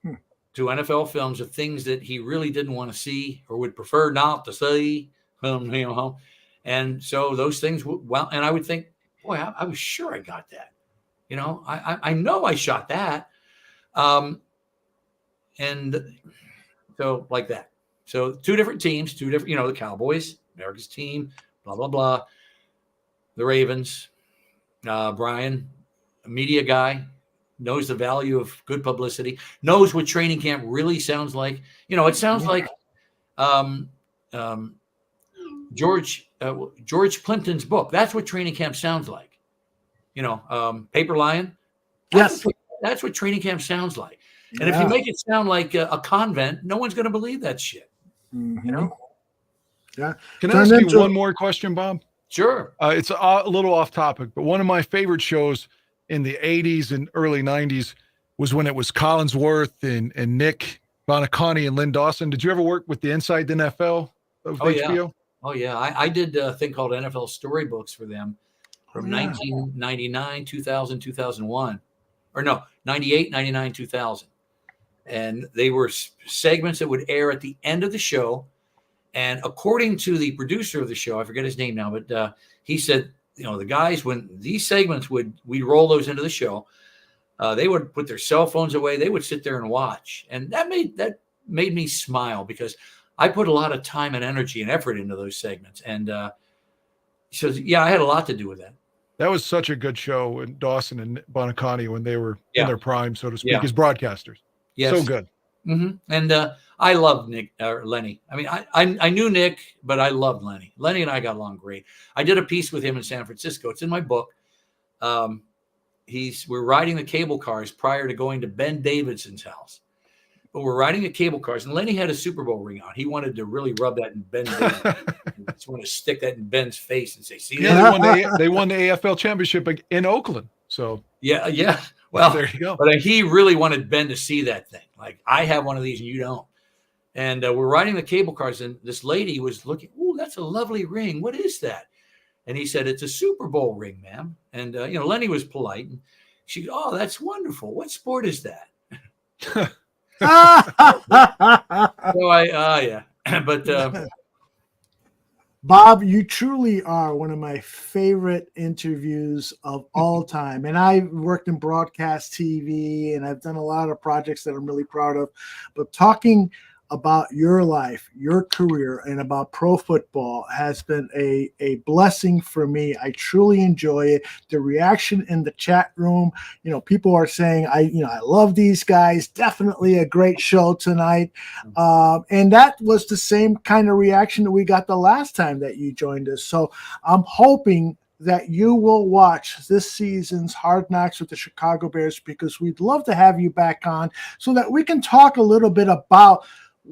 to NFL films of things that he really didn't want to see or would prefer not to see. And so those things, well, and I would think, boy, I was sure I got that. You know, I know I shot that. And so like that. So two different teams, two different, you know, the Cowboys, America's team, blah, blah, blah. The Ravens, Brian, a media guy, knows the value of good publicity, knows what training camp really sounds like. You know, it sounds like George Plimpton's book. That's what training camp sounds like. You know, Paper Lion. Yes. That's what training camp sounds like. And if Yeah. you make it sound like a convent, no one's going to believe that shit. Mhm. You know? Yeah. Can I Turned ask into- you one more question, Bob? Sure. It's a little off topic, but one of my favorite shows in the 80s and early 90s was when it was Collinsworth and Nick Bonacani and Lynn Dawson. Did you ever work with the Inside the NFL of HBO? Oh, yeah. I did a thing called NFL Storybooks for them from Yeah. 1999, 2000, 2001. Or no, 98, 99, 2000. And they were segments that would air at the end of the show. And according to the producer of the show, I forget his name now, but he said, you know, the guys, when these segments we'd roll those into the show, they would put their cell phones away. They would sit there and watch. And that made me smile because I put a lot of time and energy and effort into those segments. And so, yeah, I had a lot to do with that. That was such a good show. And Dawson and Bonacani, when they were in their prime, so to speak, Yeah. as broadcasters. Yes. So good. Mm-hmm. And I loved Lenny. I mean, I knew Nick, but I loved Lenny. Lenny and I got along great. I did a piece with him in San Francisco. It's in my book. We're riding the cable cars prior to going to Ben Davidson's house. But we're riding the cable cars, and Lenny had a Super Bowl ring on. He wanted to really rub that in Ben Davidson. He just wanted to stick that in Ben's face and say, "See that?" They won the AFL championship in Oakland. So Yeah. Well, there you go. But he really wanted Ben to see that thing. Like, I have one of these and you don't. And we're riding the cable cars, and this lady was looking, "Oh, that's a lovely ring. What is that?" And he said, "It's a Super Bowl ring, ma'am." And, Lenny was polite. And she goes, "Oh, that's wonderful. What sport is that?" So yeah. But Bob, you truly are one of my favorite interviews of all time. And I've worked in broadcast TV and I've done a lot of projects that I'm really proud of. But talking about your life, your career, and about pro football has been a blessing for me. I truly enjoy it. The reaction in the chat room, people are saying, I love these guys. Definitely a great show tonight. And that was the same kind of reaction that we got the last time that you joined us. So I'm hoping that you will watch this season's Hard Knocks with the Chicago Bears, because we'd love to have you back on so that we can talk a little bit about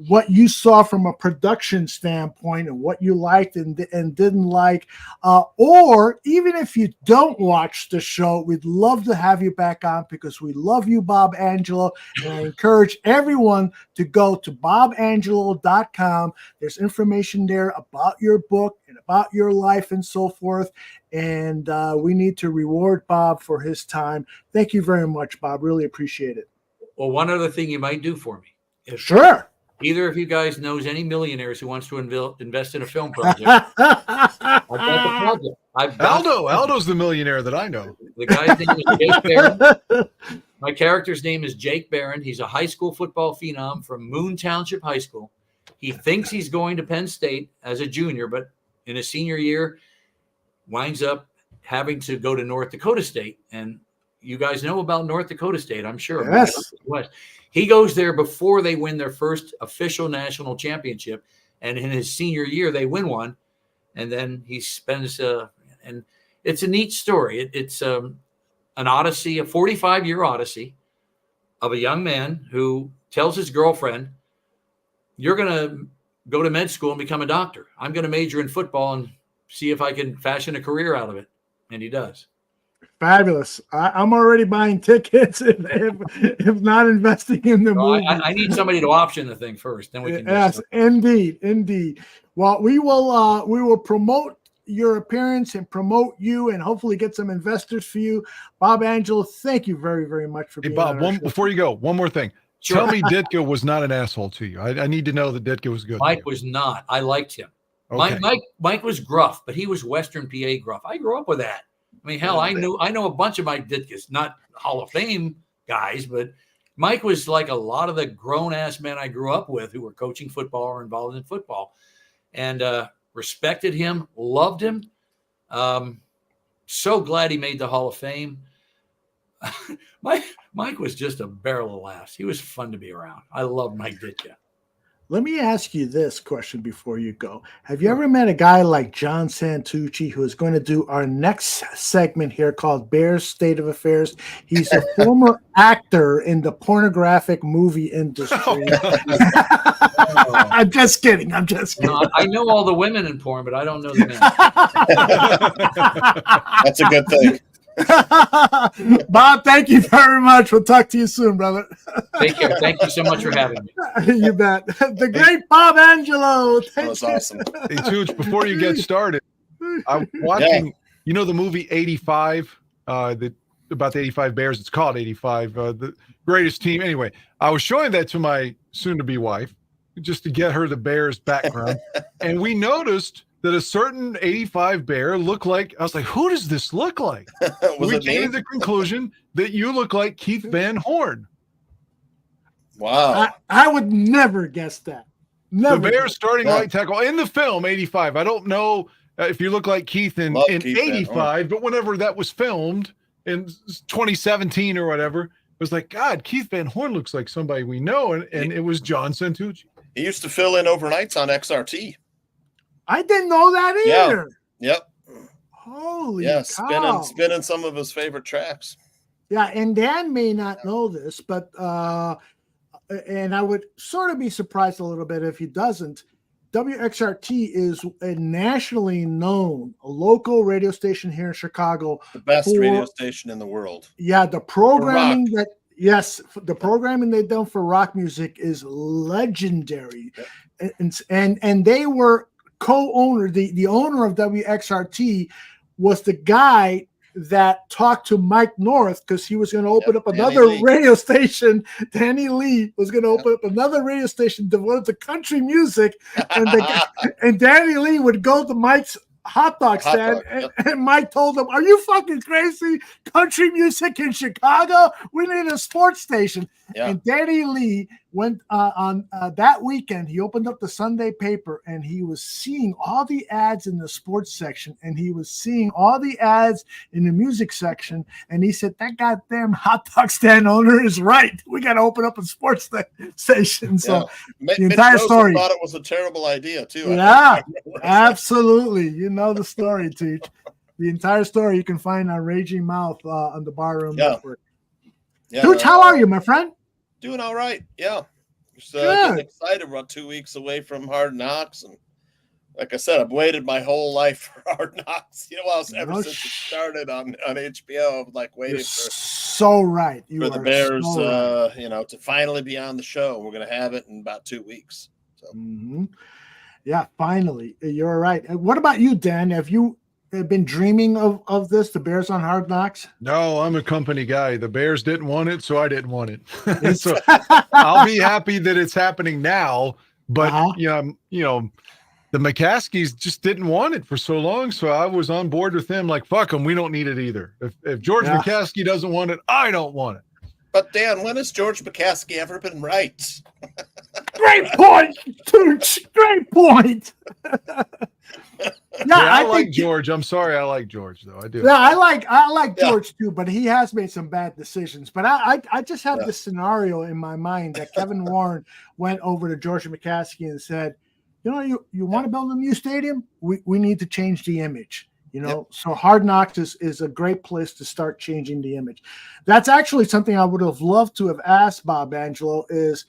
what you saw from a production standpoint and what you liked and didn't like. Or even if you don't watch the show, we'd love to have you back on because we love you, Bob Angelo. And I encourage everyone to go to bobangelo.com. There's information there about your book and about your life and so forth. And we need to reward Bob for his time. Thank you very much, Bob. Really appreciate it. Well, one other thing you might do for me. If Sure. either of you guys knows any millionaires who wants to invest in a film project, I've got the project. Aldo's the millionaire that I know. The guy's name is Jake Barron. My character's name is Jake Barron. He's a high school football phenom from Moon Township High School. He thinks he's going to Penn State as a junior, but in his senior year, winds up having to go to North Dakota State. And you guys know about North Dakota State, I'm sure. Yes. He goes there before they win their first official national championship. And in his senior year, they win one. And then he spends, and it's a neat story. It's an odyssey, a 45-year odyssey of a young man who tells his girlfriend, you're going to go to med school and become a doctor. I'm going to major in football and see if I can fashion a career out of it. And he does. Fabulous. I'm already buying tickets if not investing in the movie. I need somebody to option the thing first. Then we can. Yes, indeed. Well, we will promote your appearance and promote you and hopefully get some investors for you. Bob Angelo, thank you very, very much for being Bob, on our show. before you go, one more thing. Sure. Tell me Ditka was not an asshole to you. I need to know that Ditka was good. Mike was not. I liked him. Okay. Mike was gruff, but he was Western PA gruff. I grew up with that. I mean, hell, I know a bunch of Mike Ditkas, not Hall of Fame guys, but Mike was like a lot of the grown-ass men I grew up with who were coaching football or involved in football, and respected him, loved him. So glad he made the Hall of Fame. Mike was just a barrel of laughs. He was fun to be around. I love Mike Ditka. Let me ask you this question before you go. Have you ever met a guy like John Santucci, who is going to do our next segment here called Bears State of Affairs? He's a former actor in the pornographic movie industry. I'm just kidding. No, I know all the women in porn, but I don't know the men. That's a good thing. Bob, thank you very much. We'll talk to you soon, brother. Take care. Thank you so much for having me. You bet. The great Bob Angelo. That was awesome. Hey, Tooch, before you get started, I'm watching, you know, the movie 85, about the 85 Bears. It's called 85, the greatest team. Anyway, I was showing that to my soon-to-be wife just to get her the Bears background. And we noticed that a certain 85 Bear looked like, I was like, who does this look like? We came to the conclusion that you look like Keith Van Horn. Wow. I would never guess that. Never. The Bears starting right tackle in the film 85. I don't know if you look like Keith in 85, but whenever that was filmed in 2017 or whatever, it was like, God, Keith Van Horn looks like somebody we know. And it was John Santucci. He used to fill in overnights on XRT. I didn't know that either. Yeah. Yep. Holy cow. Spinning some of his favorite tracks. Yeah, and Dan may not know this, but and I would sort of be surprised a little bit if he doesn't. WXRT is a nationally known, a local radio station here in Chicago. The best radio station in the world. Yeah, the programming the programming they've done for rock music is legendary. Yep. And they were co-owner, the owner of WXRT was the guy that talked to Mike North because he was going to open up another radio station. Danny Lee was going to open up another radio station devoted to country music, and Danny Lee would go to Mike's hot dog stand, and Mike told him, "Are you fucking crazy? Country music in Chicago? We need a sports station." Yeah. And Danny Lee went on that weekend. He opened up the Sunday paper, and he was seeing all the ads in the sports section, and he was seeing all the ads in the music section. And he said, "That goddamn hot dog stand owner is right. We got to open up a sports station." So the entire story. Thought it was a terrible idea too. Yeah, absolutely. You know the story, Tooch. The entire story you can find on Raging Mouth on the Barroom Network. Yeah, Tooch, how are you, my friend? Doing all right. Yeah. Just getting excited. We're 2 weeks away from Hard Knocks. And like I said, I've waited my whole life for Hard Knocks. You know, ever since it started on HBO, I'm like waiting for the Bears, to finally be on the show. We're going to have it in about 2 weeks. So. Mm-hmm. Yeah, finally. You're right. And what about you, Dan? Have you been dreaming of this, the Bears on Hard Knocks? No, I'm a company guy. The Bears didn't want it, so I didn't want it. It's- So I'll be happy that it's happening now. But the McCaskies just didn't want it for so long, so I was on board with them. Like, fuck them, we don't need it either. If George McCaskey doesn't want it, I don't want it. But Dan, when has George McCaskey ever been right? Great point, Tooch. Great point. I like George. I'm sorry, I like George though. I do. Yeah, I like George too, but he has made some bad decisions. But I just have this scenario in my mind that Kevin Warren went over to George McCaskey and said, you want to build a new stadium? We need to change the image. So Hard Knocks is a great place to start changing the image. That's actually something I would have loved to have asked Bob Angelo is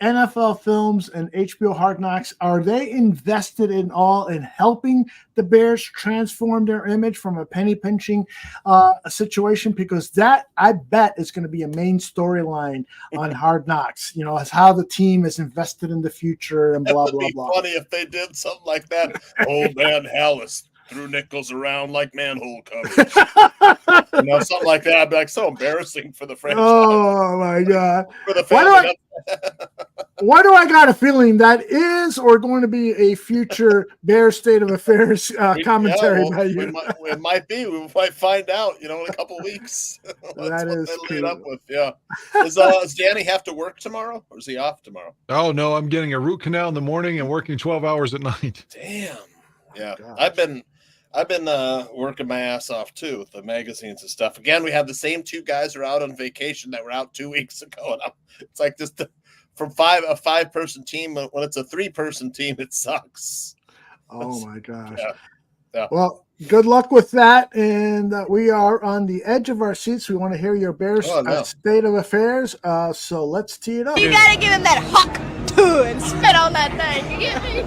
NFL Films and HBO Hard Knocks, are they invested in helping the Bears transform their image from a penny pinching situation? Because that, I bet, is going to be a main storyline on Hard Knocks, as how the team is invested in the future and blah, blah, blah. Funny if they did something like that. Old man Hallis threw nickels around like manhole covers. Something like that. I'd be like, so embarrassing for the franchise. Oh my God. For the family. Why do I got a feeling that is or going to be a future Bears State of Affairs commentary by you? It might be. We might find out, in a couple of weeks. That is what they lead up with. Yeah. Does Danny have to work tomorrow, or is he off tomorrow? Oh no, I'm getting a root canal in the morning and working 12 hours at night. Damn. Yeah. I've been working my ass off too with the magazines and stuff. Again, we have the same two guys who are out on vacation that were out 2 weeks ago, and it's like just from a 5-person team. When it's a 3-person team, it sucks. Oh my gosh. Yeah. Well, good luck with that. And we are on the edge of our seats. We want to hear your Bears state of affairs. So let's tee it up. You gotta give him that huck to and spit on that thing. You get me?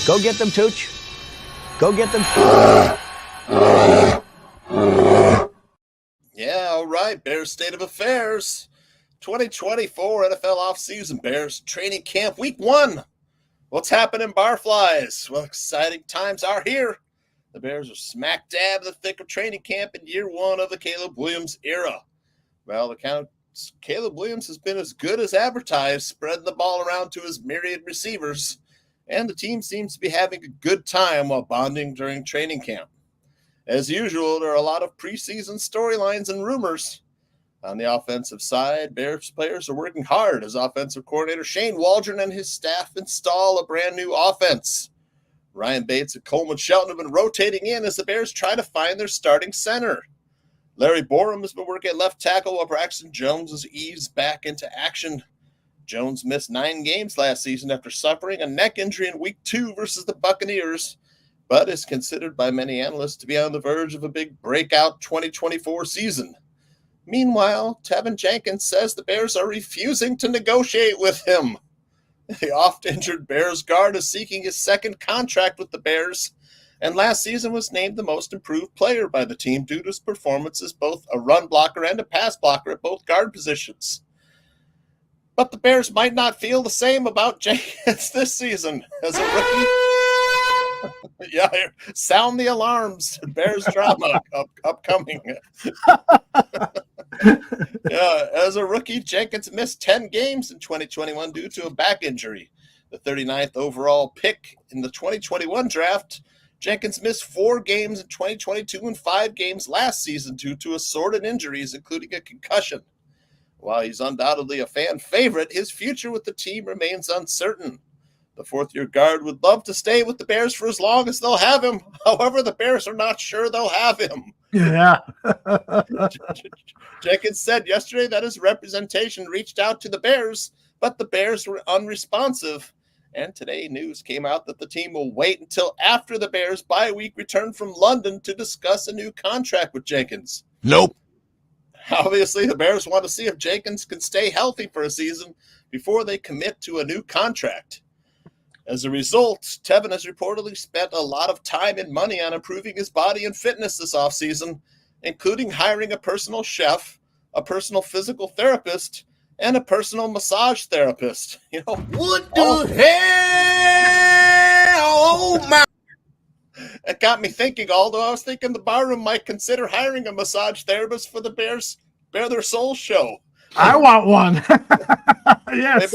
Go get them, Tooch. Go get them. Yeah, all right. Bears State of Affairs. 2024 NFL offseason. Bears training camp week 1. What's happening, Barflies? Well, exciting times are here. The Bears are smack dab in the thick of training camp in year 1 of the Caleb Williams era. Well, the count Caleb Williams has been as good as advertised, spreading the ball around to his myriad receivers. And the team seems to be having a good time while bonding during training camp. As usual, there are a lot of preseason storylines and rumors. On the offensive side, Bears players are working hard as offensive coordinator Shane Waldron and his staff install a brand new offense. Ryan Bates and Coleman Shelton have been rotating in as the Bears try to find their starting center. Larry Borum has been working at left tackle while Braxton Jones has eased back into action. Jones missed 9 games last season after suffering a neck injury in week 2 versus the Buccaneers, but is considered by many analysts to be on the verge of a big breakout 2024 season. Meanwhile, Tevin Jenkins says the Bears are refusing to negotiate with him. The oft-injured Bears guard is seeking his second contract with the Bears, and last season was named the most improved player by the team due to his performance as both a run blocker and a pass blocker at both guard positions. But the Bears might not feel the same about Jenkins this season as a rookie. Yeah, sound the alarms. Bears drama upcoming. Yeah, as a rookie, Jenkins missed 10 games in 2021 due to a back injury. The 39th overall pick in the 2021 draft, Jenkins missed 4 games in 2022 and 5 games last season due to assorted injuries, including a concussion. While he's undoubtedly a fan favorite, his future with the team remains uncertain. The fourth-year guard would love to stay with the Bears for as long as they'll have him. However, the Bears are not sure they'll have him. Yeah. Jenkins said yesterday that his representation reached out to the Bears, but the Bears were unresponsive. And today news came out that the team will wait until after the Bears' bye-week return from London to discuss a new contract with Jenkins. Nope. Obviously, the Bears want to see if Jenkins can stay healthy for a season before they commit to a new contract. As a result, Tevin has reportedly spent a lot of time and money on improving his body and fitness this offseason including hiring a personal chef, a personal physical therapist, and a personal massage therapist. You know, what the hell? Oh my! It got me thinking. Although I was thinking the barroom might consider hiring a massage therapist for the Bears Bare Their Soul show. I want one. Yes.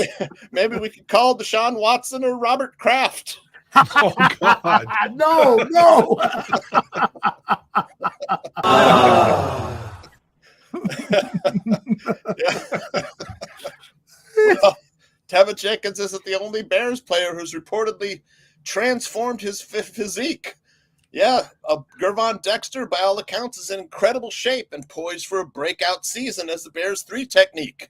Maybe we could call Deshaun Watson or Robert Kraft. Oh God! No. Well, Tevin Jenkins isn't the only Bears player who's reportedly transformed his physique. Yeah, Gervon Dexter, by all accounts, is in incredible shape and poised for a breakout season as the Bears' 3 technique.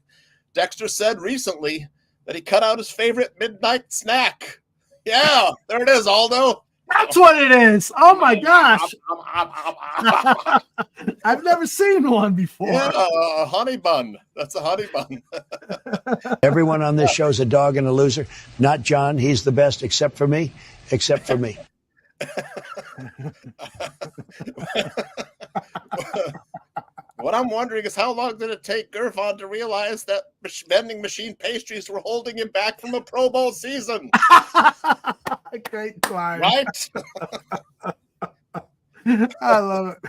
Dexter said recently that he cut out his favorite midnight snack. Yeah, there it is, Aldo. That's what it is. Oh my gosh. I've never seen one before. Yeah, a honey bun. That's a honey bun. Everyone on this show's a dog and a loser. Not John. He's the best, except for me. Except for me. What I'm wondering is how long did it take Gervon to realize that vending machine pastries were holding him back from a Pro Bowl season? Great line. Right? I love it.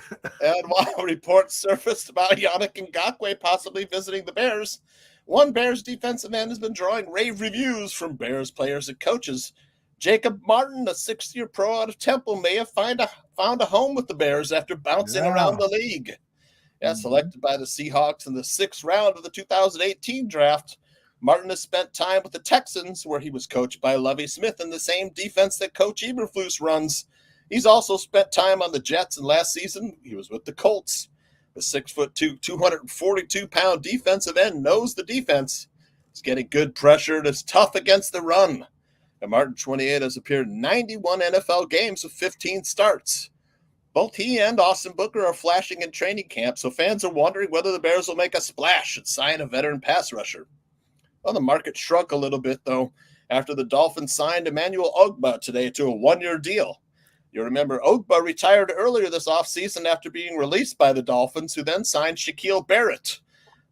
And while reports surfaced about Yannick Ngakoue possibly visiting the Bears, one Bears defensive end has been drawing rave reviews from Bears players and coaches. Jacob Martin, a 6th-year pro out of Temple, may have found a home with the Bears after bouncing around the league. Yeah, selected by the Seahawks in the 6th round of the 2018 draft, Martin has spent time with the Texans, where he was coached by Lovie Smith in the same defense that Coach Eberflus runs. He's also spent time on the Jets, and last season he was with the Colts. The 6'2", 242-pound defensive end knows the defense. He's getting good pressure and is tough against the run. And Martin, 28, has appeared in 91 NFL games with 15 starts. Both he and Austin Booker are flashing in training camp, so fans are wondering whether the Bears will make a splash and sign a veteran pass rusher. Well, the market shrunk a little bit, though, after the Dolphins signed Emmanuel Ogbah today to a 1-year deal. You remember Ogbah retired earlier this offseason after being released by the Dolphins, who then signed Shaquille Barrett.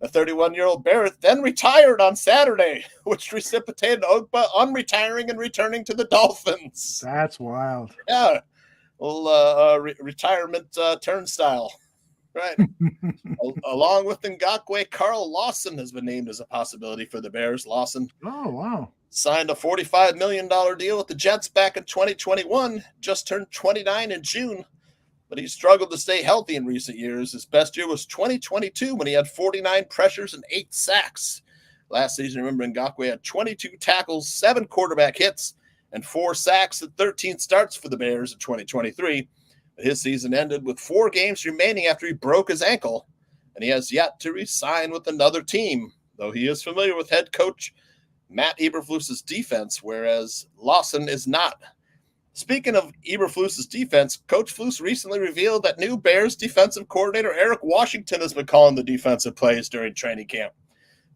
The 31-year-old Barrett then retired on Saturday, which precipitated Ogbah unretiring and returning to the Dolphins. That's wild. Yeah. Little retirement turnstile, right? Along with Ngakoue, Carl Lawson has been named as a possibility for the Bears. Lawson, oh wow, signed a $45 million deal with the Jets back in 2021. Just turned 29 in June, but he struggled to stay healthy in recent years. His best year was 2022 when he had 49 pressures and 8 sacks. Last season, remember, Ngakoue had 22 tackles, 7 quarterback hits, and 4 sacks and 13 starts for the Bears in 2023. But his season ended with 4 games remaining after he broke his ankle, and he has yet to re-sign with another team, though he is familiar with head coach Matt Eberflus's defense, whereas Lawson is not. Speaking of Eberflus's defense, Coach Flus recently revealed that new Bears defensive coordinator Eric Washington has been calling the defensive plays during training camp.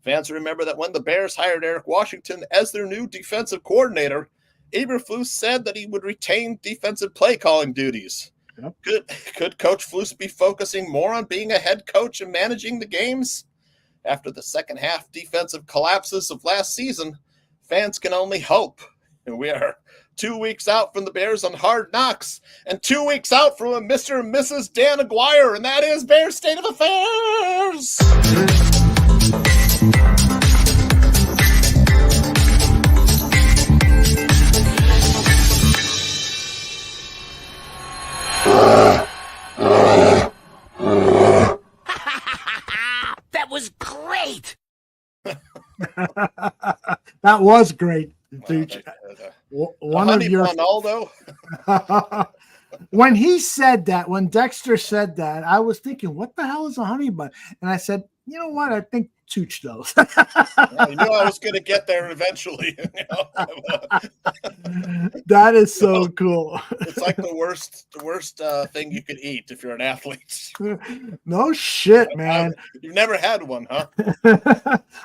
Fans remember that when the Bears hired Eric Washington as their new defensive coordinator, Eberflus said that he would retain defensive play calling duties. Yep. Could Coach Flus be focusing more on being a head coach and managing the games? After the second half defensive collapses of last season, fans can only hope. And we are 2 weeks out from the Bears on Hard Knocks, and 2 weeks out from a Mr. and Mrs. Dan Aguirre, and that is Bears State of Affairs. That was great. That was great, Tooch. One of your Aldo. When he said that, when Dexter said that, I was thinking, what the hell is a honey bun? And I said, you know what? I think Tooch though. Well, you knew I was going to get there eventually. That is so cool. It's like the worst thing you could eat if you're an athlete. No shit, man. You've never had one, huh?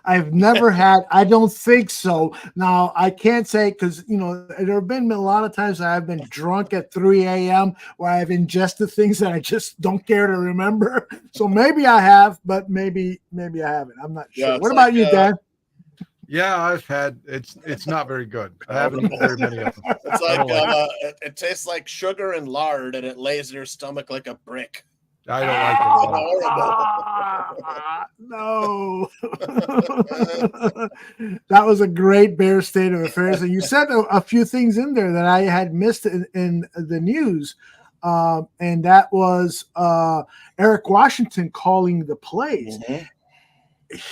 I've never had. I don't think so. Now I can't say because there have been a lot of times that I've been drunk at 3 a.m. where I've ingested things that I just don't care to remember. So maybe I have, but maybe I haven't. I'm not sure. Yeah, What about you, Dan? Yeah, I've had it's not very good. I haven't eaten very many of them. It's like it tastes like sugar and lard, and it lays in your stomach like a brick. I don't like it. No. That was a great Bear state of affairs. And you said a few things in there that I had missed in the news. And that was Eric Washington calling the plays. Mm-hmm.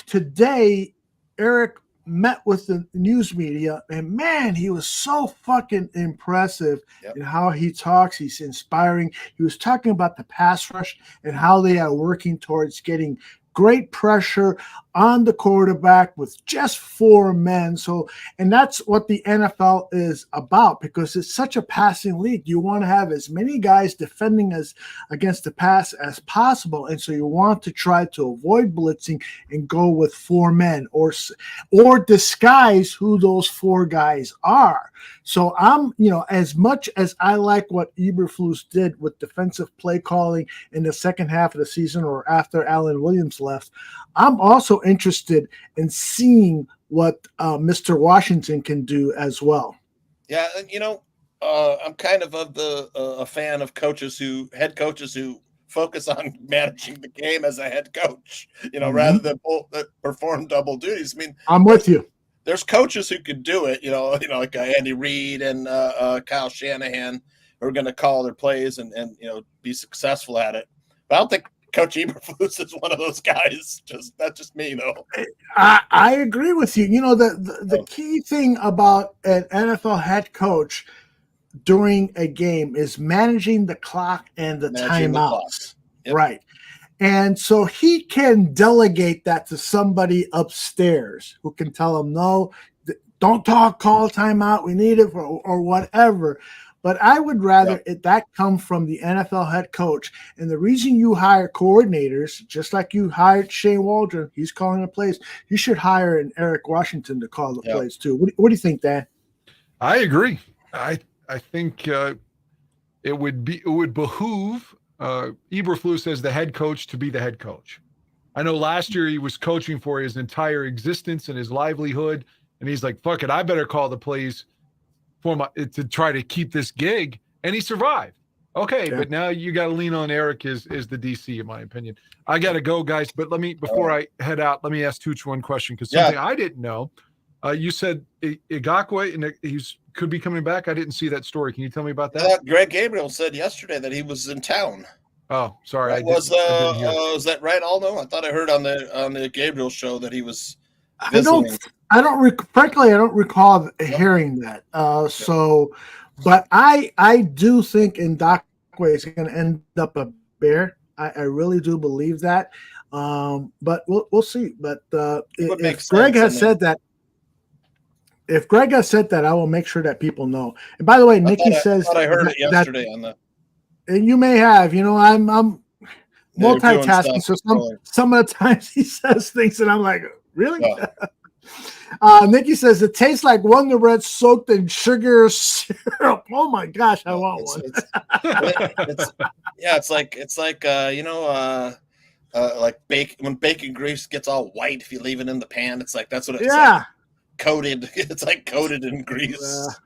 Today, Eric met with the news media, and man, he was so fucking impressive in how he talks. He's inspiring. He was talking about the pass rush and how they are working towards getting great pressure on the quarterback with just 4 men. So, and that's what the NFL is about because it's such a passing league. You want to have as many guys defending against the pass as possible. And so you want to try to avoid blitzing and go with 4 men or disguise who those 4 guys are. So I'm, as much as I like what Eberflus did with defensive play calling in the second half of the season or after Allen Williams left, I'm also interested in seeing what Mr. Washington can do as well. Yeah, I'm kind of a fan of head coaches who focus on managing the game as a head coach, rather than perform double duties. I mean, I'm with you. There's coaches who could do it, like Andy Reid and Kyle Shanahan, who are going to call their plays and be successful at it. But I don't think Coach Eberflus is one of those guys. That's just me, though. I agree with you. The key thing about an NFL head coach during a game is managing the clock and the timeouts. Yep. Right. And so he can delegate that to somebody upstairs who can tell him, no, don't talk, call timeout, we need it or whatever. But I would rather that come from the NFL head coach. And the reason you hire coordinators, just like you hired Shane Waldron, he's calling the plays, you should hire an Eric Washington to call the plays too. What do you think, Dan? I agree. I think it would behoove Eberflus as the head coach to be the head coach. I know last year he was coaching for his entire existence and his livelihood, and he's like, fuck it, I better call the plays to try to keep this gig, and he survived. Okay, but now you got to lean on Eric as the DC, in my opinion. I got to go, guys, but before I head out, let me ask Tooch one question, because something I didn't know. You said Igakwe, and he's could be coming back. I didn't see that story. Can you tell me about that? Greg Gabriel said yesterday that he was in town. Oh, sorry. I was that right, Aldo? I thought I heard on the Gabriel show that he was visiting. Frankly, I don't recall hearing that. But I do think Igakwe is going to end up a Bear. I really do believe that. But we'll see. But if Greg has said that, I will make sure that people know. And by the way, Nikki says I heard it yesterday on the. And you may have, I'm multitasking. So some of the times he says things, and I'm like, really? Yeah. Nikki says it tastes like Wonder Bread soaked in sugar syrup. Oh my gosh, I want one. It's like like when bacon grease gets all white if you leave it in the pan. It's like that's what it's like. Coated. It's like coated in grease.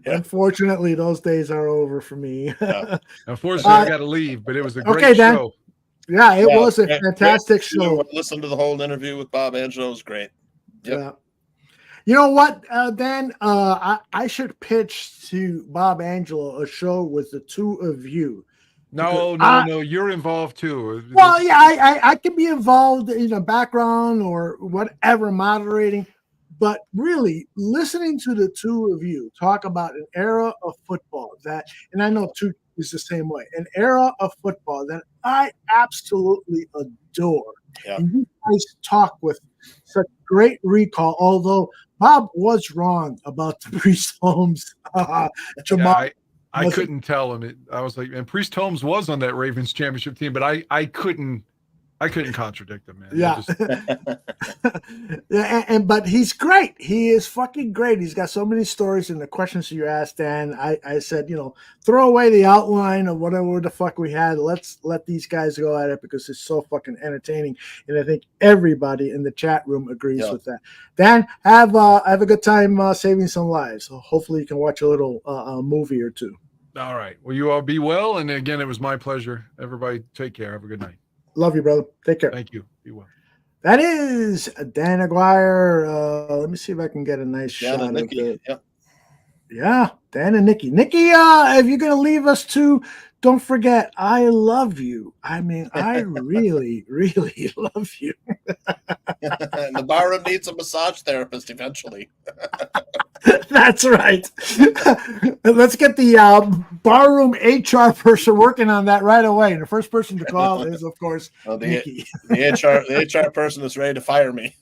Unfortunately, those days are over for me. Unfortunately, I got to leave, but it was a great show. Yeah, it was a fantastic show. Listen to the whole interview with Bob Angelo. It was great. Yep. Yeah. You know what, Dan? I should pitch to Bob Angelo a show with the two of you. No, you're involved too. Well, yeah, I can be involved in the background or whatever, moderating. But really, listening to the two of you talk about an era of football and I know Tooch is the same way, an era of football that I absolutely adore. Yeah. And you guys talk with such great recall, although Bob was wrong about the Priest Holmes. Jamal. I couldn't tell him. I was like, and Priest Holmes was on that Ravens championship team, but I couldn't contradict him, man. Yeah. But he's great. He is fucking great. He's got so many stories, and the questions you asked, Dan, I said, throw away the outline of whatever the fuck we had. Let's let these guys go at it because it's so fucking entertaining. And I think everybody in the chat room agrees with that. Dan, have a good time saving some lives. So hopefully you can watch a little movie or two. All right. Well, you all be well. And again, it was my pleasure. Everybody take care. Have a good night. Love you, brother. Take care. Thank you. Be well. That is Dan Aguirre. Let me see if I can get a nice shot of it. Yep. Yeah, Dan and Nikki. Nikki, if you're going to leave us too, don't forget, I love you. I mean, I really, really love you. And the barroom needs a massage therapist eventually. That's right. Let's get the barroom HR person working on that right away. And the first person to call is, of course, Nikki. The HR person is ready to fire me.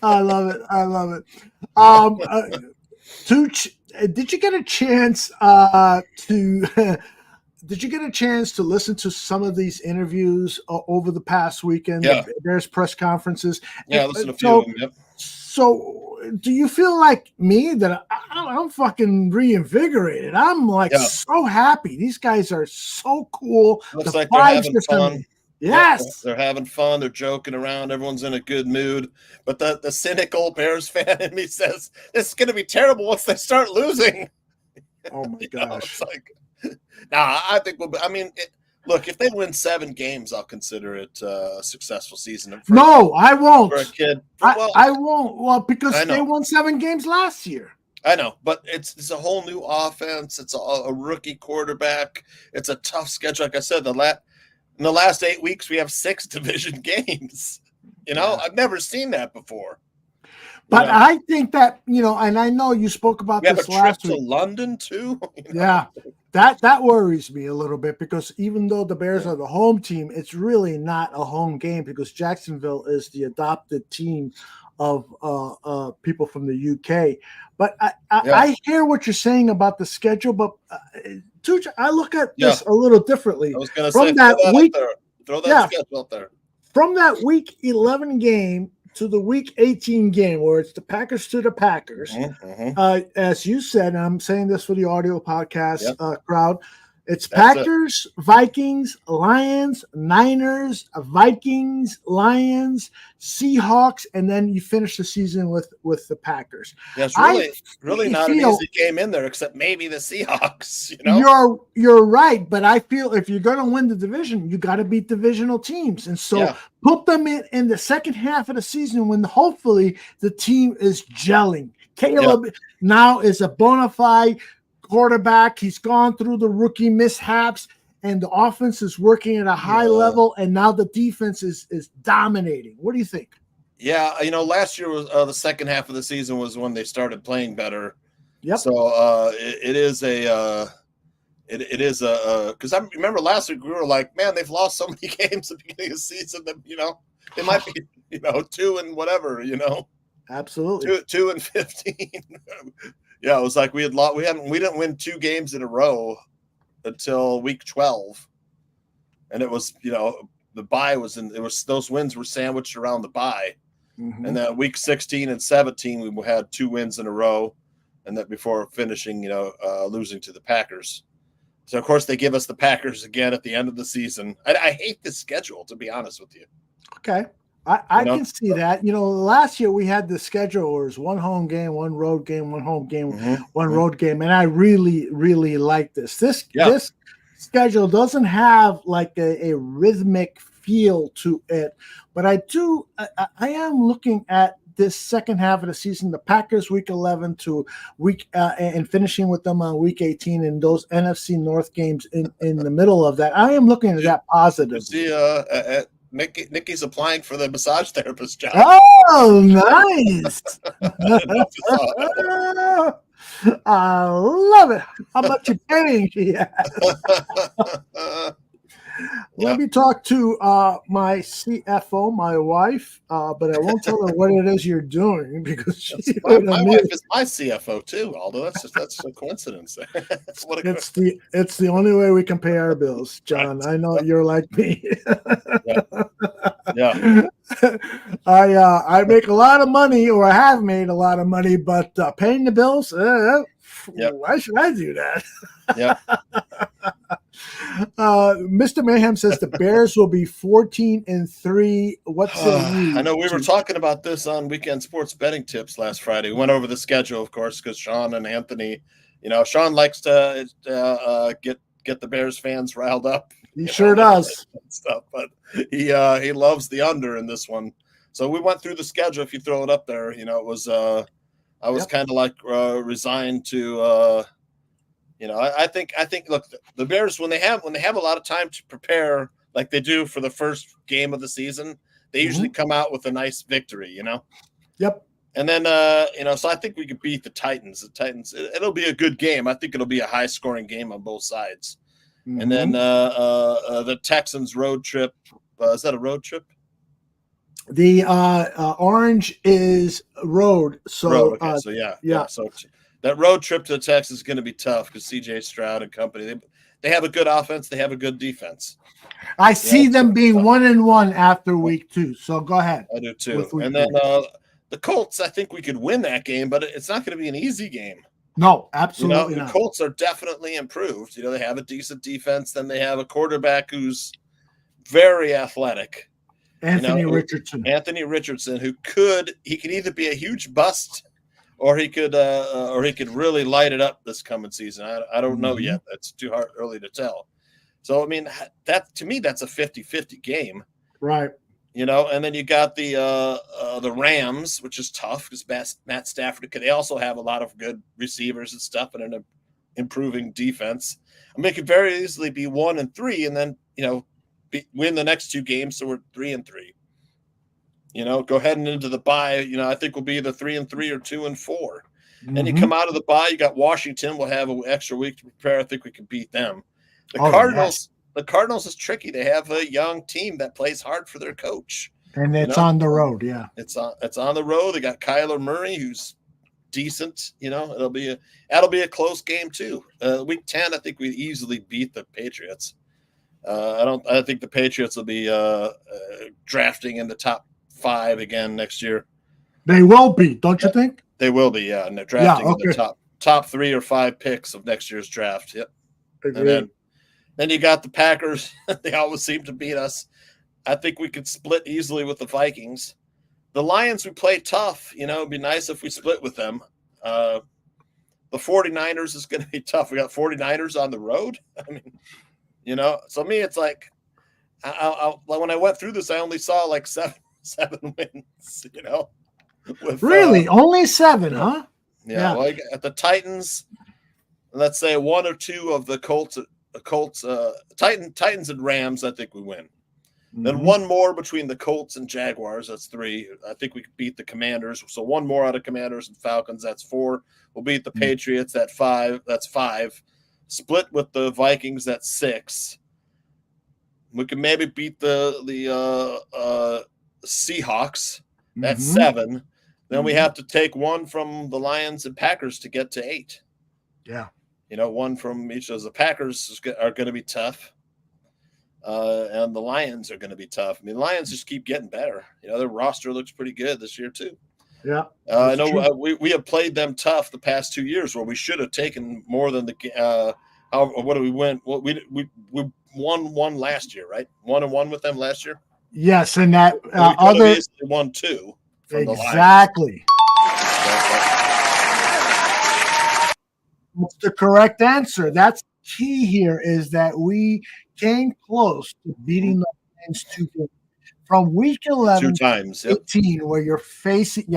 I love it. I love it. Tooch, did you get a chance to listen to some of these interviews over the past weekend? Yeah. There's press conferences. Yeah, listen to a few of them. Yep. So do you feel like me that I'm fucking reinvigorated? I'm like so happy. These guys are so cool. Looks the like they're having fun. Yes. They're having fun. They're joking around. Everyone's in a good mood. But the cynical Bears fan in me says, this is going to be terrible once they start losing. Oh, my gosh. It's like, I think look, if they win 7 games, I'll consider it a successful season. No, I won't. For a kid. I won't. Well, because they won 7 games last year. I know, but it's a whole new offense. It's a rookie quarterback. It's a tough schedule. Like I said, in the last 8 weeks, we have 6 division games. I've never seen that before. But I think that, and I know you spoke about this last week. To London too. Yeah, that worries me a little bit because even though the Bears are the home team, it's really not a home game because Jacksonville is the adopted team of people from the UK. But I hear what you're saying about the schedule, but Tooch, I look at this a little differently. I was going to say, throw that schedule up there. From that week 11 game to the week 18 game where it's the Packers to the Packers. As you said, and I'm saying this for the audio podcast crowd, it's Packers, Vikings, Lions, Niners, Vikings, Lions, Seahawks, and then you finish the season with the Packers. That's really not an easy game in there, except maybe the Seahawks. You're right, but I feel if you're going to win the division, you got to beat divisional teams, and so put them in the second half of the season when hopefully the team is gelling. Caleb now is a bona fide quarterback. He's gone through the rookie mishaps and the offense is working at a high level, and now the defense is dominating. What do you think? Yeah, last year was the second half of the season was when they started playing better. Yep. So it is because I remember last week we were like, man, they've lost so many games at the beginning of the season that they might be 2 and whatever. Absolutely 2 and 15. Yeah, it was like we didn't win 2 games in a row until week 12, and it was the bye was those wins were sandwiched around the bye, and then week 16 and 17 we had 2 wins in a row, and that before finishing losing to the Packers. So of course they give us the Packers again at the end of the season. I hate this schedule, to be honest with you. Okay. I can see that. Last year we had the schedule where it was 1 home game, 1 road game, 1 home game, 1 road game. And I really, really like this. This schedule doesn't have like a rhythmic feel to it. But I am looking at this second half of the season, the Packers week 11 to week and finishing with them on week 18 and those NFC North games in the middle of that. I am looking at that positive. See, Nikki's applying for the massage therapist job. Oh, nice. I love it. How much you paying? Let me talk to my CFO, my wife, but I won't tell her what it is you're doing because my wife is my CFO too, Aldo. That's a coincidence. It's the only way we can pay our bills, John. I know you're like me. Yeah. I make a lot of money, or I have made a lot of money, but paying the bills, why should I do that? Yeah. Mr. Mayhem says the Bears will be 14-3. What's the lead? I know we were talking about this on Weekend Sports Betting Tips last Friday. We went over the schedule, of course, because Sean and Anthony, Sean likes to get the Bears fans riled up. He sure does. Stuff, but he loves the under in this one. So we went through the schedule. If you throw it up there, it was I was kind of like resigned to. I think look, the Bears when they have a lot of time to prepare like they do for the first game of the season, they usually come out with a nice victory, Yep. And then so I think we could beat the Titans. The Titans, it'll be a good game. I think it'll be a high scoring game on both sides. Mm-hmm. And then the Texans road trip, is that a road trip? The orange is road. So road, okay. So yeah. So that road trip to Texas is going to be tough because C.J. Stroud and company, they have a good offense. They have a good defense. I see them being 1-1 after week 2. So go ahead. I do too. And then the Colts, I think we could win that game, but it's not going to be an easy game. No, absolutely not. The Colts are definitely improved. They have a decent defense. Then they have a quarterback who's very athletic. Anthony Richardson, who could either be a huge bust or he could really light it up this coming season. I don't know yet. That's too early to tell. So, I mean, that to me, that's a 50-50 game. Right. And then you got the Rams, which is tough because Matt Stafford, they also have a lot of good receivers and stuff and an improving defense. I mean, it could very easily be 1-3 and then, win the next 2 games. So we're 3-3. Go heading into the bye. I think we'll be either 3-3 or 2-4. Then you come out of the bye. You got Washington. We'll have an extra week to prepare. I think we can beat them. The Cardinals. The Cardinals is tricky. They have a young team that plays hard for their coach, and it's on the road. Yeah, it's on the road. They got Kyler Murray, who's decent. That'll be a close game too. Week 10, I think we easily beat the Patriots. I think the Patriots will be drafting in the top 5 again next year. They will be, don't you think? They will be, yeah. And they're drafting in the top 3 or 5 picks of next year's draft. Yep. Agreed. And then you got the Packers. They always seem to beat us. I think we could split easily with the Vikings. The Lions, we play tough. It'd be nice if we split with them. The 49ers is going to be tough. We got 49ers on the road. I mean, so me, it's like, when I went through this, I only saw like seven wins, really? Only 7, huh? Yeah. Well, at the Titans, let's say 1 or 2 of the Colts, Titans and Rams, I think we win. Then 1 more between the Colts and Jaguars. That's 3. I think we could beat the Commanders. So 1 more out of Commanders and Falcons. That's 4. We'll beat the Patriots. That's 5. Split with the Vikings. That's 6. We can maybe beat the Seahawks. That's 7. Then we have to take 1 from the Lions and Packers to get to 8. Yeah. 1 from each of those. The Packers are going to be tough. And the Lions are going to be tough. I mean, the Lions just keep getting better. Their roster looks pretty good this year too. Yeah. I know we have played them tough the past 2 years where we should have taken more than what do we win? Well, we won 1 last year, right? 1-1 with them last year. Yes, and that other won 2 from exactly. That's the correct answer. That's key here is that we came close to beating the Lions 2 games. From week 11 2 times, to 18, where you're facing,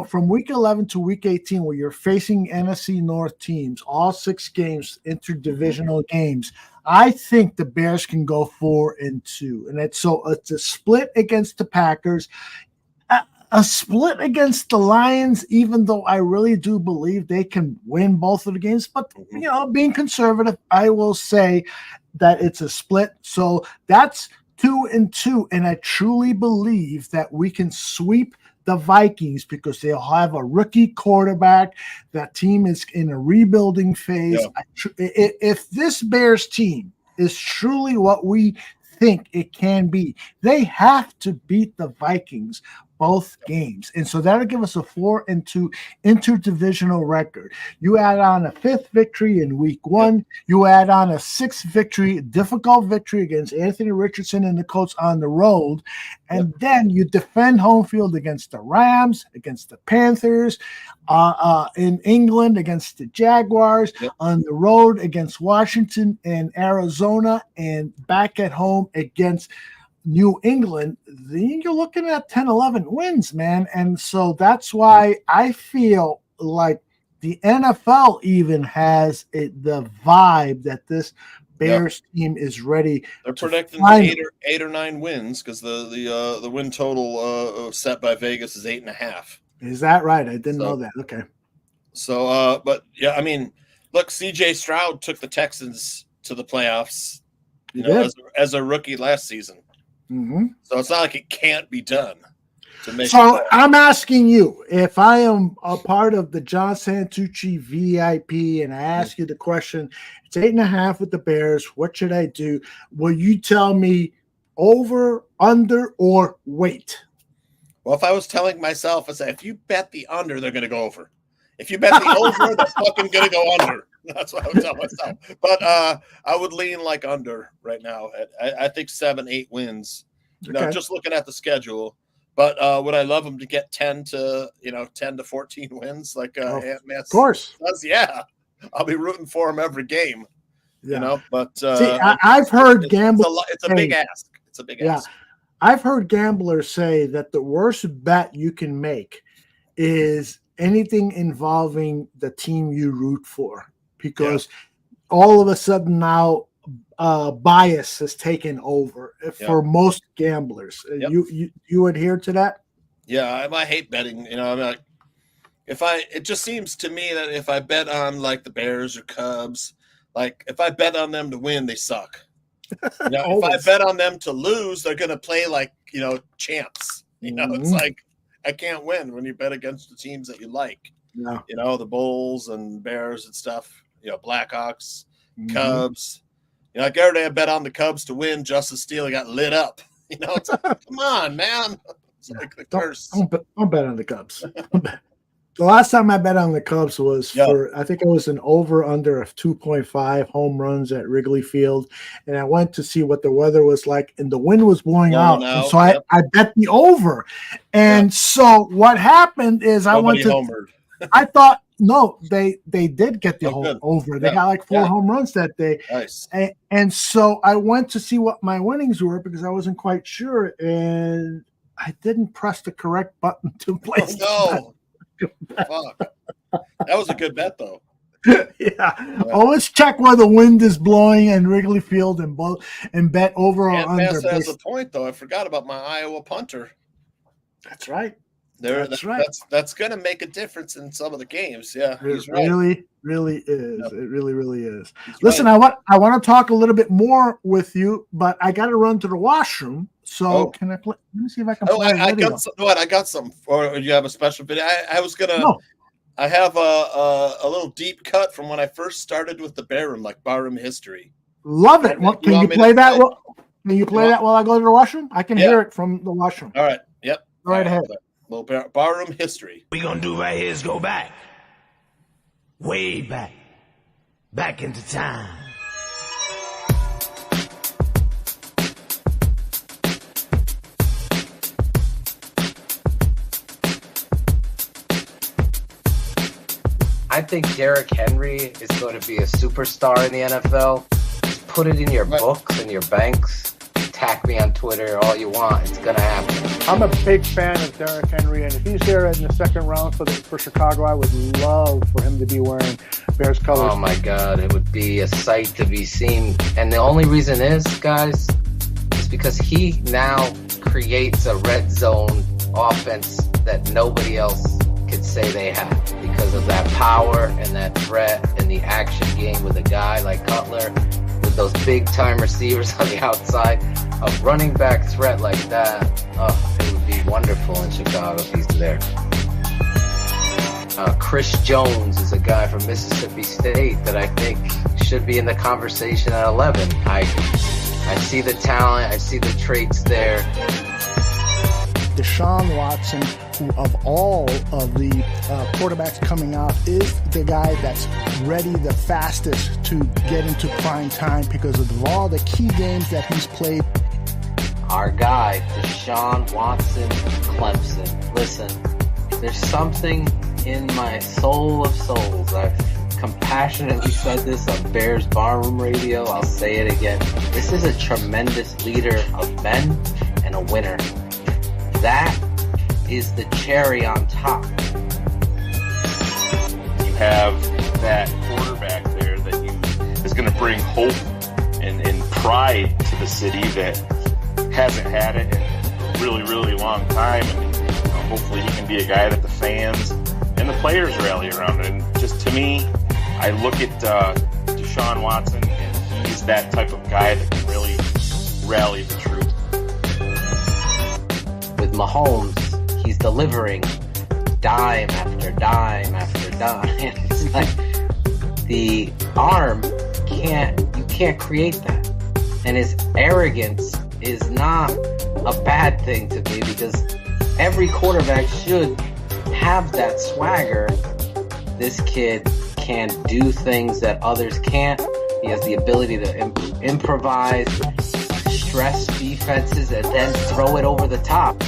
from week 11 to week 18, where you're facing NFC North teams, all 6 games, interdivisional games. I think the Bears can go 4-2, and it's a split against the Packers. a split against the Lions, even though I really do believe they can win both of the games. But, being conservative, I will say that it's a split. So that's 2-2. And I truly believe that we can sweep the Vikings because they'll have a rookie quarterback. That team is in a rebuilding phase. Yeah. If this Bears team is truly what we think it can be, they have to beat the Vikings both games. And so that'll give us a 4-2 interdivisional record. You add on a 5th victory in week 1. You add on a 6th victory, difficult victory against Anthony Richardson and the Colts on the road. And then you defend home field against the Rams, against the Panthers, in England against the Jaguars, on the road against Washington and Arizona, and back at home against New England. Then you're looking at 10-11 wins, man. And so that's why I feel like the NFL even has the vibe that this Bears team is ready. They're predicting 8 or 9 wins because the win total set by Vegas is 8.5. Is that right? I didn't know that. Okay. So, but yeah, I mean, look, C.J. Stroud took the Texans to the playoffs, as a rookie last season. Mm-hmm. So it's not like it can't be done. So I'm asking you, if I am a part of the John Santucci VIP and I ask you the question, it's 8.5 with the Bears, what should I do? Will you tell me over, under, or wait? Well, if I was telling myself, I say, if you bet the under, they're going to go over. If you bet the over, they're fucking going to go under. That's what I would tell myself. But I would lean like under right now. I think 7-8 wins. Okay. Just looking at the schedule. But would I love them to get 10 to 14 wins like Ant Man? Of course. Yeah. I'll be rooting for them every game. Yeah. But see, I've heard gamblers. It's a big ask. It's a big ask. I've heard gamblers say that the worst bet you can make is anything involving the team you root for, because all of a sudden now bias has taken over for most gamblers. You adhere to that? Yeah, I hate betting. I'm like, it just seems to me that if I bet on like the Bears or Cubs, like if I bet on them to win, they suck. If I bet on them to lose, they're going to play like, champs. It's like, I can't win when you bet against the teams that you like. Yeah. The Bulls and Bears and stuff, Blackhawks, Cubs. Like every day I bet on the Cubs to win, Justice Steele got lit up. It's like, come on, man. It's like the curse. Don't bet on the Cubs. The last time I bet on the Cubs was for, I think it was an over-under of 2.5 home runs at Wrigley Field. And I went to see what the weather was like, and the wind was blowing out. And so I bet the over. And so what happened is I thought, no, they did get the over. They got like 4 home runs that day. Nice. And so I went to see what my winnings were because I wasn't quite sure. And I didn't press the correct button to place. No. Fuck. That was a good bet, though. Yeah. Always check where the wind is blowing in Wrigley Field and bet over or under. Has a point, though. I forgot about my Iowa punter. That's right. That's right. That's going to make a difference in some of the games. Yeah, he's right. Really is. Yep. It really is. Listen, right. I want to talk a little bit more with you, but I got to run to the washroom. So can I play? Let me see if I can play a video. I got some. Or you have a special video? I was gonna. No. I have a little deep cut from when I first started with the Barroom, like Barroom history. Love it. Can you play that? Can you play that while I go to the washroom? I can hear it from the washroom. All right. Yep. All right ahead. Little Barroom history. What we're gonna do right here is go back. Way back. Back into time. I think Derrick Henry is going to be a superstar in the NFL. Just put it in your books and your banks. Attack me on Twitter all you want. It's going to happen. I'm a big fan of Derrick Henry, and if he's there in the second round for Chicago, I would love for him to be wearing Bears colors. Oh, my God. It would be a sight to be seen. And the only reason is, guys, is because he now creates a red zone offense that nobody else could say they have because of that power and that threat and the action game with a guy like Cutler with those big time receivers on the outside. A running back threat like that, it would be wonderful in Chicago if he's there. Chris Jones is a guy from Mississippi State that I think should be in the conversation at 11. I see the talent, I see the traits there. Deshaun Watson, who of all of the quarterbacks coming out, is the guy that's ready the fastest to get into prime time because of all the key games that he's played. Our guy, Deshaun Watson, Clemson. Listen, there's something in my soul of souls. I've compassionately said this on Bears Barroom Radio. I'll say it again. This is a tremendous leader of men and a winner. That is the cherry on top. You have that quarterback there that is going to bring hope and pride to the city that hasn't had it in a really, really long time. And hopefully he can be a guy that the fans and the players rally around. And just to me, I look at Deshaun Watson, and he's that type of guy that can really rally the troops. With Mahomes, he's delivering dime after dime after dime. It's like the arm you can't create that. And his arrogance is not a bad thing to me because every quarterback should have that swagger. This kid can do things that others can't. He has the ability to improvise, stress defenses, and then throw it over the top.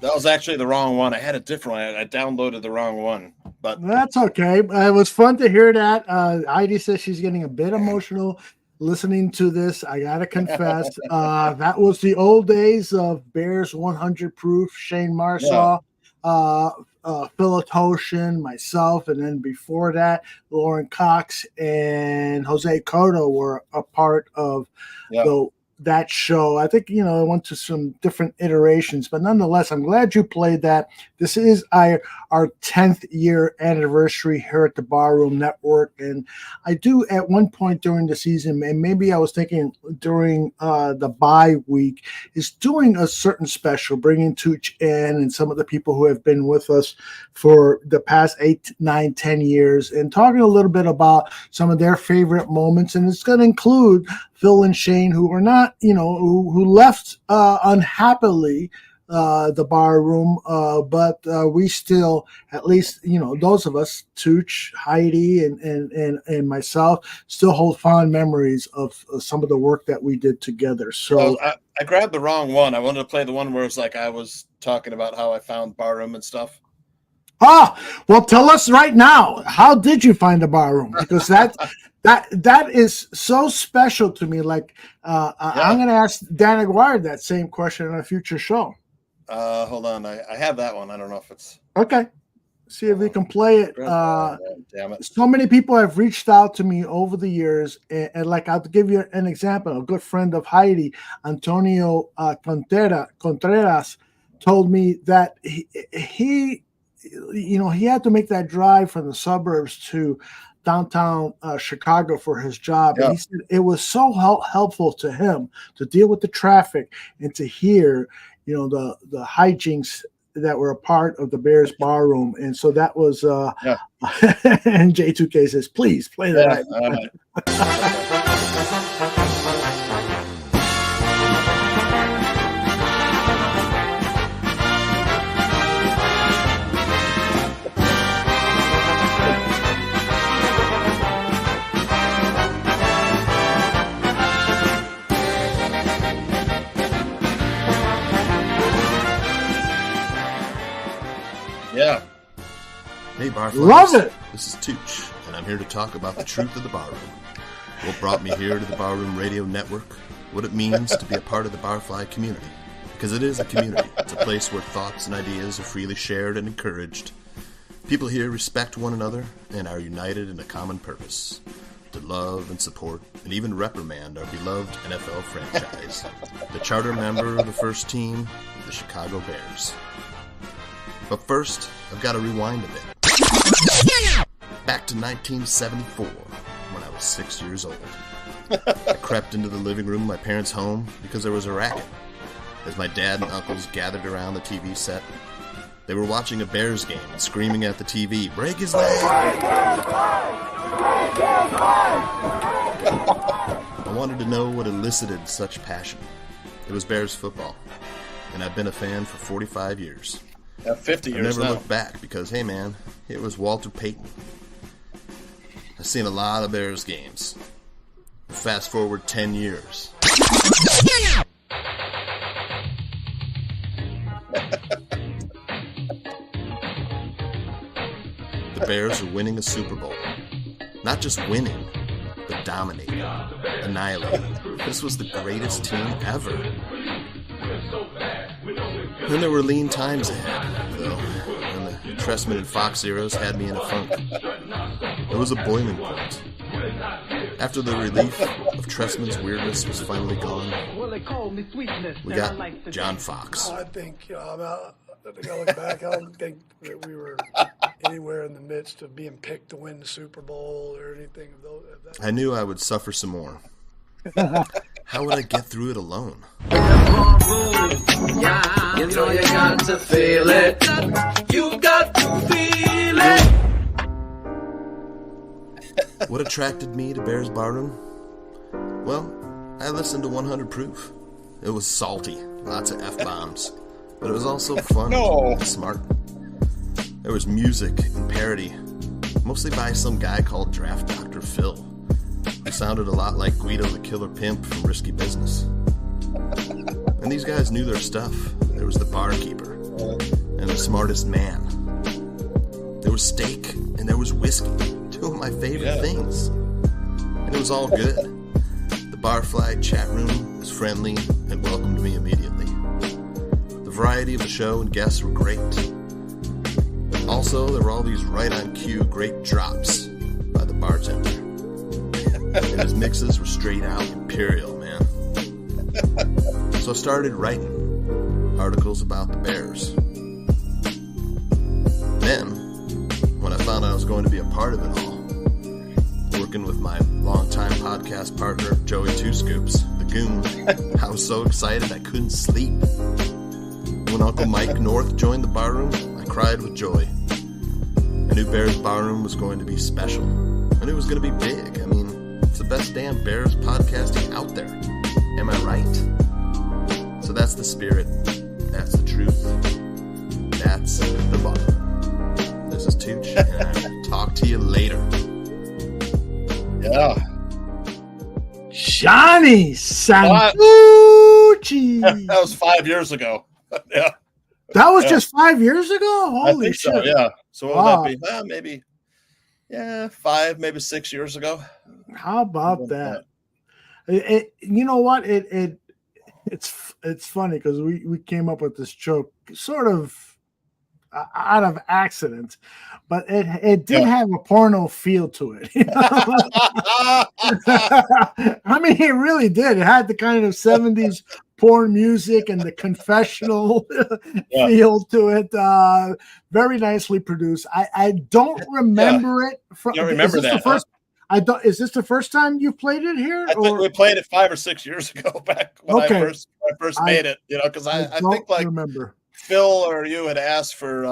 That was actually the wrong one. I had a different one. I downloaded the wrong one. But that's okay. It was fun to hear that. Heidi says she's getting a bit emotional listening to this. I gotta confess, that was the old days of Bears 100 Proof. Shane Marsaw, Phil Toshin, myself, and then before that, Kocks and Jose Cotto were a part of that show. I think, I went to some different iterations, but nonetheless, I'm glad you played that. This is our 10th year anniversary here at the Barroom Network. And I do at one point during the season, and maybe I was thinking during the bye week, is doing a certain special, bringing Tooch in and some of the people who have been with us for the past 8, 9, 10 years and talking a little bit about some of their favorite moments. And it's going to include Phil and Shane, who are not, who left unhappily the bar room, but we still, at least, those of us, Tooch, Heidi, and myself, still hold fond memories of some of the work that we did together. So I grabbed the wrong one. I wanted to play the one where it's like I was talking about how I found Barroom and stuff. Well, tell us right now, how did you find the Barroom? Because that is so special to me. Like, I'm going to ask Dan Aguirre that same question in a future show. Hold on. I have that one. I don't know if it's okay. See if we can play it. Damn it. So many people have reached out to me over the years, and like, I'll give you an example. A good friend of Heidi, Antonio Contreras, told me that he had to make that drive from the suburbs to downtown Chicago for his job. Yeah. And he said it was so helpful to him to deal with the traffic and to hear, the hijinks that were a part of the Bears Barroom. And so that was, and J2K says, please play that. Yeah. Hey, Barflies. Love it. This is Tooch, and I'm here to talk about the truth of the barroom. What brought me here to the Barroom Radio Network, what it means to be a part of the Barfly community. Because it is a community. It's a place where thoughts and ideas are freely shared and encouraged. People here respect one another and are united in a common purpose: to love and support and even reprimand our beloved NFL franchise, the charter member of the first team, the Chicago Bears. But first, I've got to rewind a bit. Back to 1974, when I was 6 years old. I crept into the living room of my parents' home because there was a racket. As my dad and uncles gathered around the TV set, they were watching a Bears game and screaming at the TV, "Break his leg! I wanted to know what elicited such passion. It was Bears football, and I've been a fan for 45 years. 50 years I never now. looked back because, hey man, it was Walter Payton. I've seen a lot of Bears games. Fast forward 10 years. The Bears are winning a Super Bowl. Not just winning, but dominating, annihilating. This was the greatest team ever. Then there were lean times ahead, though, when the Trestman and Fox eras had me in a funk. There was a boiling point. After the relief of Trestman's weirdness was finally gone, we got John Fox. I think, I look back, I don't think that we were anywhere in the midst of being picked to win the Super Bowl or anything of those. I knew I would suffer some more. How would I get through it alone? You know you got to feel it. You got to feel it. What attracted me to Bears Barroom? Well, I listened to 100 Proof. It was salty, lots of F-bombs, but it was also fun and smart. There was music and parody, mostly by some guy called Draft Dr. Phil, who sounded a lot like Guido the Killer Pimp from Risky Business. And these guys knew their stuff. There was the barkeeper and the smartest man. There was steak and there was whiskey, two of my favorite things. And it was all good. The Barfly chat room was friendly and welcomed me immediately. The variety of the show and guests were great. Also, there were all these right-on-cue great drops by the bartender. And his mixes were straight out imperial, man. So I started writing articles about the Bears. Then, when I found out I was going to be a part of it all, working with my longtime podcast partner, Joey Two Scoops, the Goon, I was so excited I couldn't sleep. When Uncle Mike North joined the barroom, I cried with joy. I knew Bears Barroom was going to be special. I knew it was going to be big. I mean, it's the best damn Bears podcasting out there. Am I right? So that's the spirit. That's the truth. That's the bottom. This is Tooch, and I will talk to you later. Yeah. Johnny Santucci. That was 5 years ago. Yeah. That was just 5 years ago? I Holy think shit. so, yeah. So what Wow. would that be? Maybe, 5, maybe 6 years ago. How about that? You know what? It's funny because we came up with this joke sort of out of accident, but it did have a porno feel to it. You know? I mean, it really did. It had the kind of 70s porn music and the confessional feel to it. Very nicely produced. I don't remember it from. You don't remember that? First, I don't. Is this the first time you played it here? I think we played it 5 or 6 years ago, back when I first made it. You know, because I think like remember. Phil or you had asked for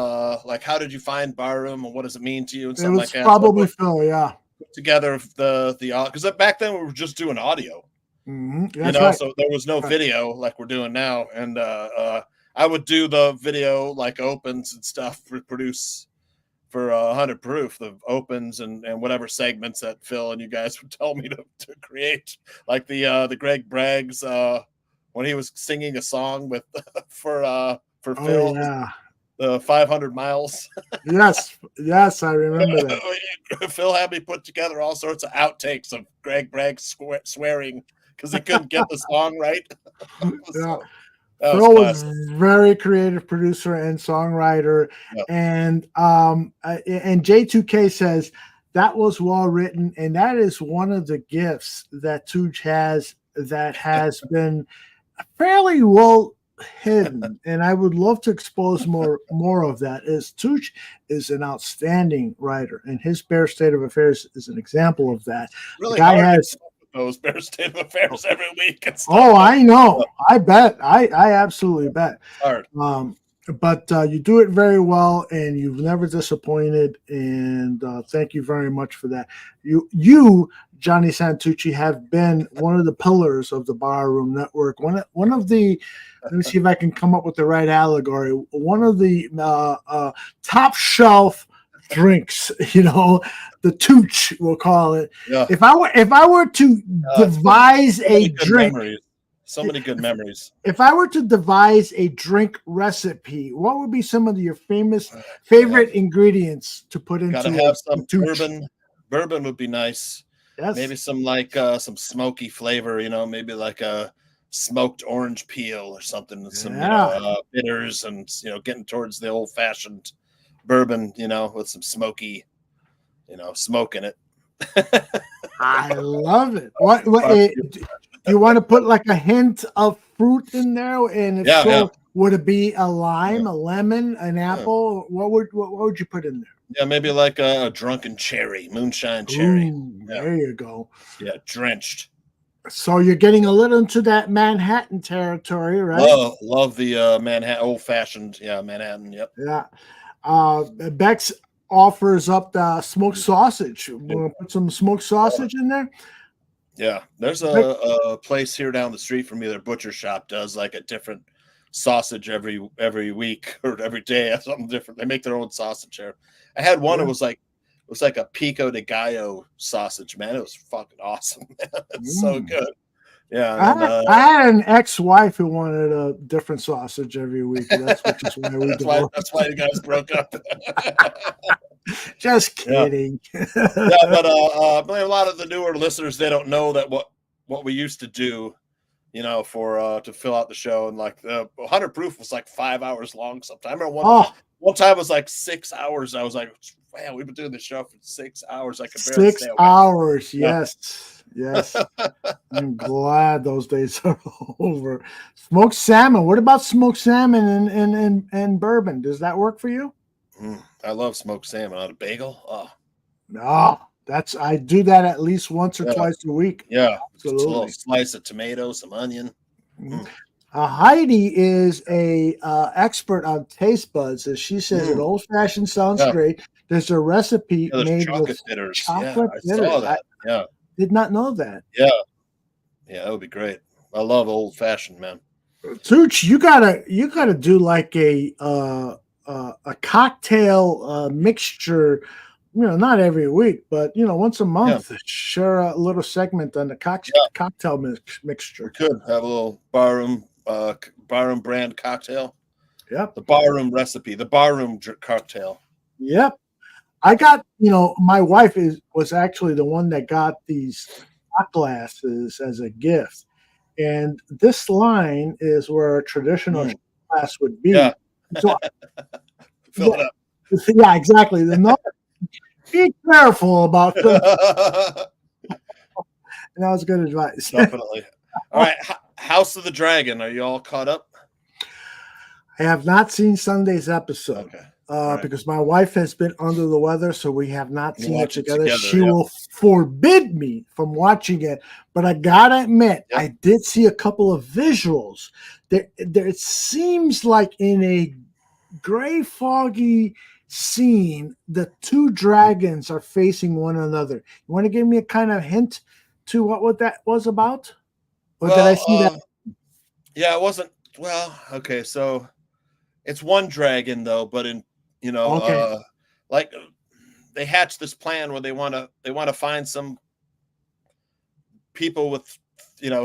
like, how did you find Barroom and what does it mean to you and It something was like that. probably Phil, yeah. Put together the because back then we were just doing audio. Mm-hmm. You know, so there was no video like we're doing now, and I would do the video like opens and stuff, produce for 100 Proof, the opens and whatever segments that Phil and you guys would tell me to create, like the Greg Braggs when he was singing a song with for Phil, the 500 miles. yes, I remember that. Phil had me put together all sorts of outtakes of Greg Bragg swearing because he couldn't get the song right. Phil was very creative producer and songwriter, and J2K says that was well written, and that is one of the gifts that Tooch has that has been fairly well hidden, and I would love to expose more of that. Is Tooch is an outstanding writer, and his Bare State of Affairs is an example of that. Really the guy hard has to those Bear State of Affairs every week. And stuff. Oh, I know. I bet. I absolutely bet. Hard. But you do it very well, and you've never disappointed. And thank you very much for that. You, Johnny Santucci, have been one of the pillars of the Barroom Network. One of the. Let me see if I can come up with the right allegory. One of the top shelf drinks, the Tooch, we'll call it. Yeah. If I were to devise a drink, so many good memories. If I were to devise a drink recipe, what would be some of your favorite ingredients to put into? Gotta have some bourbon. Bourbon would be nice. Yes. Maybe some some smoky flavor. Maybe like a smoked orange peel or something. Some bitters, and getting towards the old fashioned bourbon, with some smoky, smoke in it. I love it. What you want to put like a hint of fruit in there? And if would it be a lime, a lemon, an apple? What would you put in there? Yeah, maybe like a drunken cherry, moonshine cherry. There you go. Yeah, drenched. So you're getting a little into that Manhattan territory, right? Love the Manhattan, old fashioned, Manhattan. Yep. Yeah. Bex offers up the smoked sausage. Want to put some smoked sausage in there? Yeah, there's a place here down the street from me. Their butcher shop does like a different sausage every week or every day, something different. They make their own sausage here. I had one. It was like a pico de gallo sausage. Man, it was fucking awesome. It's so good. Yeah, I had an ex-wife who wanted a different sausage every week. That's why you guys broke up. Just kidding. But a lot of the newer listeners, they don't know that what we used to do, for to fill out the show, and like 100 proof was like 5 hours long. Sometimes I remember one time it was like 6 hours. I was like, man, we've been doing the show for 6 hours. I could barely 6 hours. Yes. I'm glad those days are over. Smoked salmon. What about smoked salmon and bourbon? Does that work for you? I love smoked salmon on a bagel. Oh, no, I do that at least once or twice a week. Yeah, absolutely. A little slice of tomato, some onion. Heidi is a expert on taste buds, as she says. An old fashioned sounds great. There's a recipe made with bitters. Chocolate bitters. I saw that. Did not know that. Yeah, that would be great. I love old fashioned, man. Tooch, you gotta do like a cocktail mixture. Not every week, but once a month. Share a little segment on the cocktail mixture. We could have a little barroom brand cocktail. Yep. The barroom recipe, the barroom cocktail. Yep. I got, my wife was actually the one that got these shot glasses as a gift. And this line is where a traditional glass would be. Yeah. So, Fill it up. Yeah, exactly. Be careful about them. And that was good advice. Definitely. All right. House of the Dragon. Are you all caught up? I have not seen Sunday's episode. Okay. Because my wife has been under the weather, so we have not seen it together. She will forbid me from watching it, but I gotta admit, I did see a couple of visuals. There it seems like in a gray, foggy scene, the two dragons are facing one another. You want to give me a kind of hint to what that was about? Or did I see that? Yeah, it wasn't. Well, okay, so it's one dragon though, but in like they hatched this plan where they want to find some people with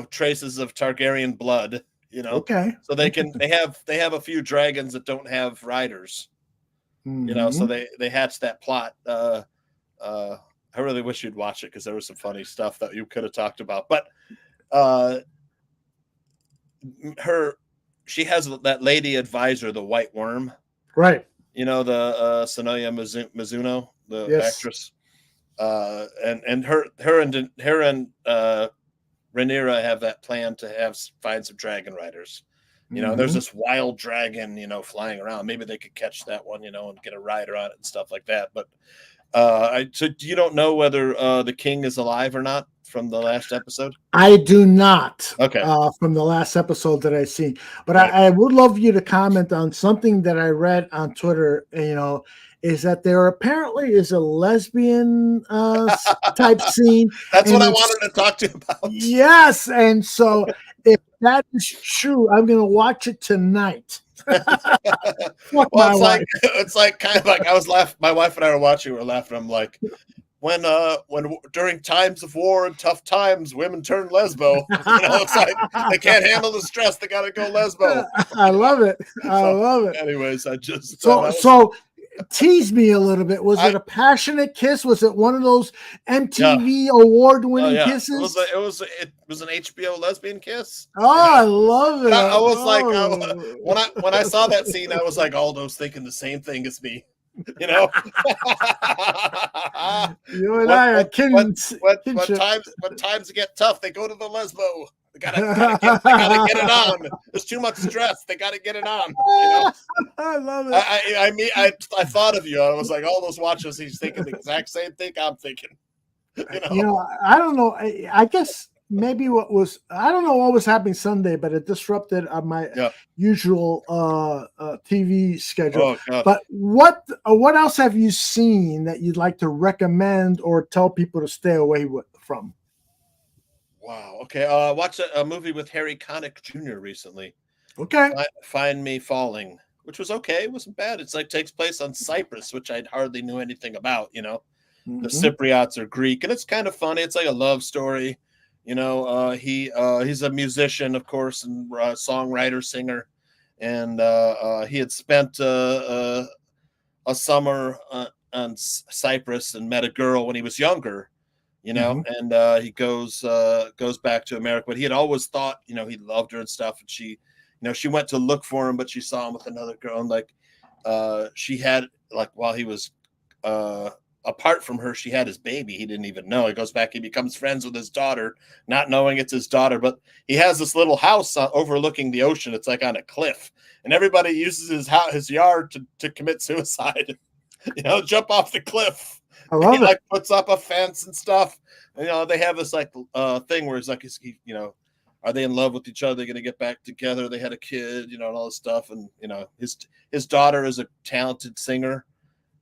traces of Targaryen blood. Okay. So they have a few dragons that don't have riders. So they hatched that plot. I really wish you'd watch it because there was some funny stuff that you could have talked about. But she has that lady advisor, the White Worm. Right. You know, the Sonoya Mizuno, the actress. And her and Rhaenyra have that plan to find some dragon riders. You know, there's this wild dragon, you know, flying around. Maybe they could catch that one, you know, and get a rider on it and stuff like that. But so you don't know whether the king is alive or not from the last episode? I do not. Okay. From the last episode that I seen, but I would love you to comment on something that I read on Twitter. You know, is that there apparently is a lesbian type scene. That's what I wanted to talk to you about. Yes, and so if that is true, I'm going to watch it tonight. Well, it's like kind of like I was laughing. My wife and I were watching. We were laughing. I'm like, when during times of war and tough times, women turn lesbo. You know, it's like they can't handle the stress. They got to go lesbo. I love it. I love it. Anyways, I just so tease me a little bit. Was it a passionate kiss? Was it one of those MTV award-winning kisses? It was an HBO lesbian kiss. Oh, I love it. I was like, when I saw that scene, I was like, Aldo's thinking the same thing as me. You know, you and I are kids. When times get tough, they go to the lesbo. They gotta get it on. There's too much stress. They gotta get it on. You know? I love it. I thought of you. I was like, all those watchers, he's thinking the exact same thing I'm thinking. You know, I don't know. I guess maybe I don't know what was happening Sunday, but it disrupted my usual TV schedule. Oh, but what else have you seen that you'd like to recommend or tell people to stay away from? Wow. Okay. Watched a movie with Harry Connick Jr. recently. Okay. Find Me Falling, which was okay. It wasn't bad. It's like takes place on Cyprus, which I hardly knew anything about. You know, the Cypriots are Greek, and it's kind of funny. It's like a love story. You know, he's a musician, of course, and songwriter, singer, and he had spent a summer on Cyprus and met a girl when he was younger. You know, and he goes back to America, but he had always thought, you know, he loved her and stuff. And she, you know, she went to look for him, but she saw him with another girl. And like, she had like, while he was apart from her, she had his baby. He didn't even know. He goes back, he becomes friends with his daughter, not knowing it's his daughter, but he has this little house overlooking the ocean. It's like on a cliff, and everybody uses his yard to commit suicide. You know, jump off the cliff. I love he it. like puts up a fence and stuff. And, you know, they have this like thing where it's like, you know, are they in love with each other? They're gonna get back together. They had a kid, you know, and all this stuff. And you know, his daughter is a talented singer,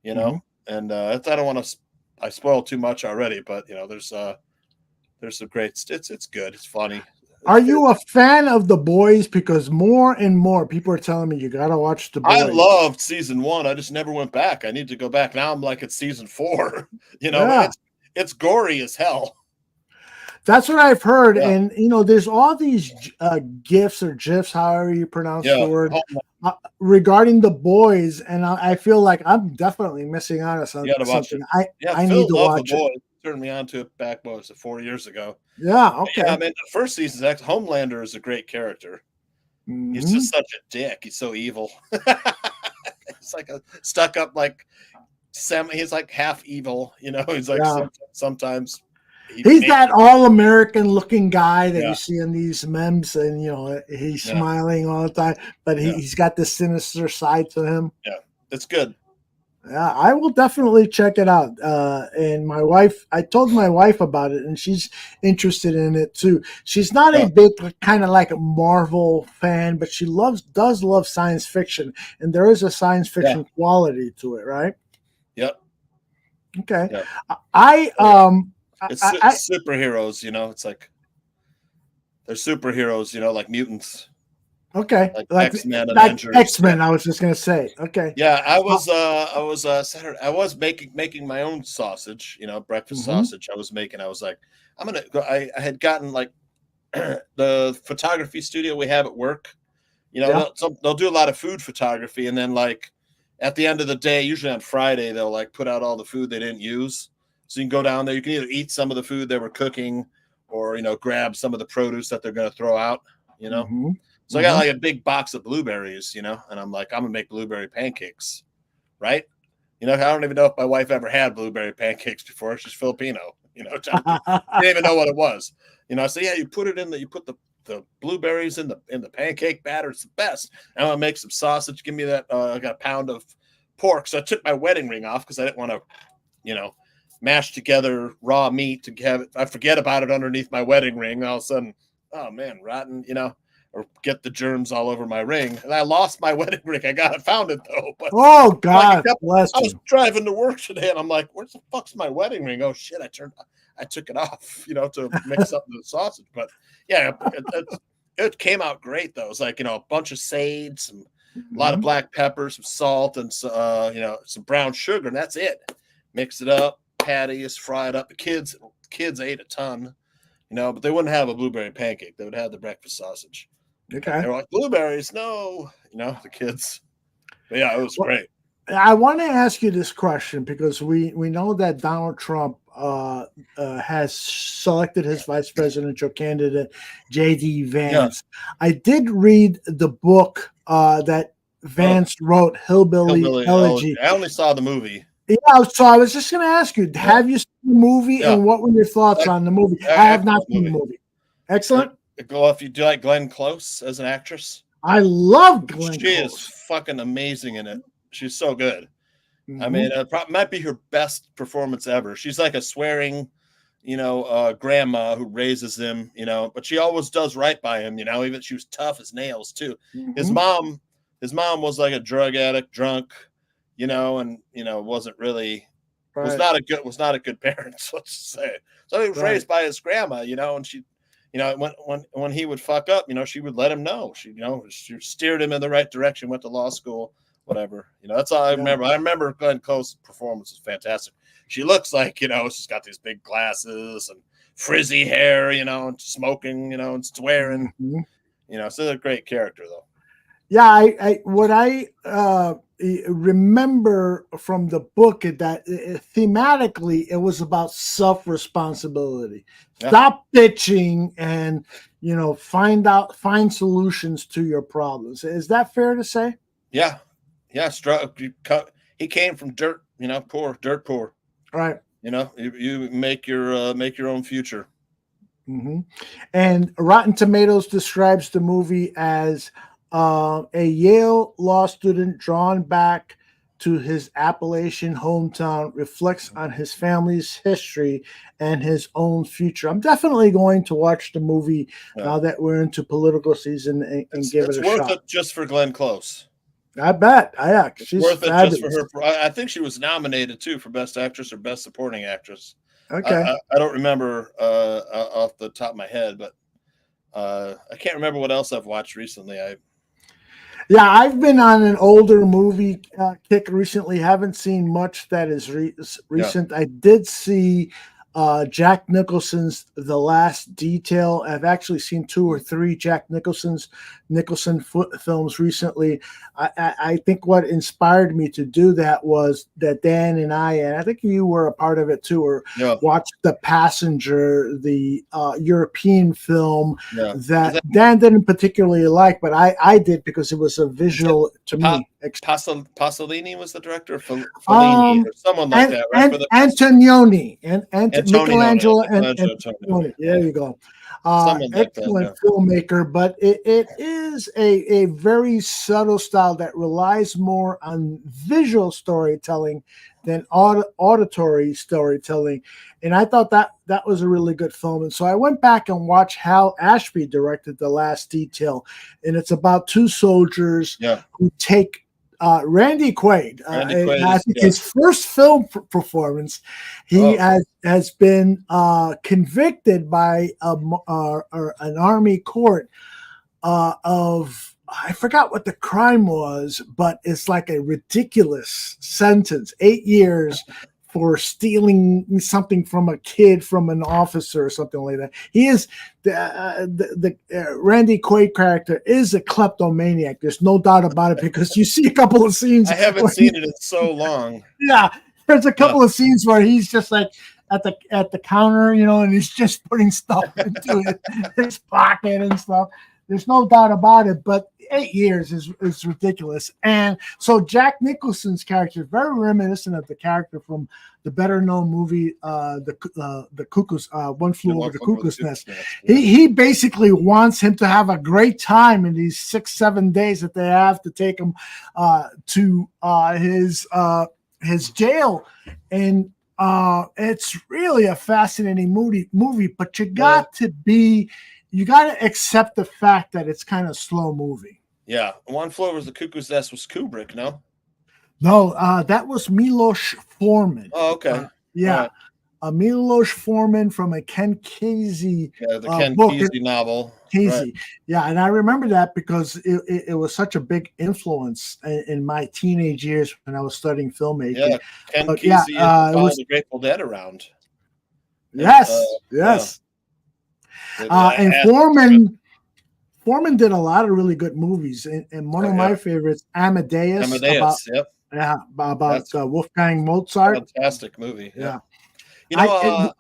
you know. And I don't want to. I spoiled too much already, but you know, there's some great. It's good. It's funny. Are you a fan of The Boys? Because more and more people are telling me you gotta watch The Boys. I loved season 1. I just never went back. I need to go back. Now I'm like at season 4. You know, it's gory as hell. That's what I've heard. And you know, there's all these gifs or gifs, however you pronounce the word, regarding The Boys, and I feel like I'm definitely missing out on something. I need to watch it. Turned me on to it back, what was it, 4 years ago? Yeah, okay. Yeah, I mean, the first season, Homelander is a great character. He's just such a dick. He's so evil. It's like a stuck up, like he's like half evil, you know. He's like sometimes he's that all-American looking guy that you see in these memes, and you know, he's smiling all the time, but he's got this sinister side to him. Yeah, it's good. Yeah, I will definitely check it out. And my wife, I told my wife about it, and she's interested in it too. She's not a big kind of like a Marvel fan, but she does love science fiction, and there is a science fiction quality to it, right? Yep. Okay. Yep. It's superheroes, you know. It's like they're superheroes, you know, like mutants. Okay, like X-Men, Avengers. X-Men. I was just gonna say. Okay. Yeah, I was Saturday. I was making my own sausage. You know, breakfast sausage. I was like, I'm gonna go. I had gotten like the photography studio we have at work. You know, they'll do a lot of food photography, and then like at the end of the day, usually on Friday, they'll like put out all the food they didn't use. So you can go down there. You can either eat some of the food they were cooking, or you know, grab some of the produce that they're going to throw out. You know. So I got like a big box of blueberries, you know, and I'm like, I'm gonna make blueberry pancakes, right? You know, I don't even know if my wife ever had blueberry pancakes before. She's Filipino, you know, didn't even know what it was. You know, so yeah, you put the blueberries in the pancake batter. It's the best. And I'm gonna make some sausage. Give me that. I got a pound of pork. So I took my wedding ring off because I didn't want to, you know, mash together raw meat to have it. I forget about it underneath my wedding ring. All of a sudden, oh man, rotten, you know, or get the germs all over my ring. And I lost my wedding ring. I found it though. But oh God, I bless was you. driving to work today, and I'm like, "Where the fuck's my wedding ring?" Oh shit, I took it off, you know, to mix up the sausage. But yeah, it came out great though. It was like, you know, a bunch of sage, a lot of black pepper, some salt, and you know, some brown sugar, and that's it. Mix it up. Patties, fried up. The kids ate a ton, you know, but they wouldn't have a blueberry pancake. They would have the breakfast sausage. Okay. They were like, blueberries, no, you know, the kids. But yeah, it was great. I want to ask you this question because we know that Donald Trump has selected his vice presidential candidate, J.D. Vance. Yeah. I did read the book that Vance wrote, Hillbilly Elegy. I only saw the movie. Yeah, so I was just going to ask you, have you seen the movie and what were your thoughts on the movie? I have not seen the movie. Excellent. If you do like Glenn Close as an actress, I love Glenn Close. She is fucking amazing in it. She's so good. I mean, it might be her best performance ever. She's like a swearing, you know, grandma who raises him, you know, but she always does right by him, you know, even she was tough as nails too. His mom was like a drug addict, drunk, you know, and you know, wasn't really was not a good parent, let's say. So he was raised by his grandma, you know, and she, you know, when he would fuck up, you know, she would let him know. She, you know, she steered him in the right direction, went to law school, whatever. You know, that's all I remember. I remember Glenn Close's performance was fantastic. She looks like, you know, she's got these big glasses and frizzy hair, you know, and smoking, you know, and swearing. You know, so a great character though. Yeah, what I remember from the book is that thematically it was about self-responsibility. Stop bitching and, you know, find solutions to your problems. Is that fair to say? Yeah. Yeah. He came from dirt, you know, dirt poor. Right. You know, you make your own future. And Rotten Tomatoes describes the movie as a Yale law student drawn back to his Appalachian hometown reflects on his family's history and his own future. I'm definitely going to watch the movie now that we're into political season and give it a shot. It's worth it just for Glenn Close. I bet. She's worth fabulous. It just for her. I think she was nominated too for Best Actress or Best Supporting Actress. Okay. I don't remember off the top of my head, but I can't remember what else I've watched recently. Yeah, I've been on an older movie kick recently. Haven't seen much that is recent. I did see Jack Nicholson's The Last Detail. I've actually seen 2 or 3 Jack Nicholson films recently. I think what inspired me to do that was that Dan and I think you were a part of it too, watched The Passenger, the European film that Dan didn't particularly like, but I did because it was a visual to me. Pasolini was the director, or Fellini, or someone like that, right? Antonioni and Michelangelo and Antonioni. There you go. Excellent filmmaker, but it is a very subtle style that relies more on visual storytelling than auditory storytelling. And I thought that was a really good film. And so I went back and watched Hal Ashby directed The Last Detail. And it's about 2 soldiers who take Randy Quaid. I think his first film performance, he has been convicted by an army court of, I forgot what the crime was, but it's like a ridiculous sentence, 8 years for stealing something from a kid from an officer or something like that. He is the Randy Quaid character is a kleptomaniac. There's no doubt about it because you see a couple of scenes. I haven't seen it in so long. Yeah, there's a couple of scenes where he's just like at the counter, you know, and he's just putting stuff into his pocket and stuff. There's no doubt about it. But 8 years is ridiculous. And so Jack Nicholson's character is very reminiscent of the character from the better known movie, the Cuckoo's One Flew Over the Cuckoo's Nest. He basically wants him to have a great time in these 6-7 days that they have to take him to his jail. And it's really a fascinating movie, but you got to accept the fact that it's kind of slow moving. Yeah, One Flew Over the Cuckoo's Nest was Kubrick, no? No, that was Milos Forman. Oh, okay. Yeah. Right. Milos Forman from a Ken Kesey the Ken book. Kesey novel. Kesey. Right. Yeah, and I remember that because it was such a big influence in my teenage years when I was studying filmmaking. Yeah, Ken Kesey followed the Grateful Dead around. Yes, yes. And Foreman did a lot of really good movies, and one of my favorites, Amadeus. About Wolfgang Mozart. Fantastic movie. Yeah. You know,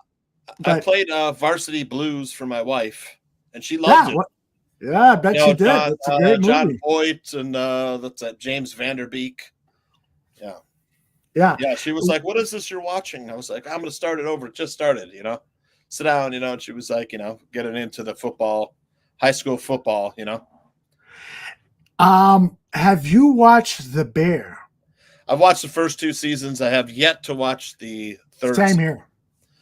I played Varsity Blues for my wife, and she loved it. I bet she did. That's a great movie. John Voight and that's James Vanderbeek. Yeah. She was like, "What is this you're watching?" I was like, "I'm going to start it over. It just started. Sit down. And she was like, getting into the football. High school football, Have you watched The Bear? I've watched the first 2 seasons. I have yet to watch the third. Same here.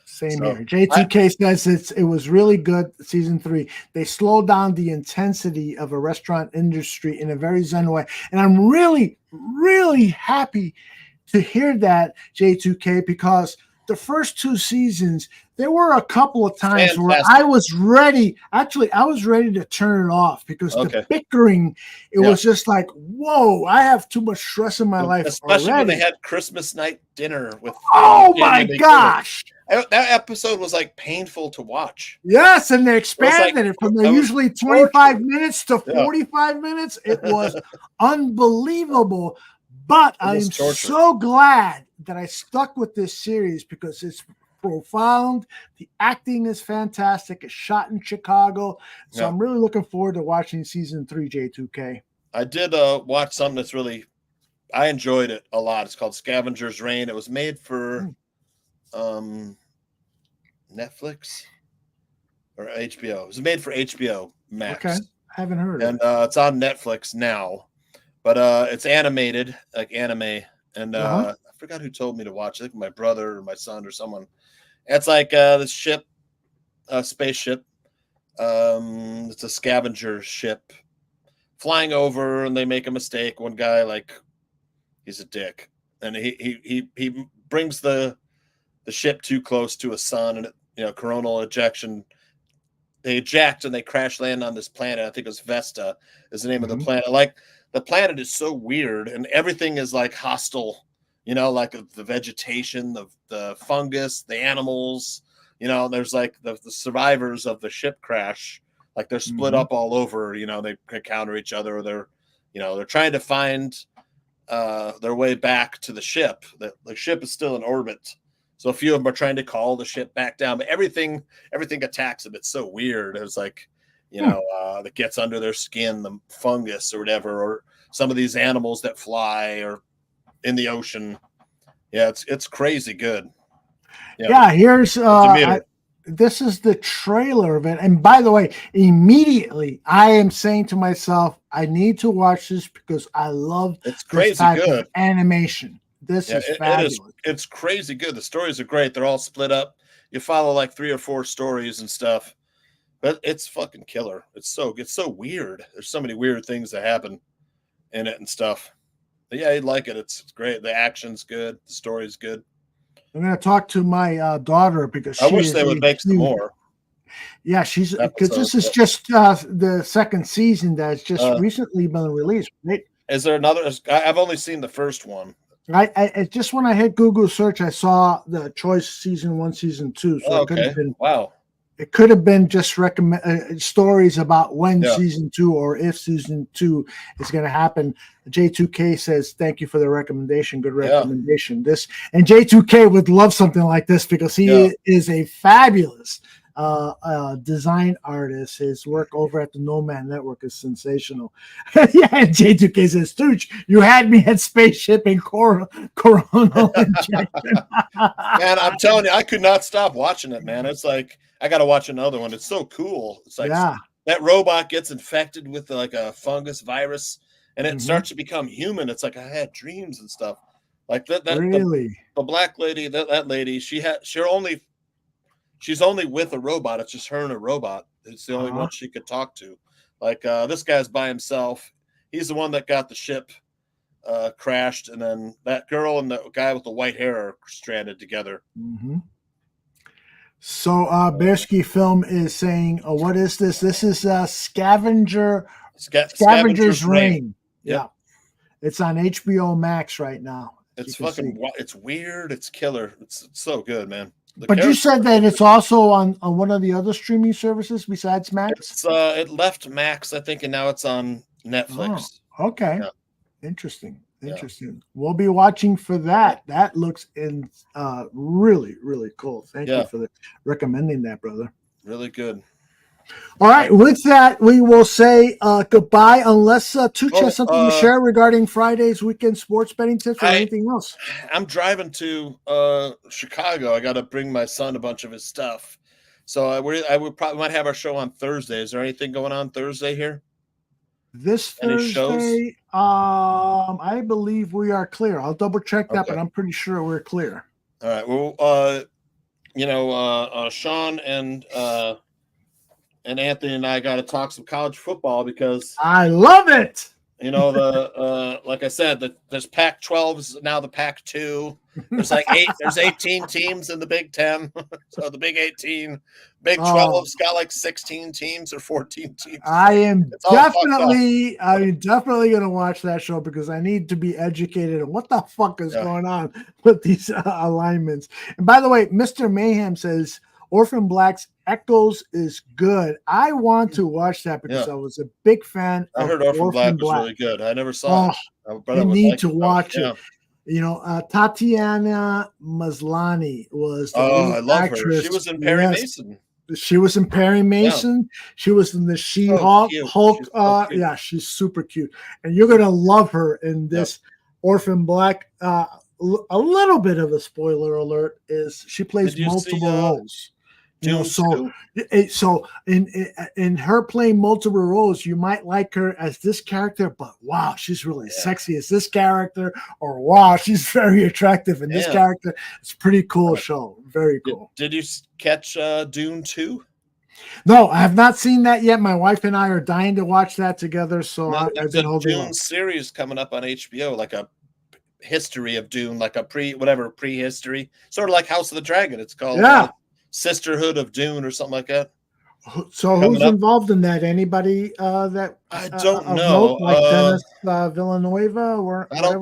J2K says it was really good. Season 3, they slowed down the intensity of a restaurant industry in a very zen way, and I'm really, really happy to hear that, J2K, because the first 2 seasons, there were a couple of times where I was ready. Actually, I was ready to turn it off because the bickering, it was just like, whoa, I have too much stress in my life. Especially already. when they had Christmas night dinner with. Oh my gosh. That episode was like painful to watch. Yes, and they expanded it from usually 25 minutes to 45 minutes. It was unbelievable. But I'm so glad that I stuck with this series because it's profound. The acting is fantastic. It's shot in Chicago. So I'm really looking forward to watching season 3, J2K. I did watch something that's I enjoyed it a lot. It's called Scavenger's Reign. It was made for Netflix or HBO. It was made for HBO Max. Okay. I haven't heard of it. And it's on Netflix now. But it's animated, like anime. And I forgot who told me to watch it. I think my brother or my son or someone. It's like this ship, spaceship. It's a scavenger ship flying over, and they make a mistake. One guy, he's a dick. And he brings the ship too close to a sun, and coronal ejection. They eject and they crash land on this planet. I think it was Vesta is the name of the planet. The planet is so weird, and everything is hostile, like the vegetation, the fungus, the animals, there's the survivors of the ship crash, they're split up all over, they encounter each other. They're trying to find their way back to the ship. The ship is still in orbit. So a few of them are trying to call the ship back down, but everything attacks them. It's so weird. It's that gets under their skin, the fungus or whatever, or some of these animals that fly or in the ocean. Yeah, it's crazy good. Yeah, here's this is the trailer of it. And by the way, immediately I am saying to myself, I need to watch this because I love it's crazy this type good of animation. This is fabulous. It's crazy good. The stories are great. They're all split up. You follow 3 or 4 stories and stuff. But it's fucking killer. It's so weird. There's so many weird things that happen in it and stuff. But yeah, you'd like it. It's great. The action's good. The story's good. I'm going to talk to my daughter because I wish they would make some more. Yeah, she's because this is just the second season that's just recently been released. Right? Is there another? I've only seen the first one. I just when I hit Google search, I saw the Choice season 1, season 2. So it could have been It could have been just stories about when season 2 or if season 2 is going to happen. J2K says, thank you for the recommendation. Good recommendation. And J2K would love something like this because he is a fabulous design artist. His work over at the Nomad Network is sensational. Yeah, and J2K says, Tooch, you had me at spaceship and coronal injection. Man, I'm telling you, I could not stop watching it, man. It's like I got to watch another one. It's so cool. It's like that robot gets infected with like a fungus virus, and it starts to become human. It's like I had dreams and stuff like that. Really, the black lady, that lady, she's only with a robot. It's just her and a robot. It's the only one she could talk to. Like this guy's by himself. He's the one that got the ship crashed, and then that girl and the guy with the white hair are stranded together. Mm-hmm. So Bearski Film is saying, what is this? This is Scavenger's Reign. Yeah. It's on HBO Max right now. It's fucking, it's weird. It's killer. It's so good, man. But you said that it's also on one of the other streaming services besides Max? It left Max, I think, and now it's on Netflix. Oh, okay. Yeah. Interesting. We'll be watching for that. That looks really, really cool. Thank you for recommending that, brother. Really good. All right. With that, we will say goodbye unless Tooch has something to share regarding Friday's weekend sports betting tips or anything else. I'm driving to Chicago. I got to bring my son a bunch of his stuff. So I would probably might have our show on Thursday. Is there anything going on Thursday here? This Thursday, I believe we are clear. I'll double check that, but I'm pretty sure we're clear. All right. Well, Sean and Anthony and I got to talk some college football because I love it. You know, like I said, there's Pac-12 is now the Pac-2. There's like 18 teams in the Big 10. So the Big 18, Big 12's got like 16 teams or 14 teams. I am definitely going to watch that show because I need to be educated on what the fuck is going on with these alignments. And by the way, Mr. Mayhem says Orphan Black's Echoes is good. I want to watch that because I was a big fan. I heard Orphan Black was really good. I never saw it. You need to watch it. You know, Tatiana Maslany was the I love actress. her. She was in Perry Mason. She was in Perry Mason. Yeah. She was in the She-Hulk. She's super cute. And you're going to love her in this Orphan Black. A little bit of a spoiler alert is she plays multiple roles. You know, so in her playing multiple roles, you might like her as this character, but wow, she's really sexy as this character, or wow, she's very attractive in this character. It's a pretty cool show. Very cool. Did you catch Dune 2? No, I have not seen that yet. My wife and I are dying to watch that together. So there's a Dune series coming up on HBO, like a history of Dune, like a prehistory, sort of like House of the Dragon. It's called Sisterhood of Dune or something like that. So who's involved in that? Anybody that I don't know, like Dennis Villanueva or I don't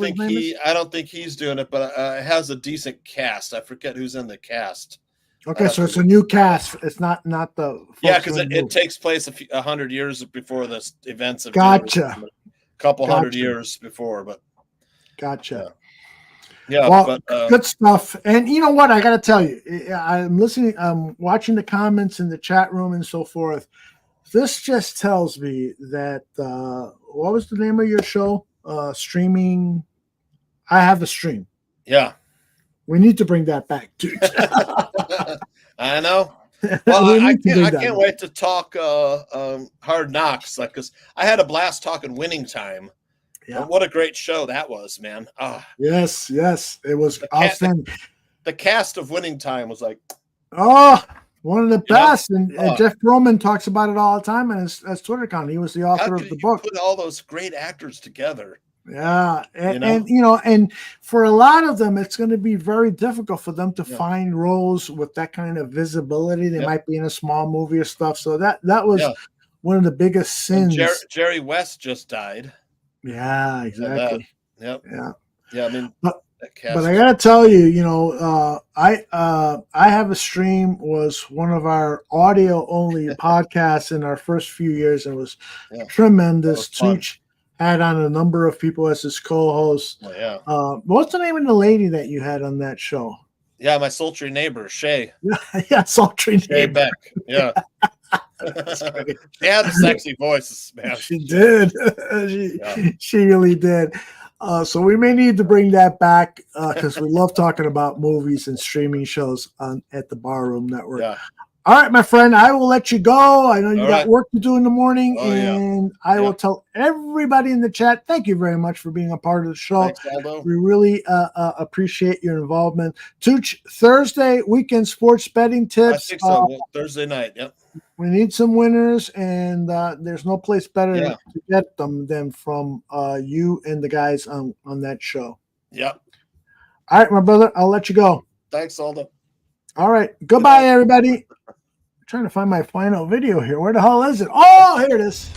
think he's doing it, but it has a decent cast. I forget who's in the cast. Okay, so it's a new cast. It's not the because it takes place 100 years before the events of Gotcha. Dune, a couple hundred years before, but gotcha. Yeah, well, good stuff. And you know what? I got to tell you, I'm listening, I'm watching the comments in the chat room and so forth. This just tells me that, what was the name of your show? Streaming. I have a stream. Yeah. We need to bring that back, dude. I know. Well, I can't wait to talk Hard Knocks, because I had a blast talking Winning Time. Yeah. What a great show that was, man. Yes, it was awesome. The cast of Winning Time was like, one of the best. And Jeff Roman talks about it all the time in his Twitter account. He was the author of the book. Put all those great actors together. Yeah, and for a lot of them, it's going to be very difficult for them to find roles with that kind of visibility. They might be in a small movie or stuff. So that was one of the biggest sins. Jerry West just died. Yeah, exactly. Yeah. I mean, but I gotta tell you, I have a stream was one of our audio only podcasts in our first few years, and it was tremendous. Tooch had on a number of people as his co-hosts. Oh, yeah. What's the name of the lady that you had on that show? Yeah, my sultry neighbor, Shay. Yeah, sultry Shay neighbor. Beck. Yeah. She had a sexy voice, man. She did. She really did. So we may need to bring that back because we love talking about movies and streaming shows at the Barroom Network. Yeah. All right, my friend, I will let you go. I know you All got right. work to do in the morning, Oh, yeah. and I will tell everybody in the chat, thank you very much for being a part of the show. Thanks, Aldo. We really appreciate your involvement. Tooch, Thursday, weekend sports betting tips. I think so. Thursday night. Yep. We need some winners, and there's no place better Yeah. to get them than from you and the guys on that show. Yep. All right, my brother, I'll let you go. Thanks, Aldo. All right. Goodbye, everybody. I'm trying to find my final video here. Where the hell is it? Oh, here it is.